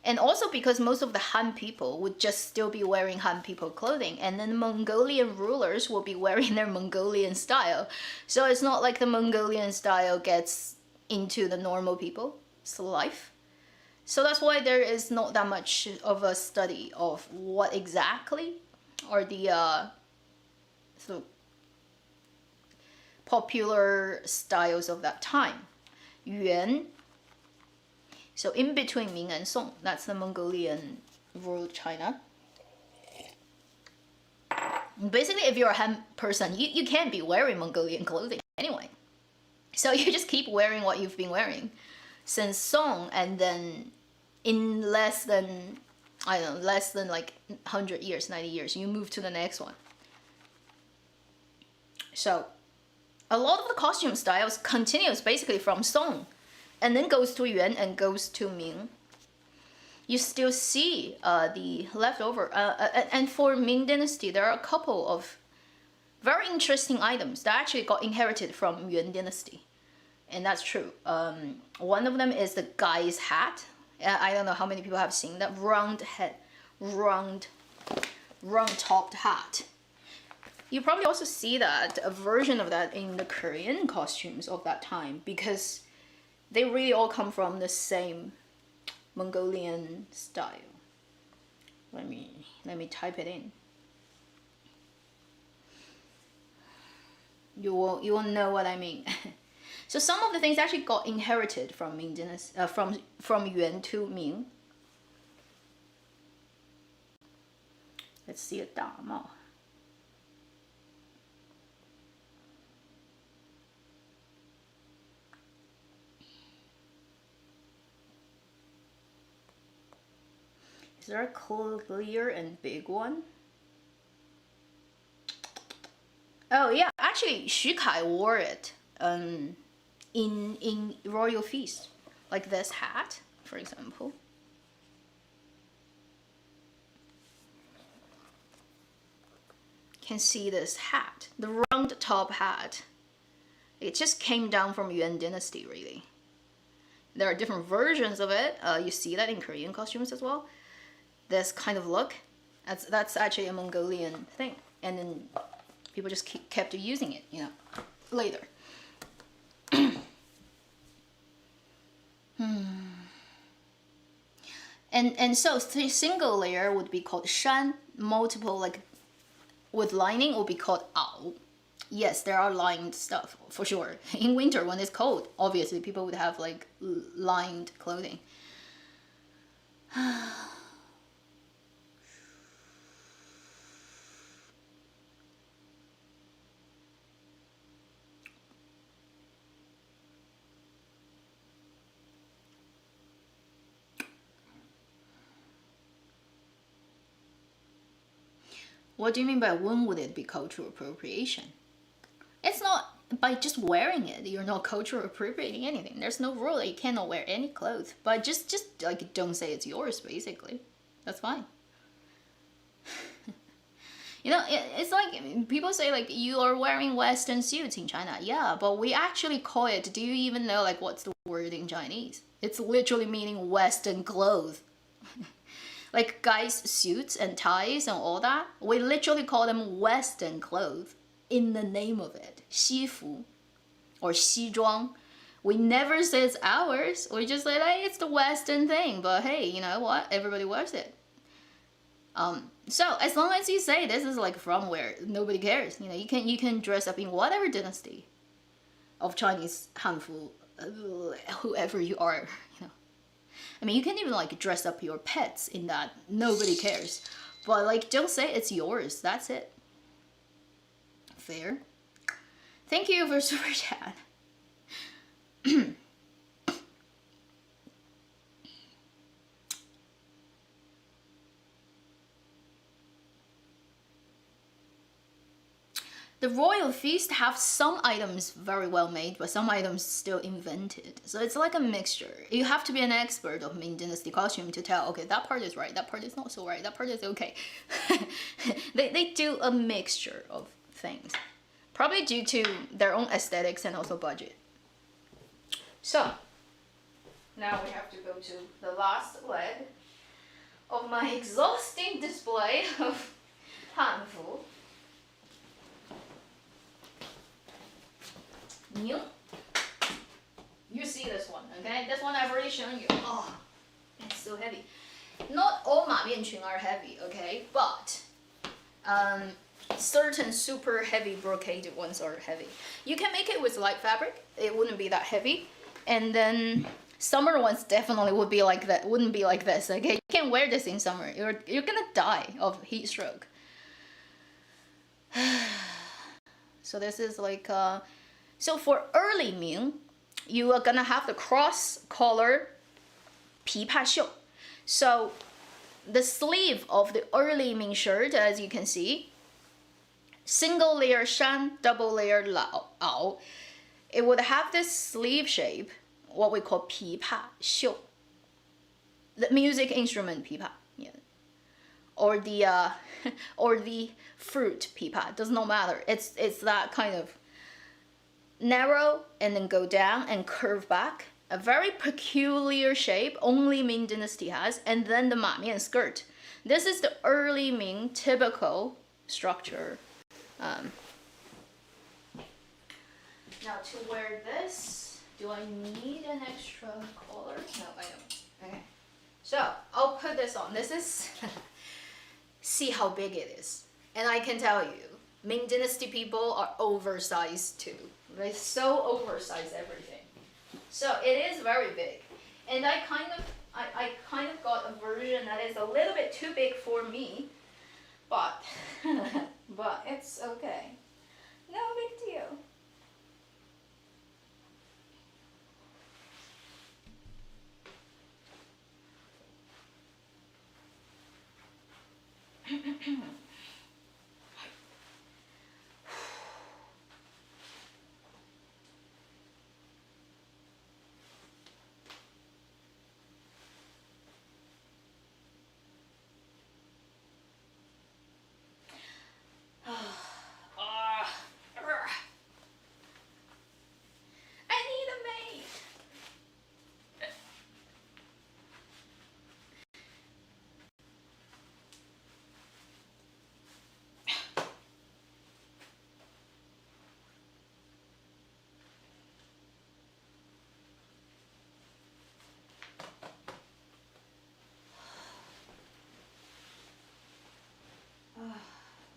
And also because most of the Han people would just still be wearing Han people clothing, and then Mongolian rulers will be wearing their Mongolian style. So it's not like the Mongolian style gets into the normal people's life. So that's why there is not that much of a study of what exactly are the sort of popular styles of that time. Yuan. So in between Ming and Song, that's the Mongolian ruled China. Basically, if you're a Han person, you can't be wearing Mongolian clothing anyway. So you just keep wearing what you've been wearing since Song, and then in less than, I don't know, less than like 100 years, 90 years, you move to the next one. So a lot of the costume styles continues basically from Song, and then goes to Yuan and goes to Ming. You still see the leftover. And for Ming Dynasty, there are a couple of very interesting items that actually got inherited from Yuan Dynasty. And that's true. One of them is the guy's hat. I don't know how many people have seen that round topped hat. You probably also see that, a version of that in the Korean costumes of that time, because they really all come from the same Mongolian style. Let me type it in. You will know what I mean. So some of the things actually got inherited from Ming Dynasty, from Yuan to Ming. Let's see a 大帽. Is there a clear and big one? Oh yeah, actually Xu Kai wore it in royal feast, like this hat, for example. Can see this hat, the round top hat. It just came down from Yuan Dynasty, really. There are different versions of it. You see that in Korean costumes as well. This kind of look, that's actually a Mongolian thing, and then people just kept using it, you know, later. And so single layer would be called shan, multiple like with lining would be called ao. Yes, there are lined stuff for sure. In winter when it's cold, obviously people would have like lined clothing. What do you mean by when would it be cultural appropriation? It's not by just wearing it, you're not cultural appropriating anything. There's no rule that you cannot wear any clothes. But just like don't say it's yours, basically. That's fine. You know, it's like people say like you are wearing Western suits in China. Yeah, but we actually call it, do you even know like what's the word in Chinese? It's literally meaning Western clothes. Like guys' suits and ties and all that, we literally call them Western clothes in the name of it. 西服 or 西装. We never say it's ours. We just say, hey, it's the Western thing. But hey, you know what? Everybody wears it. So as long as you say this is like from where, nobody cares. You know, you can dress up in whatever dynasty of Chinese Hanfu, whoever you are. You know. I mean, you can even like dress up your pets in that. Nobody cares. But like, don't say it's yours. That's it. Fair. Thank you for super chat. The royal feast have some items very well made, but some items still invented. So it's like a mixture. You have to be an expert of Ming Dynasty costume to tell, okay, that part is right, that part is not so right, that part is okay. they do a mixture of things. Probably due to their own aesthetics and also budget. So, now we have to go to the last leg of my exhausting display of Hanfu. Ming. You see this one, okay? This one I've already shown you. Oh, it's so heavy. Not all 马面裙 are heavy, okay? But certain super heavy brocaded ones are heavy. You can make it with light fabric. It wouldn't be that heavy. And then summer ones definitely would be like that. Wouldn't be like this, okay? You can't wear this in summer. You're gonna die of heat stroke. So this is like so for early Ming, you are gonna have the cross collar 琵琶袖. So the sleeve of the early Ming shirt, as you can see, single layer shan, double layer lao, it would have this sleeve shape, what we call 琵琶袖. The music instrument 琵琶, yeah. Or the fruit 琵琶, does not matter. It's that kind of narrow and then go down and curve back. A very peculiar shape, only Ming Dynasty has. And then the 马面 skirt. This is the early Ming typical structure. Now to wear this, do I need an extra collar? No, I don't. Okay. So I'll put this on. This is, see how big it is. And I can tell you, Ming Dynasty people are oversized too. They so oversize everything. So it is very big. And I kind of got a version that is a little bit too big for me, but but it's okay. No big deal. I need a maid.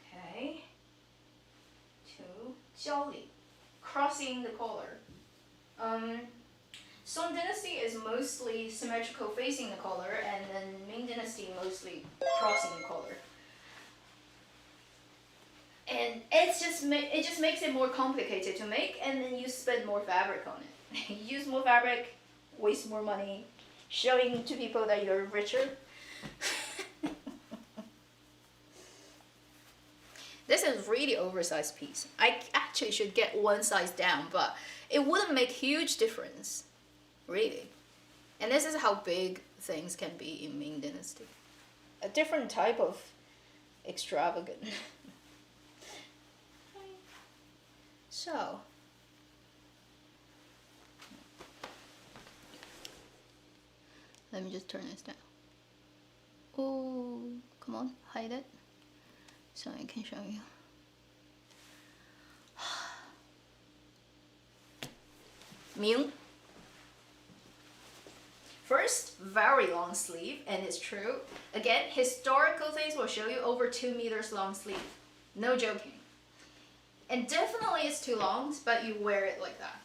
Okay. 2. 交理 crossing the collar. Song Dynasty is mostly symmetrical facing the collar, and then Ming Dynasty mostly crossing the collar. And it just makes it more complicated to make, and then you spend more fabric on it. Use more fabric, waste more money, showing to people that you're richer. This is really oversized piece. I actually should get one size down, but it wouldn't make huge difference, really. And this is how big things can be in Ming Dynasty. A different type of extravagant. So, let me just turn this down. Oh, come on, hide it. So I can show you. Ming. First, very long sleeve, and it's true. Again, historical things will show you over 2 meters long sleeve. No joking. And definitely it's too long, but you wear it like that.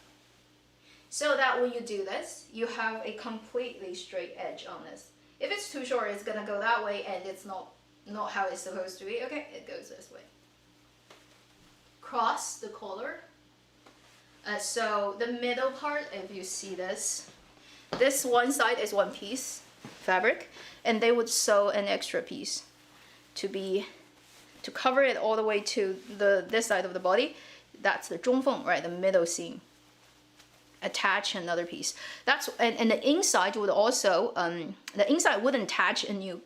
So that when you do this, you have a completely straight edge on this. If it's too short, it's gonna go that way, and it's not how it's supposed to be. Okay, it goes this way. Cross the collar. So the middle part, if you see this one side is one piece fabric, and they would sew an extra piece to cover it all the way to this side of the body. That's the 中缝, right? The middle seam. Attach another piece. And the inside would also the inside wouldn't attach a new.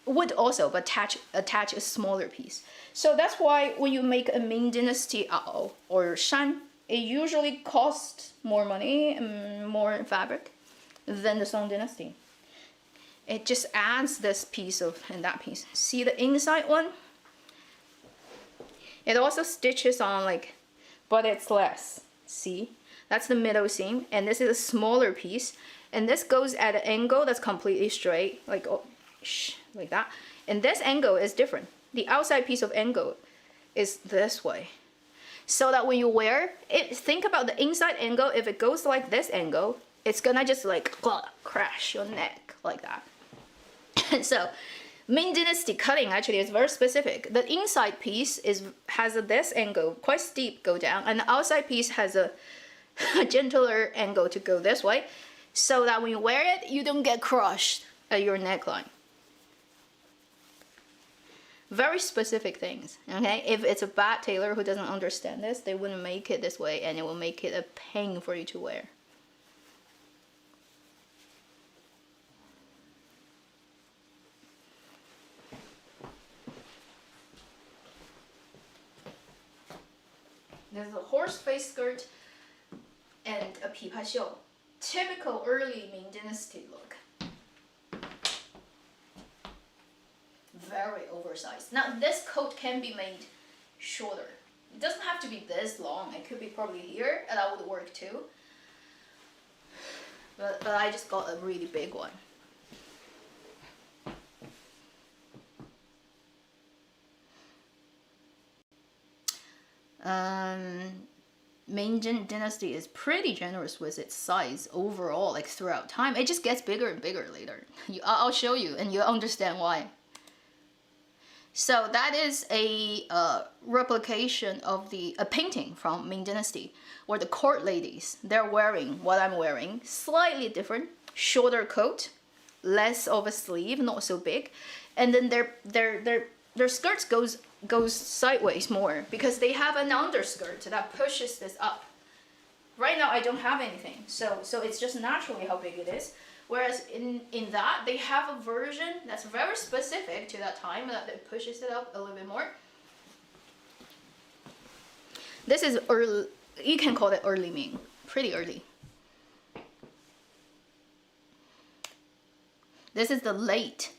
Would also, but attach a smaller piece. So that's why when you make a Ming Dynasty ao or shan, it usually costs more money and more fabric than the Song Dynasty. It just adds this piece and that piece. See the inside one? It also stitches on like, but it's less. See? That's the middle seam, and this is a smaller piece, and this goes at an angle that's completely straight, like like that. And this angle is different. The outside piece of angle is this way. So that when you wear it, think about the inside angle. If it goes like this angle, it's gonna just like crash your neck like that. And so Ming Dynasty cutting actually is very specific. The inside piece has this angle, quite steep, go down, and the outside piece has a gentler angle to go this way, so that when you wear it, you don't get crushed at your neckline. Very specific things, okay? If it's a bad tailor who doesn't understand this, they wouldn't make it this way, and it will make it a pain for you to wear. There's a horse face skirt and a 琵琶袖. Typical early Ming Dynasty look. Very oversized. Now this coat can be made shorter. It doesn't have to be this long. It could be probably here, and that would work too. But I just got a really big one. Ming Dynasty is pretty generous with its size overall, like throughout time. It just gets bigger and bigger later. I'll show you and you'll understand why. So that is a replication of a painting from Ming Dynasty, where the court ladies, they're wearing what I'm wearing, slightly different, shorter coat, less of a sleeve, not so big, and then their skirts goes sideways more because they have an underskirt that pushes this up. Right now I don't have anything, so it's just naturally how big it is. Whereas in that they have a version that's very specific to that time that pushes it up a little bit more. This is early, you can call it early Ming, pretty early. This is the late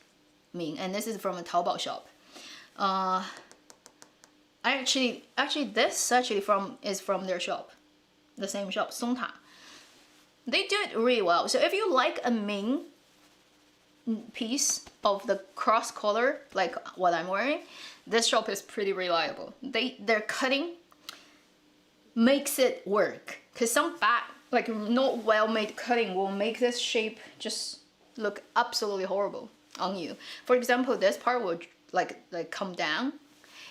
Ming, and this is from a Taobao shop. Actually, this is from their shop, the same shop, Songta. They do it really well. So if you like a Ming piece of the cross color, like what I'm wearing, this shop is pretty reliable. Their cutting makes it work. Cause some bad, like not well-made cutting will make this shape just look absolutely horrible on you. For example, this part will like come down.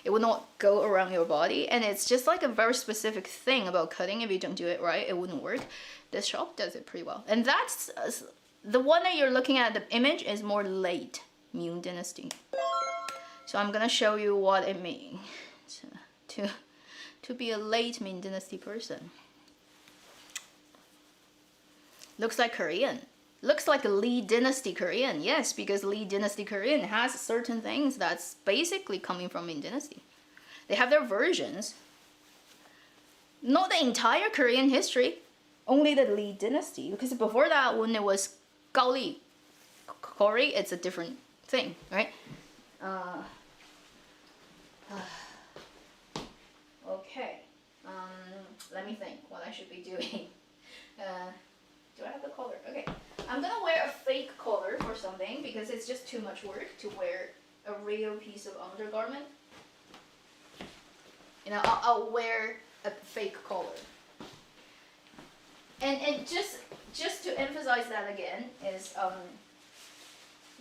It will not go around your body, and it's just like a very specific thing about cutting. If you don't do it right, it wouldn't work. This shop does it pretty well, and that's the one that you're looking at. The image is more late Ming Dynasty. So I'm gonna show you what it means to be a late Ming Dynasty person. Looks like Korean. Looks like a Lee Dynasty Korean. Yes, because Lee Dynasty Korean has certain things that's basically coming from Ming Dynasty. They have their versions. Not the entire Korean history, only the Lee Dynasty. Because before that, when it was Gao Li, Cory, it's a different thing, right? Okay. Let me think what I should be doing. Do I have the collar? Okay. I'm gonna wear a fake collar for something because it's just too much work to wear a real piece of undergarment. You know, I'll wear a fake collar. And just to emphasize that again is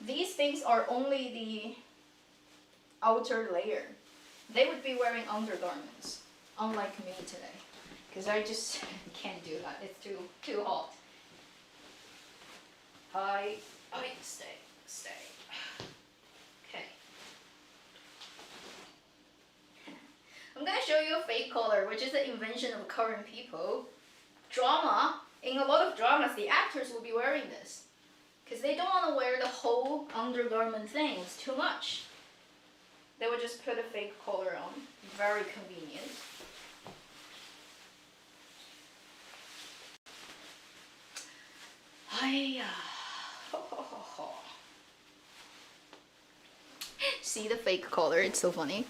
these things are only the outer layer. They would be wearing undergarments, unlike me today, because I just can't do that. It's too hot. I stay. Okay. I'm gonna show you a fake collar, which is an invention of current people. Drama, in a lot of dramas, the actors will be wearing this because they don't want to wear the whole undergarment thing. It's too much. They would just put a fake collar on. Very convenient. See the fake collar? It's so funny.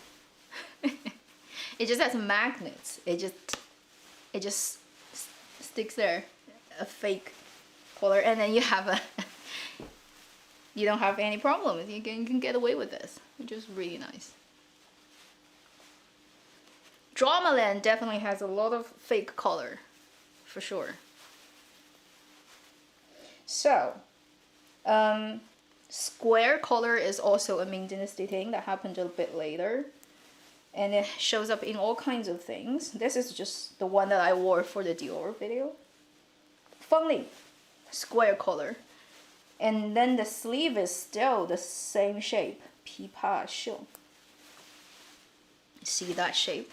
It just has magnets. It just sticks there, a fake collar, and then you have you don't have any problems. You can get away with this, which is really nice. Dramaland definitely has a lot of fake collar, for sure. So, square collar is also a Ming Dynasty thing that happened a bit later. And it shows up in all kinds of things. This is just the one that I wore for the Dior video. Funny, square collar. And then the sleeve is still the same shape. 琵琶袖. See that shape?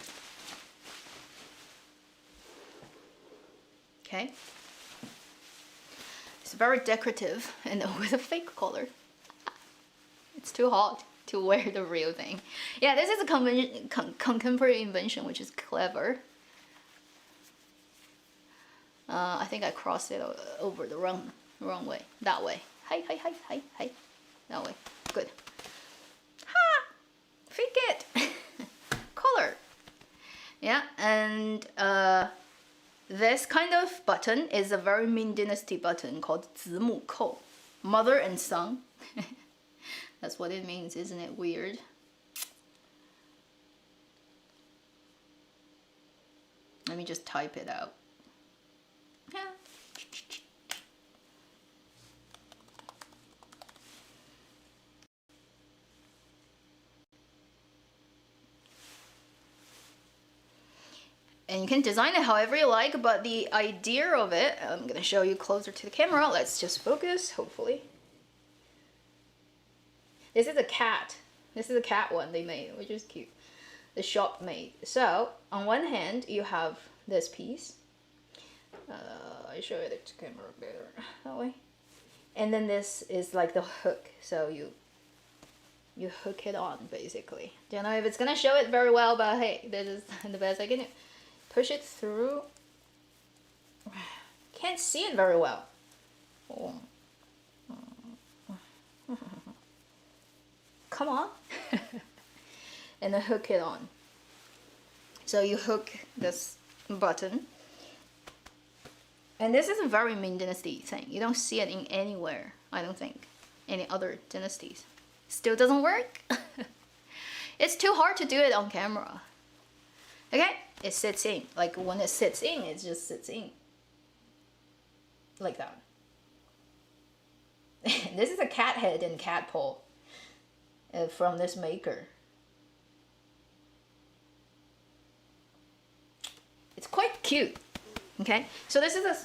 Okay. It's very decorative and with a fake collar. It's too hot to wear the real thing. Yeah, this is a contemporary invention, which is clever. I think I crossed it over the wrong way. That way. Hi. That way. Good. Ha! Fake it! Color. Yeah, and this kind of button is a very Ming Dynasty button called 子母扣, mother and son. That's what it means, isn't it weird? Let me just type it out. Yeah. And you can design it however you like, but the idea of it, I'm gonna show you closer to the camera. Let's just focus, hopefully. This is a cat. This is a cat one they made, which is cute. The shop made. So, on one hand, you have this piece. I show it to camera better that way. And then this is like the hook. So you hook it on, basically. Don't know if it's gonna show it very well, but hey, this is the best I can do. Push it through. Can't see it very well. Oh. Come on. And then hook it on. So you hook this button. And this is a very Ming Dynasty thing. You don't see it in anywhere, I don't think. Any other dynasties. Still doesn't work. It's too hard to do it on camera. Okay, it sits in. Like when it sits in, it just sits in. Like that. This is a cat head and cat paw from this maker. It's quite cute. Okay, so this is a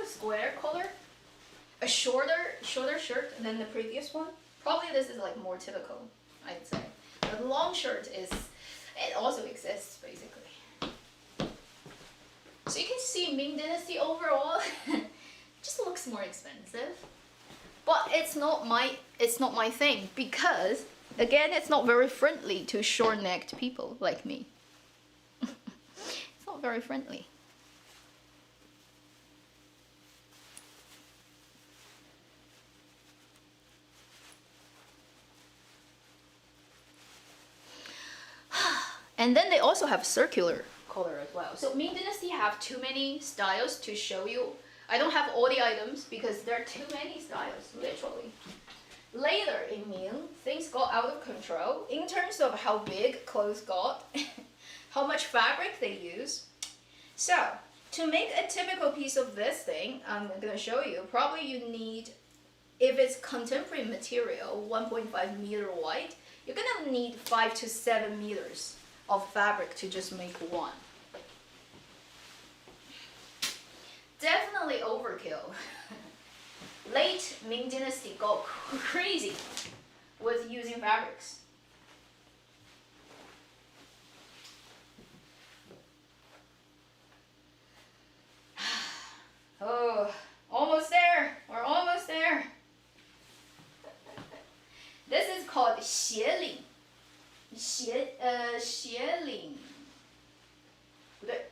square collar, a shorter shirt than the previous one. Probably this is like more typical, I'd say. But the long shirt is, it also exists basically. So you can see Ming Dynasty overall just looks more expensive, but it's not my thing, because again, it's not very friendly to short-necked people like me. It's not very friendly. And then they also have circular collar as well. So Ming Dynasty have too many styles to show you. I don't have all the items because there are too many styles, literally. Later in Ming, things got out of control in terms of how big clothes got, how much fabric they use. So, to make a typical piece of this thing, I'm gonna show you, probably you need, if it's contemporary material, 1.5 meter wide, you're gonna need 5 to 7 meters of fabric to just make one. Definitely overkill. Late Ming Dynasty got crazy with using fabrics. Oh, almost there. We're almost there. This is called 斜领。斜领，不对，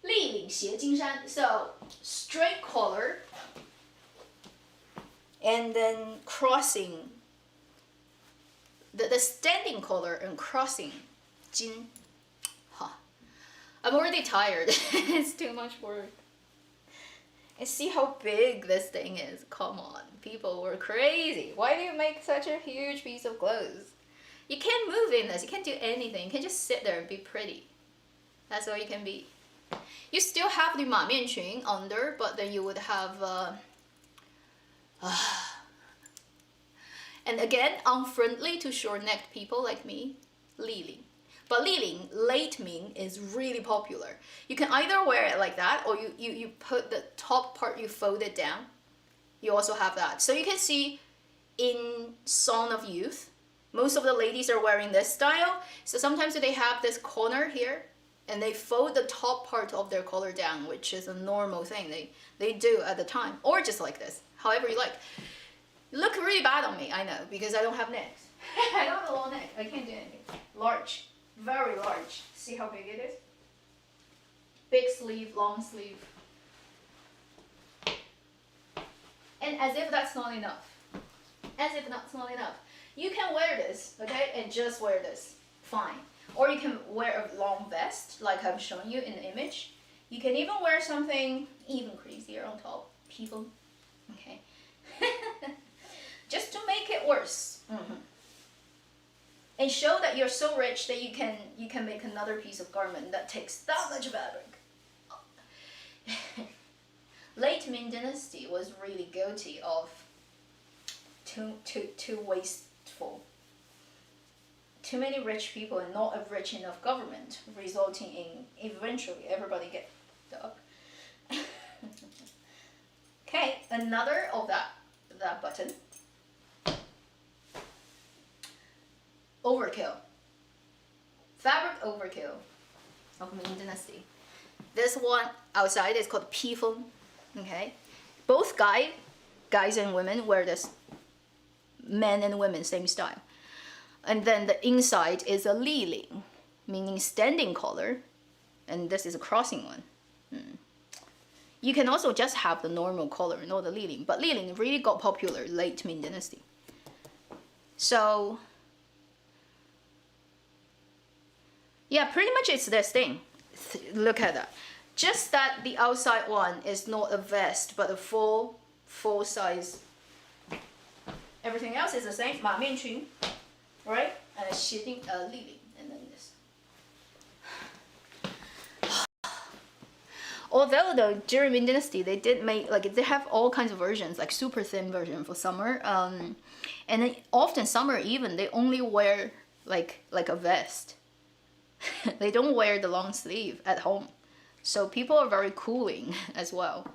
立领斜金衫。So straight collar, and then crossing. The standing collar and crossing. 金，哈，I'm already tired. It's too much work. And see how big this thing is. Come on, people were crazy. Why do you make such a huge piece of clothes? You can't move in this. You can't do anything. You can just sit there and be pretty. That's all you can be. You still have the 马面裙 under, but then you would have and again, unfriendly to short-necked people like me, 立领. But 立领, late Ming, is really popular. You can either wear it like that, or you put the top part, you fold it down. You also have that. So you can see in Song of Youth, most of the ladies are wearing this style. So sometimes they have this corner here, and they fold the top part of their collar down, which is a normal thing they do at the time. Or just like this, however you like. Look really bad on me, I know, because I don't have necks. I don't have a long neck. I can't do anything. Large. Very large. See how big it is? Big sleeve, long sleeve. And as if that's not enough. As if that's not enough. You can wear this, okay, and just wear this. Fine. Or you can wear a long vest, like I'm showing you in the image. You can even wear something even crazier on top. People, okay. Just to make it worse. and show that you're so rich that you can make another piece of garment that takes that much fabric. Late Ming Dynasty was really guilty of too wasteful. Too many rich people and not a rich enough government, resulting in eventually everybody get up. Okay, another of that button. Overkill. Fabric overkill of Ming Dynasty. This one outside is called pifeng. Okay, both guys and women wear this. Men and women same style. And then the inside is a liling, meaning standing collar, and this is a crossing one. You can also just have the normal collar, not the liling, but liling really got popular late Ming Dynasty. So yeah, pretty much it's this thing. Look at that. Just that the outside one is not a vest, but a full size. Everything else is the same. 马面裙, right? And a shitting liling, and then this. Although though during Ming Dynasty they did make they have all kinds of versions, like super thin version for summer, and then often summer even they only wear like a vest. They don't wear the long sleeve at home. So people are very cooling as well.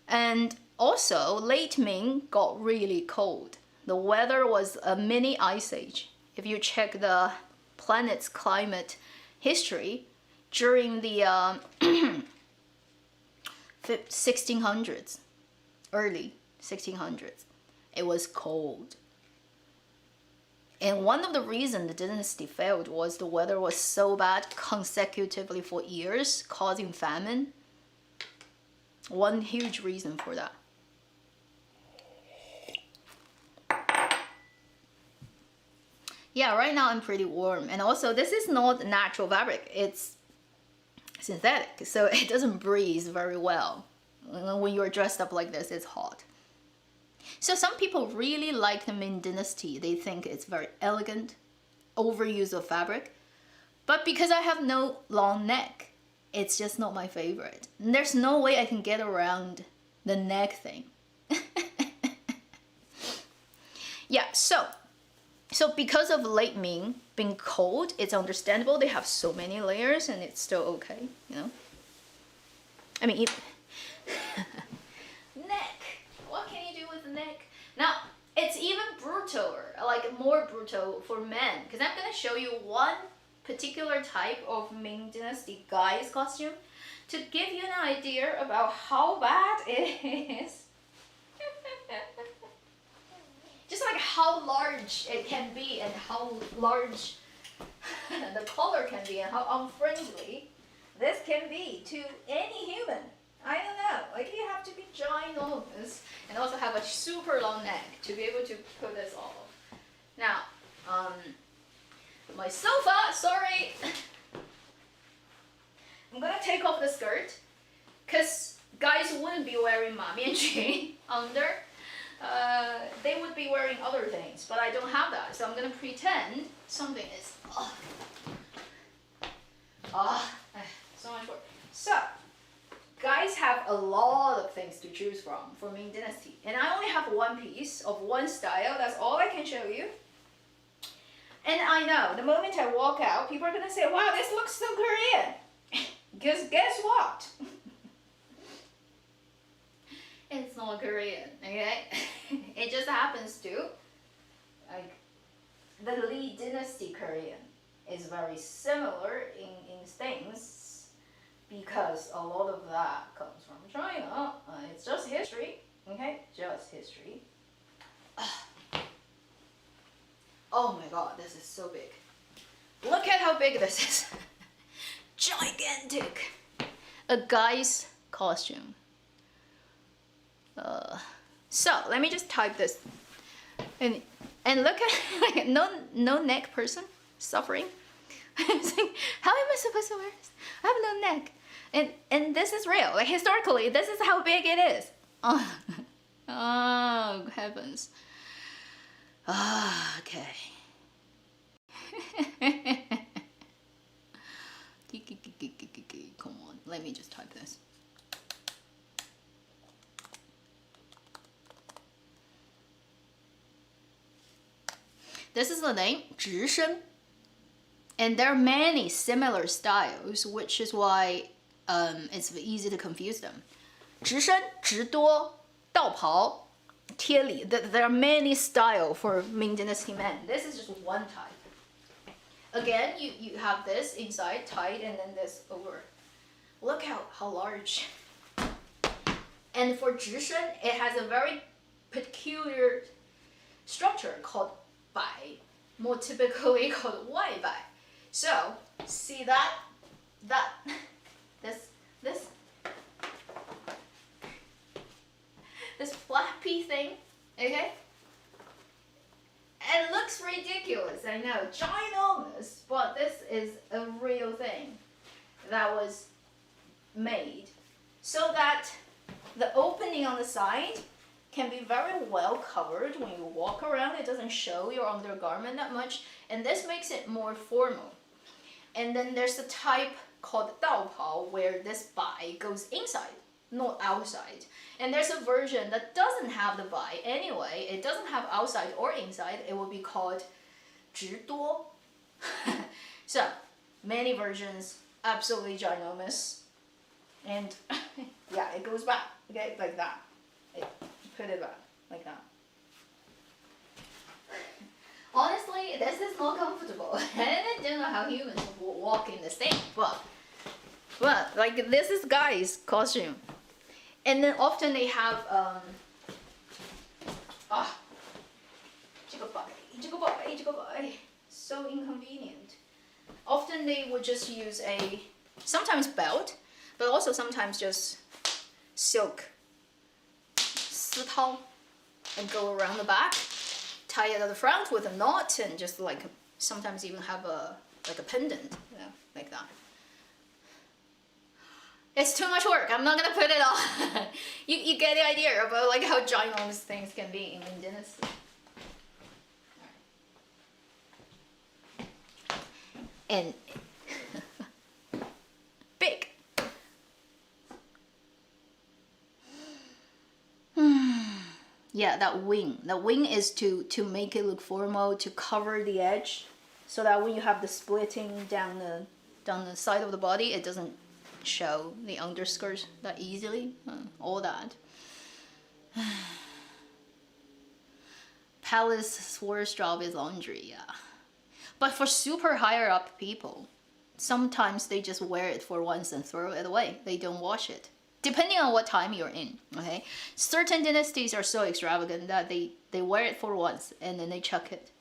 And also, late Ming got really cold. The weather was a mini ice age. If you check the planet's climate history, during the 1600s, early 1600s, it was cold. And one of the reasons the dynasty failed was the weather was so bad consecutively for years, causing famine. One huge reason for that. Yeah, right now I'm pretty warm. And also, this is not natural fabric. It's synthetic, so it doesn't breathe very well. When you're dressed up like this, it's hot. So some people really like the Ming Dynasty. They think it's very elegant, overuse of fabric. But because I have no long neck, it's just not my favorite. And there's no way I can get around the neck thing. Yeah, so because of late Ming being cold, it's understandable. They have so many layers and it's still okay, you know? I mean, neck. What can you do with the neck? Now, it's even brutaler, like more brutal for men. Because I'm going to show you one particular type of Ming Dynasty guy's costume to give you an idea about how bad it is. Just like how large it can be and how large the collar can be and how unfriendly this can be to any human. I don't know, like you have to be ginormous and also have a super long neck to be able to put this off. Now, my sofa, sorry. I'm gonna take off the skirt because guys wouldn't be wearing 马面裙 under. They would be wearing other things, but I don't have that, so I'm gonna pretend something is. So much work. So, guys have a lot of things to choose from for Ming Dynasty, and I only have one piece of one style. That's all I can show you. And I know the moment I walk out, people are gonna say, "Wow, this looks so Korean." Because guess what? It's not Korean, okay? It just happens to, like, the Lee Dynasty Korean is very similar in things because a lot of that comes from China. It's just history, okay? Just history. Oh my god, this is so big. Look at how big this is. Gigantic. A guy's costume. So let me just type this, and look at like no neck person suffering. It's like, how am I supposed to wear this? I have no neck, and this is real. Like historically, this is how big it is. Oh heavens. Okay. Let me just type this. This is the name, 直身. And there are many similar styles, which is why it's easy to confuse them. 直身,直多,道袍, 贴里. There are many styles for Ming Dynasty men. This is just one type. Again, you have this inside tight and then this over. Look how large. And for 直身, it has a very peculiar structure called 摆, more typically called 外摆. So, see that, this flappy thing, okay? It looks ridiculous, I know, ginormous, but this is a real thing that was made so that the opening on the side can be very well covered when you walk around. It doesn't show your undergarment that much, and this makes it more formal. And then there's a type called 道袍 where this 摆 goes inside, not outside. And there's a version that doesn't have the 摆 anyway. It doesn't have outside or inside. It will be called 直多. So, many versions, absolutely ginormous. And yeah, it goes back, okay, like that. Put it back, like that. Honestly, this is not comfortable. And I don't know how humans will walk in this thing, but like this is guy's costume. And then often they have 这个摆 so inconvenient. Often they would just use a sometimes belt, but also sometimes just silk 丝绦 and go around the back, tie it at the front with a knot, and just like sometimes even have a pendant, yeah, like that. It's too much work. I'm not gonna put it on. you get the idea about like how ginormous things can be in Ming Dynasty. And big. Yeah, that wing. The wing is to make it look formal, to cover the edge, so that when you have the splitting down the side of the body, it doesn't show the underskirt that easily. All that. Palace's worst job is laundry, yeah. But for super higher up people, sometimes they just wear it for once and throw it away. They don't wash it. Depending on what time you're in, okay? Certain dynasties are so extravagant that they wear it for once and then they chuck it.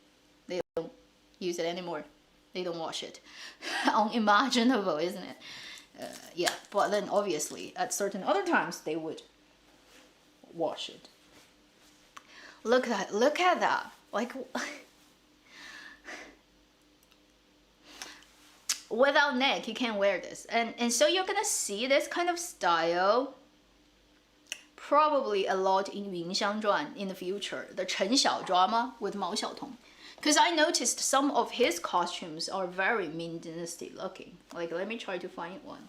They don't use it anymore. They don't wash it. Unimaginable, isn't it? Yeah, but then obviously at certain other times they would wash it. Look at that. Like, without neck, you can't wear this. And so you're gonna see this kind of style probably a lot in Yunxiangzhuan in the future. The Chen Xiao drama with Mao Xiaotong. Because I noticed some of his costumes are very Ming Dynasty looking. Like, let me try to find one.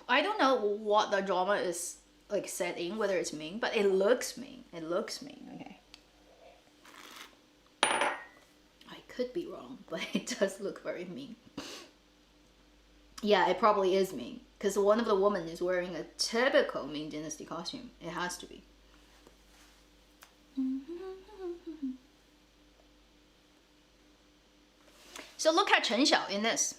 I don't know what the drama is like set in, whether it's Ming, but it looks Ming. It looks Ming, okay. I could be wrong, but it does look very Ming. Yeah, it probably is Ming, because one of the women is wearing a typical Ming Dynasty costume. It has to be. So look at Chen Xiao in this.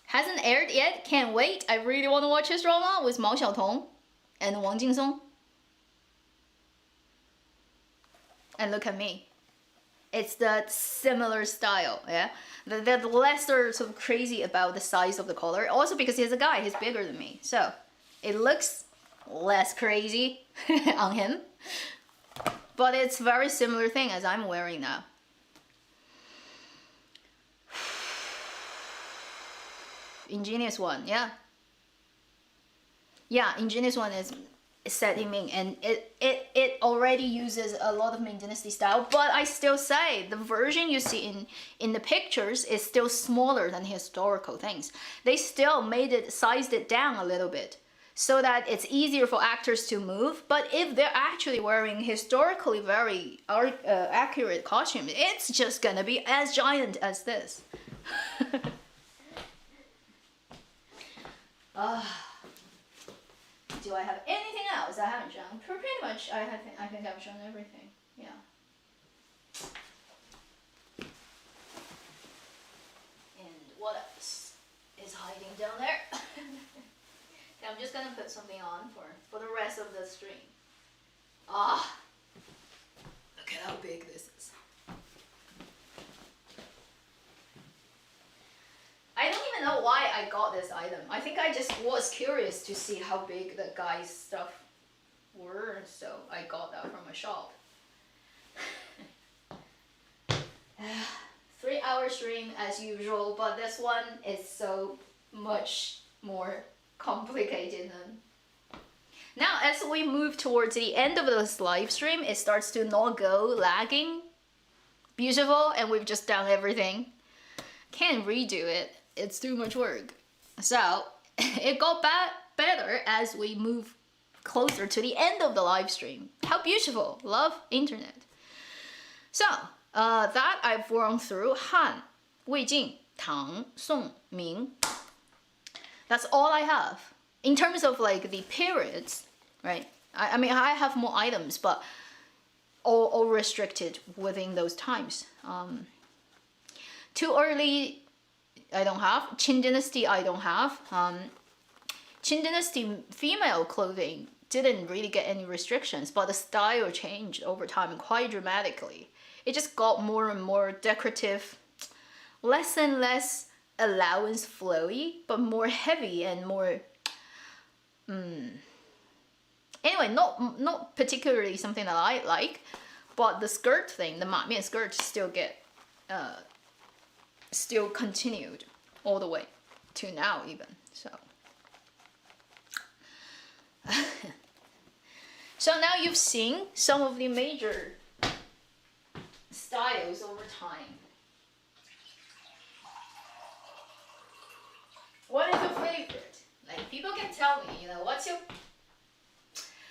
Hasn't aired yet, can't wait. I really want to watch his drama with Mao Xiaotong and Wang Jingsong. And look at me. It's the similar style, yeah? The lesser sort of crazy about the size of the collar. Also because he's a guy, he's bigger than me. So it looks less crazy on him. But it's very similar thing as I'm wearing now. ingenious one, yeah. Yeah, ingenious one is set in Ming, and it already uses a lot of Ming Dynasty style, but I still say the version you see in the pictures is still smaller than historical things. They still sized it down a little bit so that it's easier for actors to move, but if they're actually wearing historically very accurate costumes, it's just gonna be as giant as this. Do I have anything else I haven't shown? Pretty much, I think I've shown everything. Yeah. And what else is hiding down there? Okay, I'm just gonna put something on for the rest of the stream. Look at how big this is. I don't even know why I got this item. I think I just was curious to see how big the guy's stuff were, so I got that from a shop. 3-hour stream as usual, but this one is so much more complicated than... Now as we move towards the end of this live stream, it starts to not go lagging. Beautiful, and we've just done everything. Can't redo it. It's too much work. So it got better as we move closer to the end of the live stream. How beautiful. Love internet. So that I've gone through Han, Weijin, Tang, Song, Ming. That's all I have. In terms of like the periods, right? I mean, I have more items, but all restricted within those times. Too early, I don't have. Qin Dynasty, I don't have. Qin Dynasty female clothing didn't really get any restrictions, but the style changed over time quite dramatically. It just got more and more decorative, less and less allowance flowy, but more heavy and more... Anyway, not particularly something that I like, but the skirt thing, the mamian skirt, still continued all the way to now even. So so now you've seen some of the major styles over time. What is your favorite? Like, people can tell me, what's your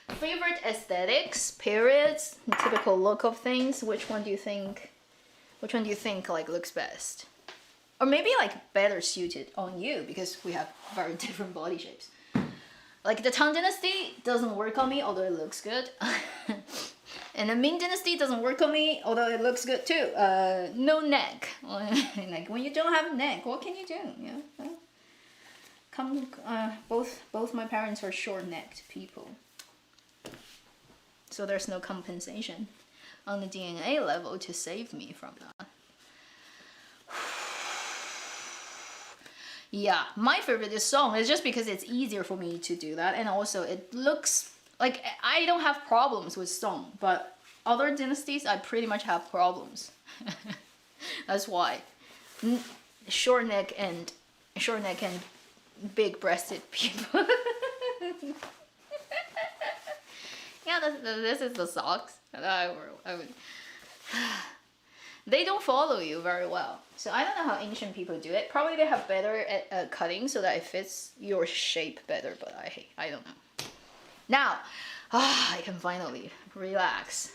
favorite aesthetics, periods, typical look of things? Which one do you think like looks best? Or maybe like better suited on you, because we have very different body shapes. Like the Tang Dynasty doesn't work on me, although it looks good. And the Ming Dynasty doesn't work on me, although it looks good too. No neck. Like when you don't have a neck, what can you do? Yeah. Both my parents are short-necked people, so there's no compensation on the DNA level to save me from that. Yeah, my favorite song is just because it's easier for me to do that, and also it looks like I don't have problems with song, but other dynasties I pretty much have problems. That's why short neck and big-breasted people. Yeah, this is the socks that I would. They don't follow you very well, so I don't know how ancient people do it. Probably they have better at cutting so that it fits your shape better, but I don't know. Now, I can finally relax.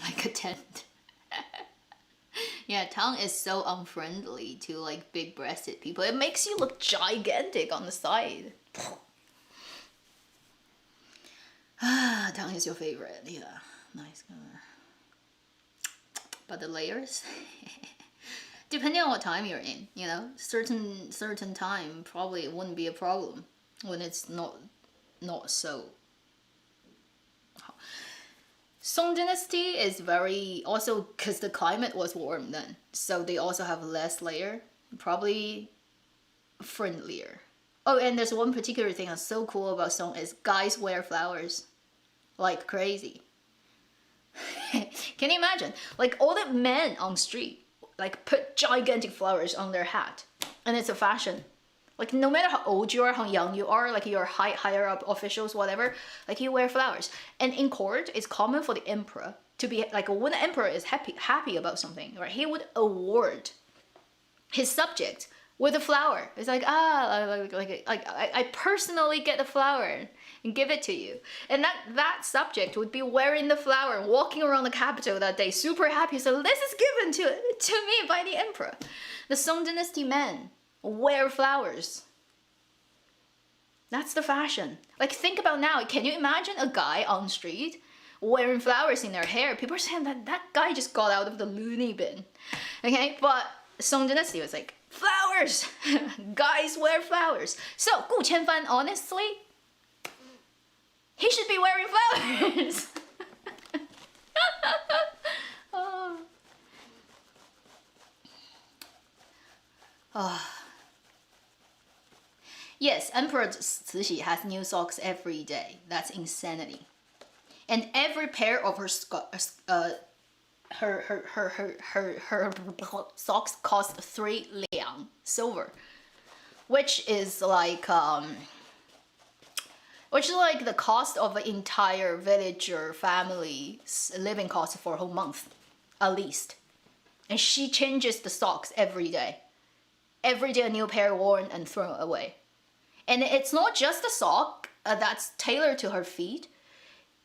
Like a tent. Yeah, Tang is so unfriendly to like big-breasted people. It makes you look gigantic on the side. Tang is your favorite. Yeah, nice color. But the layers, depending on what time you're in, certain time probably it wouldn't be a problem when it's not so. Song Dynasty is very, also because the climate was warm then, so they also have less layer, probably friendlier. Oh, and there's one particular thing that's so cool about Song is guys wear flowers like crazy. Can you imagine? Like all the men on street, like put gigantic flowers on their hat, and it's a fashion. Like no matter how old you are, how young you are, like you're higher up officials, whatever, like you wear flowers. And in court, it's common for the emperor to be like when the emperor is happy about something, right? He would award his subject with a flower. It's like I personally get the flower and give it to you. And that subject would be wearing the flower, walking around the capital that day, super happy. So this is given to me by the emperor. The Song Dynasty men wear flowers. That's the fashion. Like think about now. Can you imagine a guy on street wearing flowers in their hair? People are saying that guy just got out of the loony bin. Okay, but Song Dynasty was like, flowers! Guys wear flowers. So Gu Qianfan, honestly, he should be wearing flowers. Oh. Oh. Yes, Emperor Cixi has new socks every day. That's insanity. And every pair of her socks cost 3 liang silver, which is like the cost of an entire villager family's living cost for a whole month, at least. And she changes the socks every day. Every day a new pair worn and thrown away. And it's not just a sock that's tailored to her feet.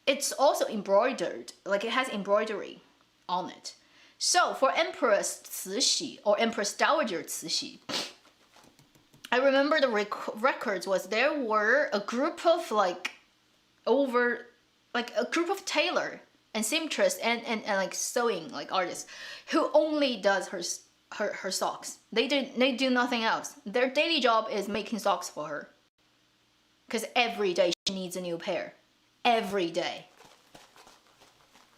It's also embroidered, like it has embroidery on it. So for Empress Cixi or Empress Dowager Cixi, I remember the records was there were a group of a group of tailor and seamstress and like sewing like artists who only does her socks. They do nothing else. Their daily job is making socks for her. Because every day she needs a new pair. Every day.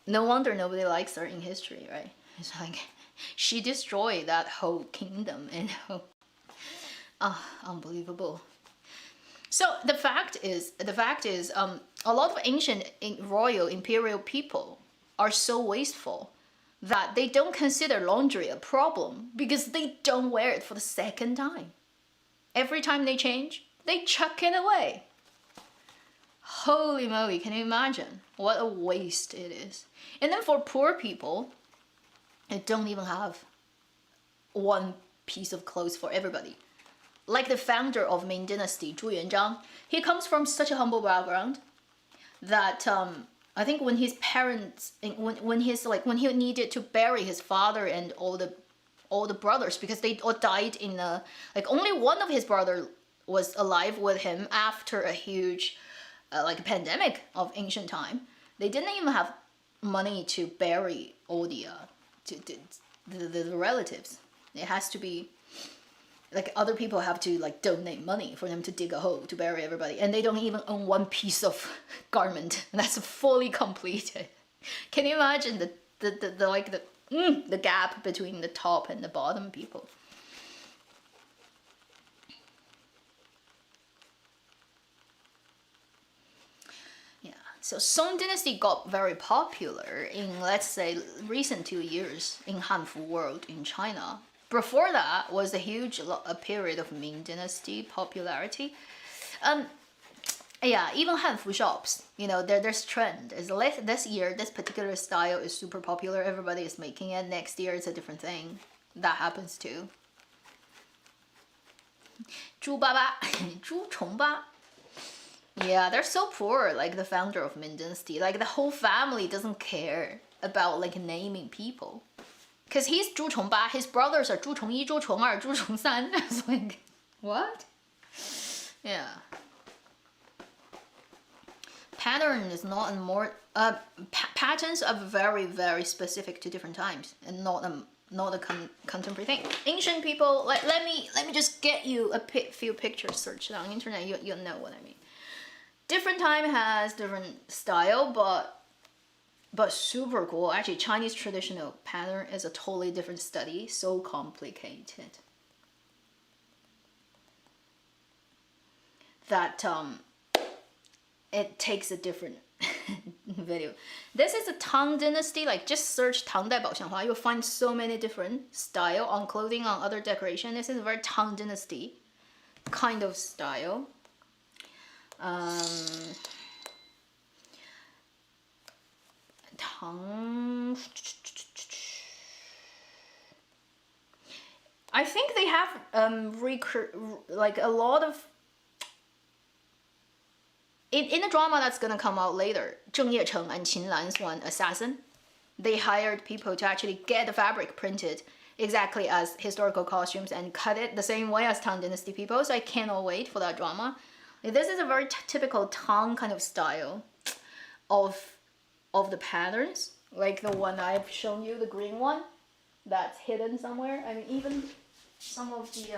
No wonder nobody likes her in history, right? It's like she destroyed that whole kingdom and unbelievable. So the fact is, a lot of ancient royal imperial people are so wasteful that they don't consider laundry a problem because they don't wear it for the second time. Every time they change, they chuck it away. Holy moly, can you imagine what a waste it is? And then for poor people, they don't even have one piece of clothes for everybody. Like the founder of Ming Dynasty, Zhu Yuanzhang, he comes from such a humble background that I think when his parents, when he needed to bury his father and all the brothers, because they all died in only one of his brother was alive with him after a huge pandemic of ancient time. They didn't even have money to bury all the relatives. It has to be like other people have to like donate money for them to dig a hole to bury everybody, and they don't even own one piece of garment that's fully completed. Can you imagine the gap between the top and the bottom people? Yeah, so Song Dynasty got very popular in, let's say, recent 2 years in Hanfu world in China. Before that was a huge period of Ming Dynasty popularity. Yeah, even Hanfu shops, there's trend. Is this year, this particular style is super popular. Everybody is making it. Next year, it's a different thing. That happens too. 猪爸爸,猪虫爸. Yeah, they're so poor, like the founder of Ming Dynasty. Like the whole family doesn't care about like naming people. Because he's 猪虫爸, his brothers are 猪虫一, 猪虫二, 猪虫三. It's like, what? Yeah. Pattern is not a more... patterns are very, very specific to different times and not a contemporary thing. Ancient people, let me just get you a few pictures searched on internet. You'll know what I mean. Different time has different style, but super cool. Actually, Chinese traditional pattern is a totally different study. So complicated that it takes a different video. This is a Tang Dynasty. Like just search 唐代宝相画, you'll find so many different style on clothing, on other decoration. This is a very Tang Dynasty kind of style. Tang. I think they have like a lot of in a drama that's gonna come out later, Zheng Yecheng and Qin Lan's one, Assassin, they hired people to actually get the fabric printed exactly as historical costumes and cut it the same way as Tang Dynasty people, so I cannot wait for that drama. This is a very typical Tang kind of style of the patterns, like the one I've shown you, the green one that's hidden somewhere. I mean, even some of the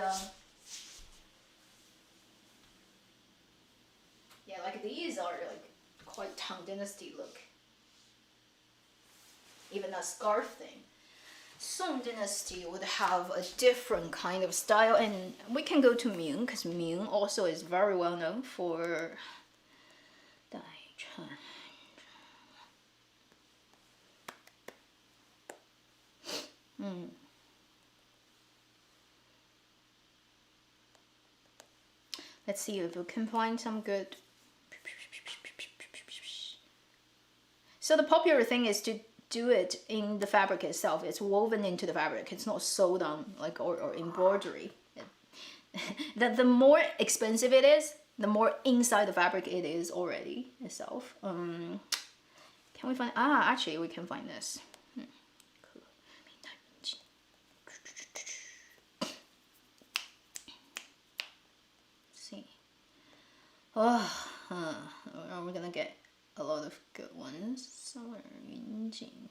yeah, like these are like quite Tang Dynasty look. Even that scarf thing. Song Dynasty would have a different kind of style, and we can go to Ming, because Ming also is very well known for Let's see if we can find some good. So the popular thing is to do it in the fabric itself. It's woven into the fabric. It's not sewed on like or embroidery. The more expensive it is, the more inside the fabric it is already itself. Can we find? Actually, we can find this. See. We're gonna get a lot of good ones. Somewhere Weijin.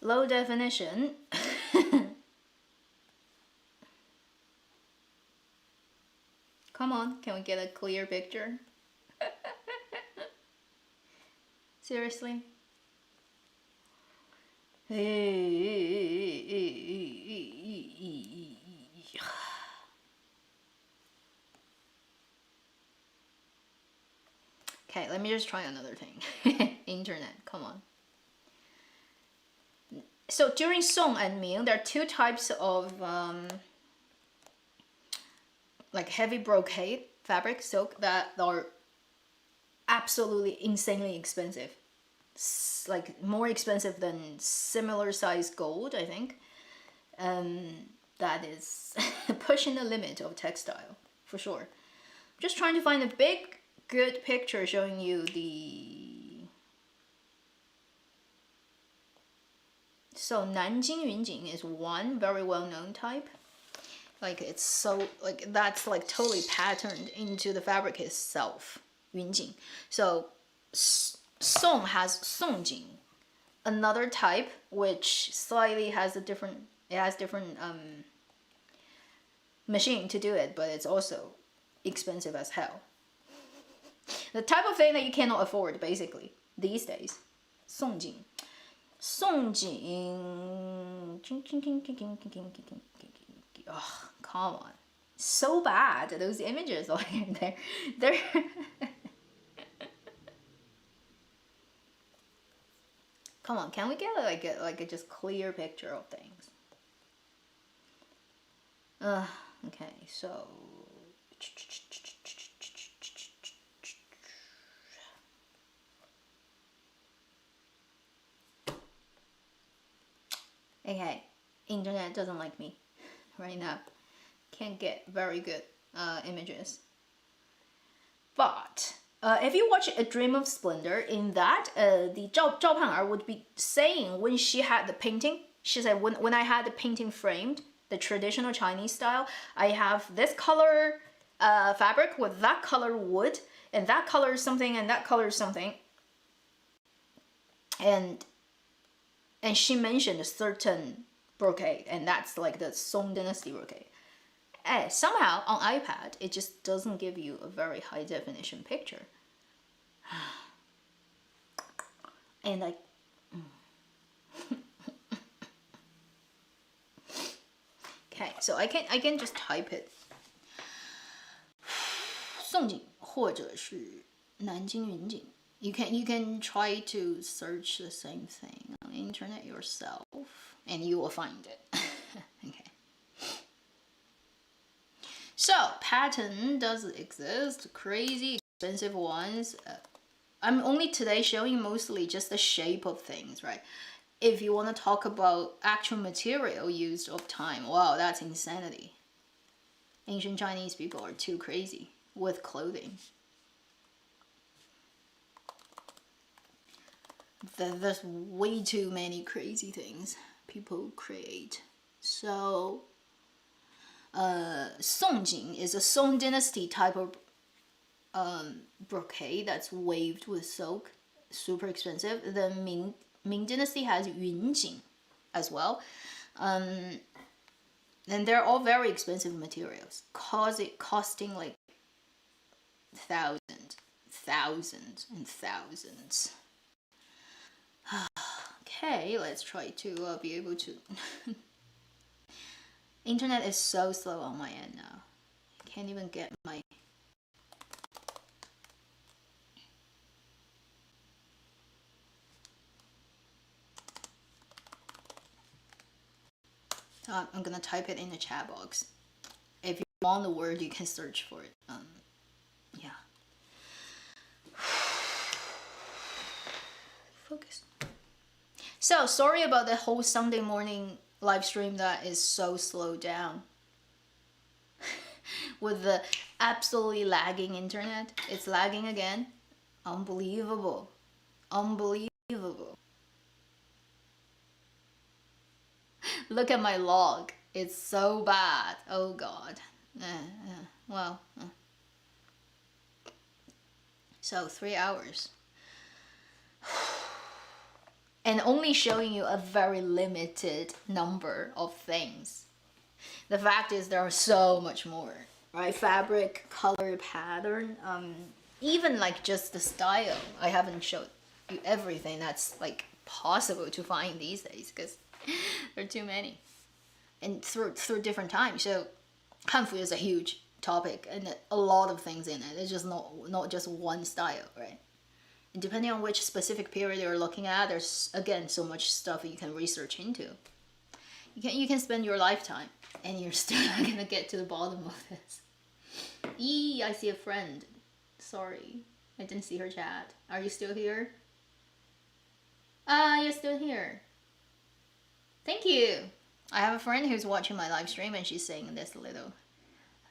Low definition. Come on, can we get a clear picture? Seriously? Okay, let me just try another thing. Internet, come on. So during Song and Ming, there are two types of like heavy brocade fabric silk that are absolutely insanely expensive. Like more expensive than similar size gold, I think. That is pushing the limit of textile for sure. Just trying to find a big good picture showing you the. So Nanjing Yunjing is one very well-known type. Like it's so like that's like totally patterned into the fabric itself. Yunjing. So Song has Songjing, another type which slightly has a different. It has different machine to do it, but it's also expensive as hell. The type of thing that you cannot afford, basically, these days. Songjing. Songjing. Oh, come on. So bad, those images. Like, they're Come on, can we get like a just clear picture of things? Okay, so okay, internet doesn't like me right now. Can't get very good images. But if you watch A Dream of Splendor, in that the Zhao Pan'er would be saying when she had the painting, she said when I had the painting framed, the traditional Chinese style, I have this color fabric with that color wood, and that color is something, and that color is something. And she mentioned a certain brocade, and that's like the Song Dynasty brocade. Somehow on iPad, it just doesn't give you a very high definition picture. And like, okay, so I can just type it. 宋景或者是南京云锦. You can try to search the same thing on the internet yourself, and you will find it. Okay. So pattern does exist, crazy expensive ones. I'm only today showing mostly just the shape of things, right? If you want to talk about actual material used of time, wow, that's insanity. Ancient Chinese people are too crazy with clothing. There's way too many crazy things people create. So, Songjing is a Song Dynasty type of brocade that's waved with silk, super expensive. The Ming Dynasty has Yunjing as well. And they're all very expensive materials, costing like thousands and thousands. Okay, let's try to be able to. Internet is so slow on my end now. I can't even get my. I'm gonna type it in the chat box. If you want the word, you can search for it. Yeah. Focus. So sorry about the whole Sunday morning live stream that is so slowed down. With the absolutely lagging internet. It's lagging again. Unbelievable. Unbelievable. Look at my log. It's so bad. Oh god. Well. So 3 hours. And only showing you a very limited number of things. The fact is there are so much more, right? Fabric, color, pattern, even like just the style. I haven't showed you everything that's like possible to find these days because there are too many. And through different times. So Hanfu is a huge topic and a lot of things in it. It's just not just one style, right? And depending on which specific period you're looking at, there's again so much stuff you can research into. You can spend your lifetime and you're still not gonna get to the bottom of this. I see a friend. Sorry, I didn't see her chat. Are you still here? You're still here. Thank you. I have a friend who's watching my live stream and she's saying this little.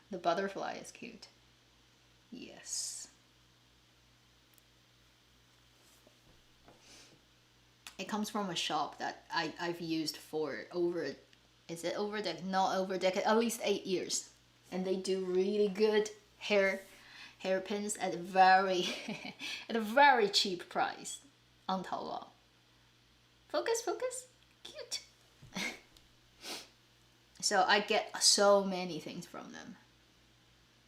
The butterfly is cute. Yes. It comes from a shop that I've used for over, is it over decade? Not over decade, at least 8 years. And they do really good hairpins at a very at a very cheap price on Taobao. Focus, focus. Cute. So I get so many things from them.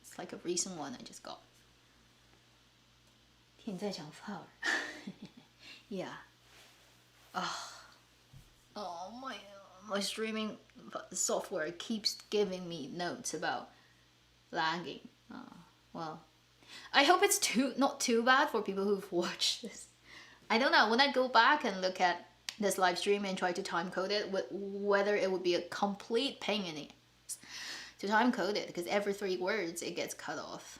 It's like a recent one I just got. 听你在讲法儿. Yeah. Oh my streaming software keeps giving me notes about lagging. Well, I hope it's not too bad for people who've watched this. I don't know, when I go back and look at this live stream and try to time code it, whether it would be a complete pain in the ass to time code it, because every 3 words it gets cut off.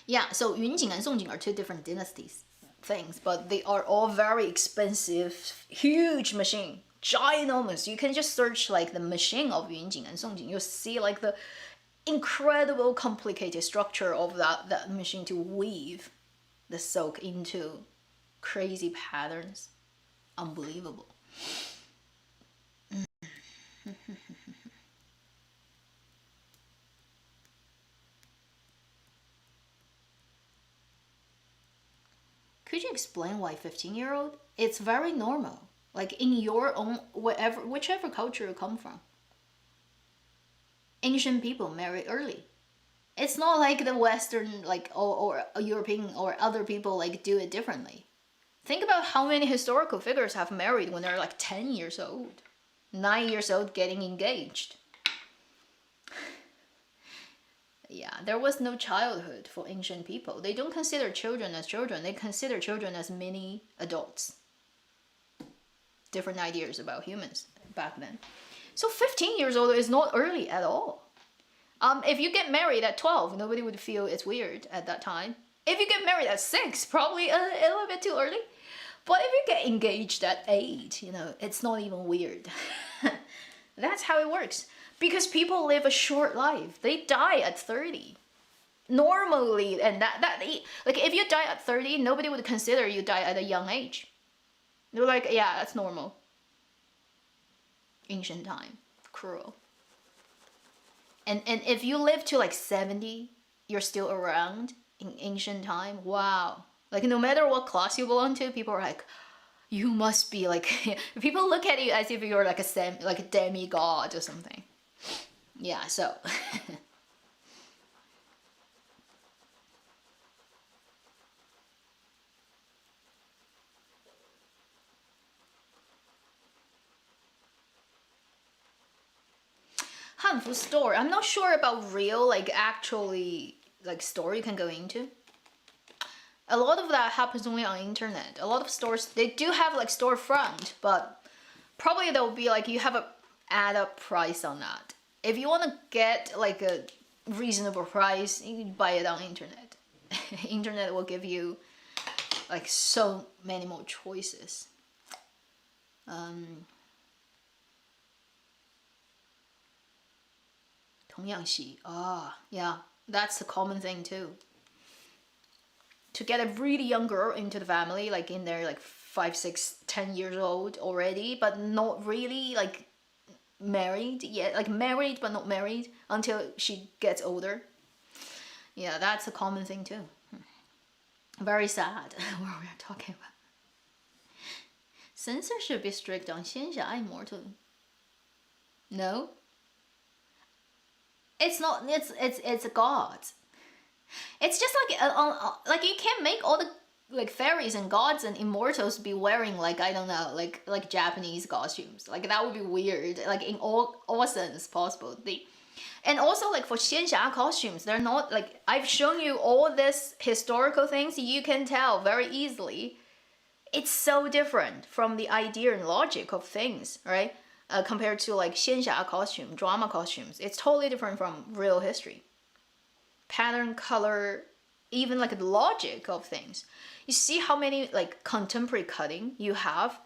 Yeah, so Yunjing and Songjing are 2 different dynasties things, but they are all very expensive, huge machine, ginormous. You can just search like the machine of Yunjing and Songjing. You'll see like the incredible complicated structure of that machine to weave the silk into crazy patterns. Unbelievable. Could you explain why 15-year-old? It's very normal. Like in your own, whichever culture you come from. Ancient people marry early. It's not like the Western, like, or European or other people like do it differently. Think about how many historical figures have married when they're like 10 years old, 9 years old getting engaged. Yeah, there was no childhood for ancient people. They don't consider children as children. They consider children as mini adults. Different ideas about humans back then. So 15 years old is not early at all. If you get married at 12, nobody would feel it's weird at that time. If you get married at 6, probably a little bit too early. But if you get engaged at 8, it's not even weird. That's how it works. Because people live a short life. They die at 30. Normally, and like if you die at 30, nobody would consider you die at a young age. They're like, yeah, that's normal. Ancient time. Cruel. And if you live to like 70, you're still around in ancient time. Wow. Like no matter what class you belong to, people are like, you must be like, people look at you as if you're like a demigod or something. Yeah, so. Hanfu store. I'm not sure about real, like actually, like store you can go into. A lot of that happens only on internet. A lot of stores, they do have like storefront, but probably there'll be like, you have a add up price on that. If you want to get like a reasonable price, you can buy it on internet. Internet will give you like so many more choices. Yeah, that's a common thing too. To get a really young girl into the family, like in their like 5, 6, 10 years old already, but not really like married yet, like married but not married until she gets older. Yeah, that's a common thing too. Very sad what we're talking about. Censorship is strict on 仙侠 immortal. No? It's not, it's a god. It's just like you can't make all the like fairies and gods and immortals be wearing like, I don't know, like Japanese costumes. Like that would be weird, like in all sense possible. And also like for 仙侠 costumes, they're not like, I've shown you all this historical things, you can tell very easily. It's so different from the idea and logic of things, right? Compared to like 仙侠 costume, drama costumes. It's totally different from real history. Pattern, color, even like the logic of things. You see how many like contemporary cutting you have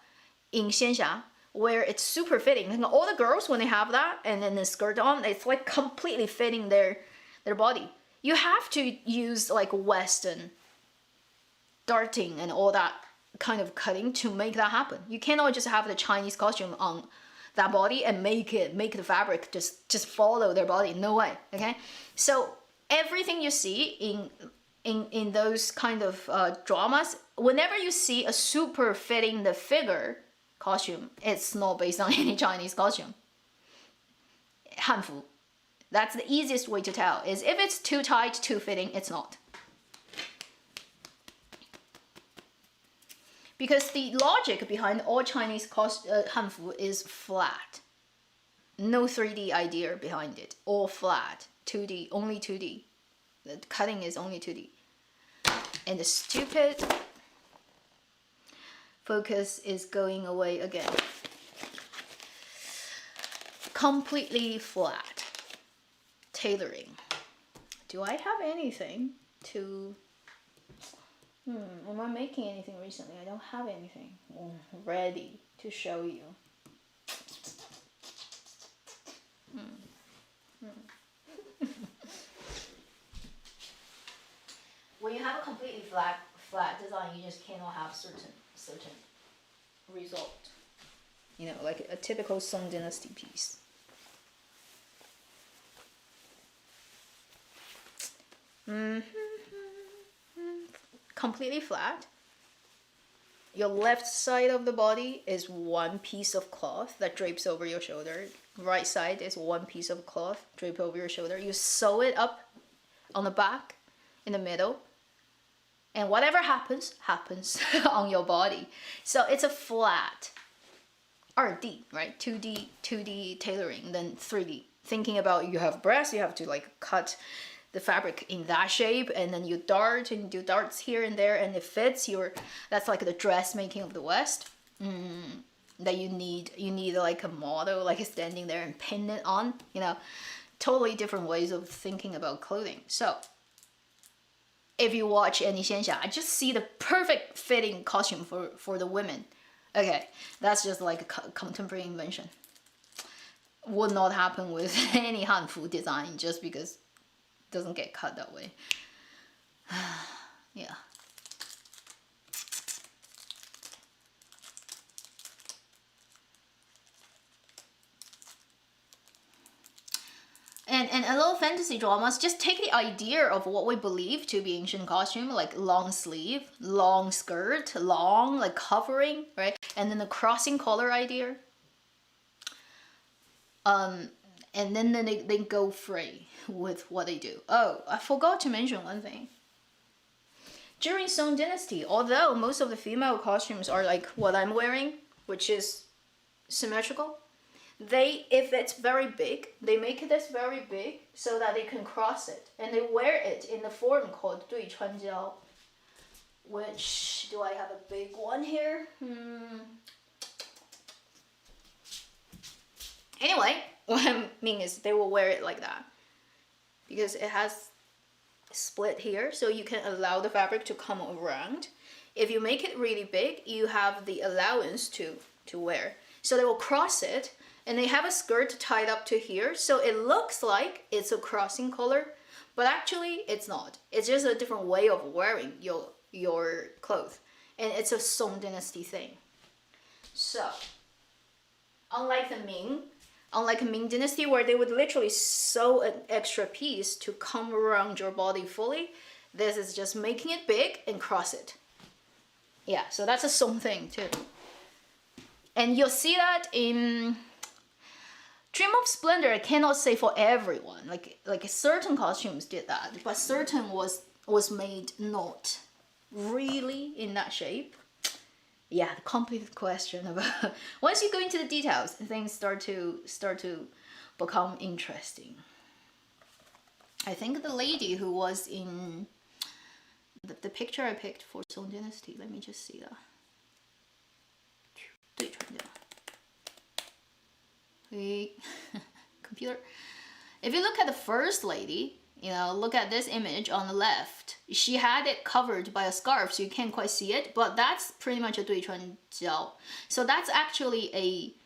in 仙侠, where it's super fitting. Like all the girls, when they have that and then the skirt on, it's like completely fitting their body. You have to use like Western darting and all that kind of cutting to make that happen. You cannot just have the Chinese costume on that body and make the fabric just follow their body. No way. Okay, so everything you see in those kind of dramas, whenever you see a super fitting the figure costume, it's not based on any Chinese costume. Hanfu. That's the easiest way to tell, is if it's too tight, too fitting, it's not. Because the logic behind all Chinese hanfu is flat. No 3D idea behind it. All flat. 2D, only 2D. The cutting is only 2D. And the stupid focus is going away again. Completely flat. Tailoring. Do I have anything to... am I making anything recently? I don't have anything ready to show you. When you have a completely flat design, you just cannot have certain result. You know, like a typical Song Dynasty piece. Completely flat. Your left side of the body is one piece of cloth that drapes over your shoulder. Right side is one piece of cloth draped over your shoulder. You sew it up on the back, in the middle, and whatever happens on your body. So it's a flat 2D, right? 2D tailoring, then 3D. Thinking about, you have breasts, you have to like cut the fabric in that shape, and then you dart and do darts here and there, and it fits your, that's like the dressmaking of the West. That you need like a model like standing there and pin it on, you know, totally different ways of thinking about clothing. So if you watch any xianxia, I just see the perfect fitting costume for the women. Okay, that's just like a contemporary invention. Would not happen with any Hanfu design just because it doesn't get cut that way. Yeah. And a little fantasy dramas just take the idea of what we believe to be ancient costume, like long sleeve, long skirt, long like covering, right? And then the crossing collar idea. And then they go free with what they do. Oh, I forgot to mention one thing. During Song Dynasty, although most of the female costumes are like what I'm wearing, which is symmetrical, if it's very big, they make this very big so that they can cross it, and they wear it in the form called 对穿胶. Which, do I have a big one here? Anyway, what I mean is they will wear it like that because it has split here, so you can allow the fabric to come around. If you make it really big, you have the allowance to wear. So they will cross it, and they have a skirt tied up to here, so it looks like it's a crossing collar, but actually it's not. It's just a different way of wearing your clothes, and it's a Song Dynasty thing. So, unlike Ming Dynasty, where they would literally sew an extra piece to come around your body fully, this is just making it big and cross it. Yeah, so that's a Song thing too. And you'll see that in Dream of Splendor. I cannot say for everyone. Like certain costumes did that, but certain was made not really in that shape. Yeah, the complicated question about once you go into the details, things start to become interesting. I think the lady who was in the picture I picked for Song Dynasty, let me just see that. Computer. If you look at the first lady, you know, look at this image on the left. She had it covered by a scarf, so you can't quite see it, but that's pretty much a 对穿胶. So that's actually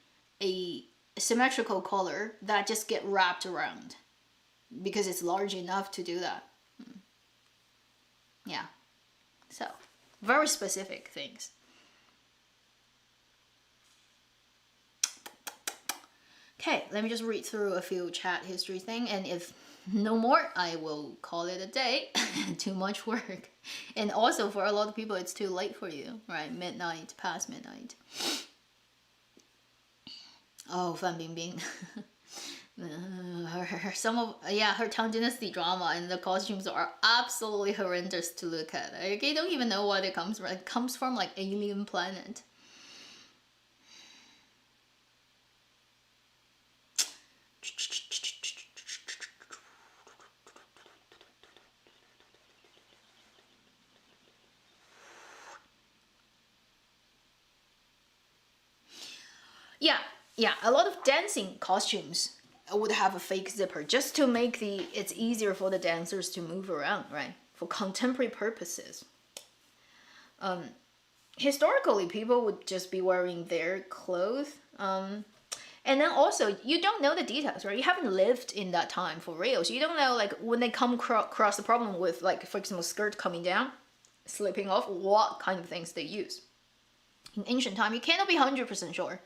a symmetrical collar that just get wrapped around because it's large enough to do that. Yeah. So, very specific things. Okay, let me just read through a few chat history thing, and if no more, I will call it a day. Too much work. And also for a lot of people, it's too late for you, right? Midnight, past midnight. Oh, Fan Bingbing. Her Tang Dynasty drama and the costumes are absolutely horrendous to look at. Like, I don't even know what it comes from. It comes from like alien planet. Yeah, a lot of dancing costumes would have a fake zipper just to make it's easier for the dancers to move around, right? For contemporary purposes. Historically, people would just be wearing their clothes. And then also, you don't know the details, right? You haven't lived in that time for real. So you don't know, like, when they come across the problem with, like, for example, skirt coming down, slipping off, what kind of things they use. In ancient time, you cannot be 100% sure.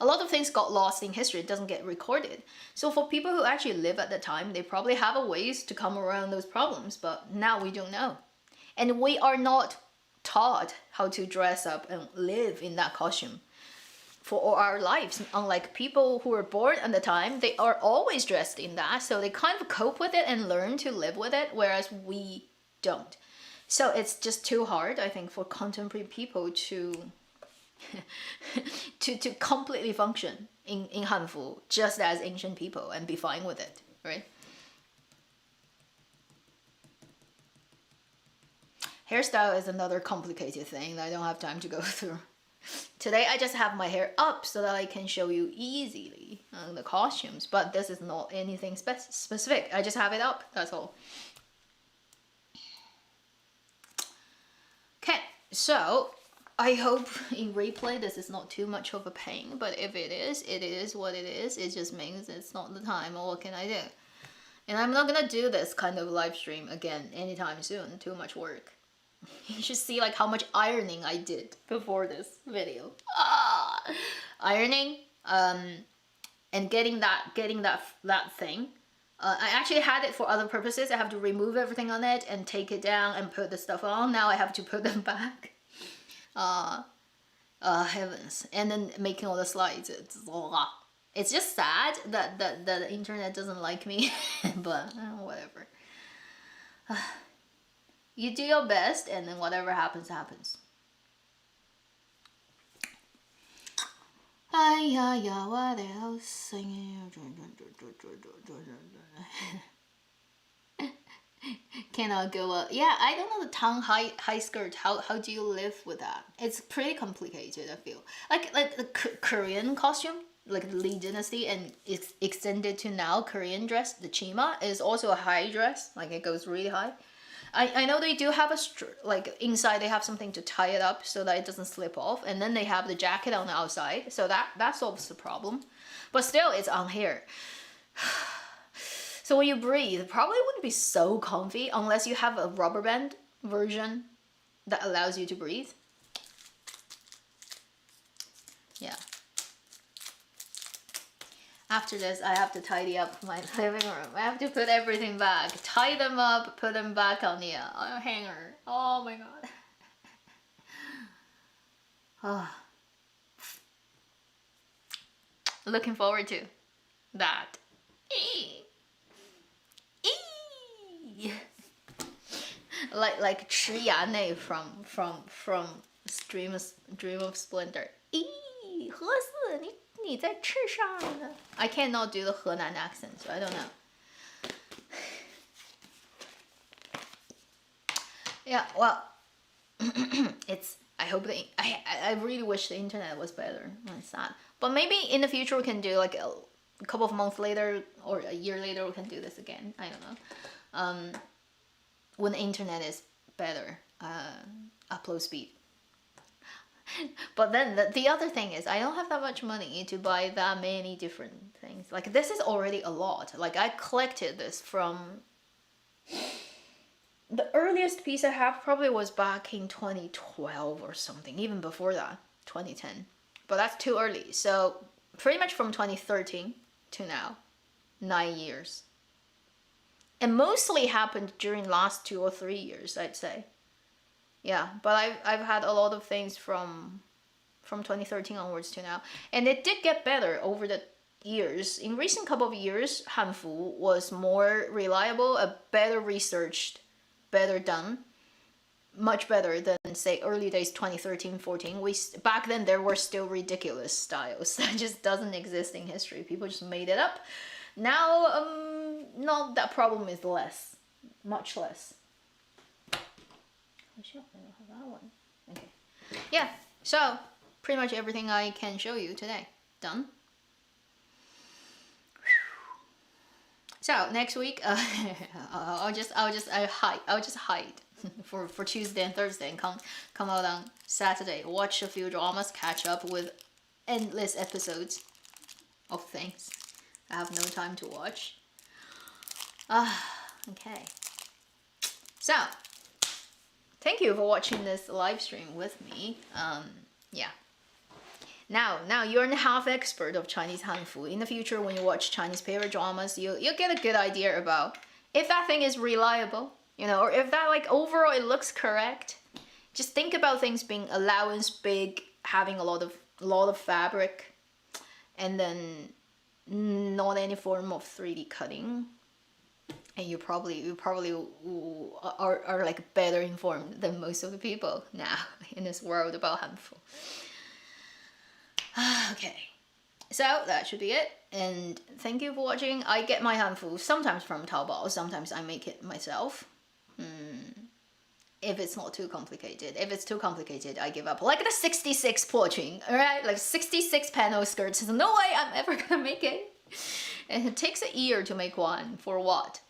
A lot of things got lost in history. It doesn't get recorded. So for people who actually live at the time, they probably have a ways to come around those problems, but now we don't know. And we are not taught how to dress up and live in that costume for all our lives. Unlike people who were born at the time, they are always dressed in that, so they kind of cope with it and learn to live with it, whereas we don't. So it's just too hard, I think, for contemporary people to to completely function in Hanfu just as ancient people and be fine with it, right? Hairstyle is another complicated thing that I don't have time to go through. Today I just have my hair up so that I can show you easily the costumes, but this is not anything specific. I just have it up, that's all. Okay, so I hope in replay this is not too much of a pain, but if it is what it is. It just means it's not the time, or what can I do? And I'm not gonna do this kind of live stream again anytime soon, too much work. You should see like how much ironing I did before this video. Ironing, and getting that thing. I actually had it for other purposes. I have to remove everything on it and take it down and put the stuff on. Now I have to put them back. Heavens. And then making all the slides. It's just sad that the internet doesn't like me, but whatever. You do your best, and then whatever happens, happens. Yeah, what else? Singing. Cannot go up. Yeah, I don't know the Tang high skirt. How do you live with that? It's pretty complicated, I feel. Like the Korean costume, like the Lee Dynasty, and it's extended to now Korean dress. The chima is also a high dress. Like it goes really high. I know they do have like inside they have something to tie it up so that it doesn't slip off, and then they have the jacket on the outside, so that solves the problem. But still, it's on here. So when you breathe, it probably wouldn't be so comfy unless you have a rubber band version that allows you to breathe. Yeah. After this, I have to tidy up my living room. I have to put everything back, tie them up, put them back on the hanger. Oh my god. Oh. Looking forward to that. Like Chi Yanei from Dream of Splendor. I cannot do the Henan accent, so I don't know. Yeah, well, I hope I really wish the internet was better. It's sad, but maybe in the future we can do like a couple of months later or a year later we can do this again. I don't know. When the internet is better, upload speed. But then the other thing is I don't have that much money to buy that many different things. Like this is already a lot. Like I collected this from the earliest piece I have probably was back in 2012 or something, even before that, 2010. But that's too early. So pretty much from 2013 to now, 9 years. And mostly happened during last 2 or 3 years, I'd say. Yeah, but I've had a lot of things from 2013 onwards to now, and it did get better over the years. In recent couple of years, Hanfu was more reliable, a better researched, better done, much better than say early days 2013, 14. Back then there were still ridiculous styles that just doesn't exist in history. People just made it up. Now, no, that problem is less, much less. I don't have that one. Okay. Yeah, so pretty much everything I can show you today. Done. So next week, I'll just hide for Tuesday and Thursday and come out on Saturday. Watch a few dramas, catch up with endless episodes of things I have no time to watch. Okay. So. Thank you for watching this live stream with me. Yeah. Now you're a half expert of Chinese Hanfu. In the future, when you watch Chinese period dramas, you'll get a good idea about if that thing is reliable, you know, or if that like overall it looks correct. Just think about things being allowance big, having a lot of fabric, and then not any form of 3D cutting. And you probably are like better informed than most of the people now in this world about Hanfu. Okay, so that should be it. And thank you for watching. I get my Hanfu sometimes from Taobao, sometimes I make it myself. if it's not too complicated. If it's too complicated, I give up. Like the 66 portrait, alright? Like 66 panel skirts. There's no way I'm ever gonna make it. And it takes a year to make one. For what?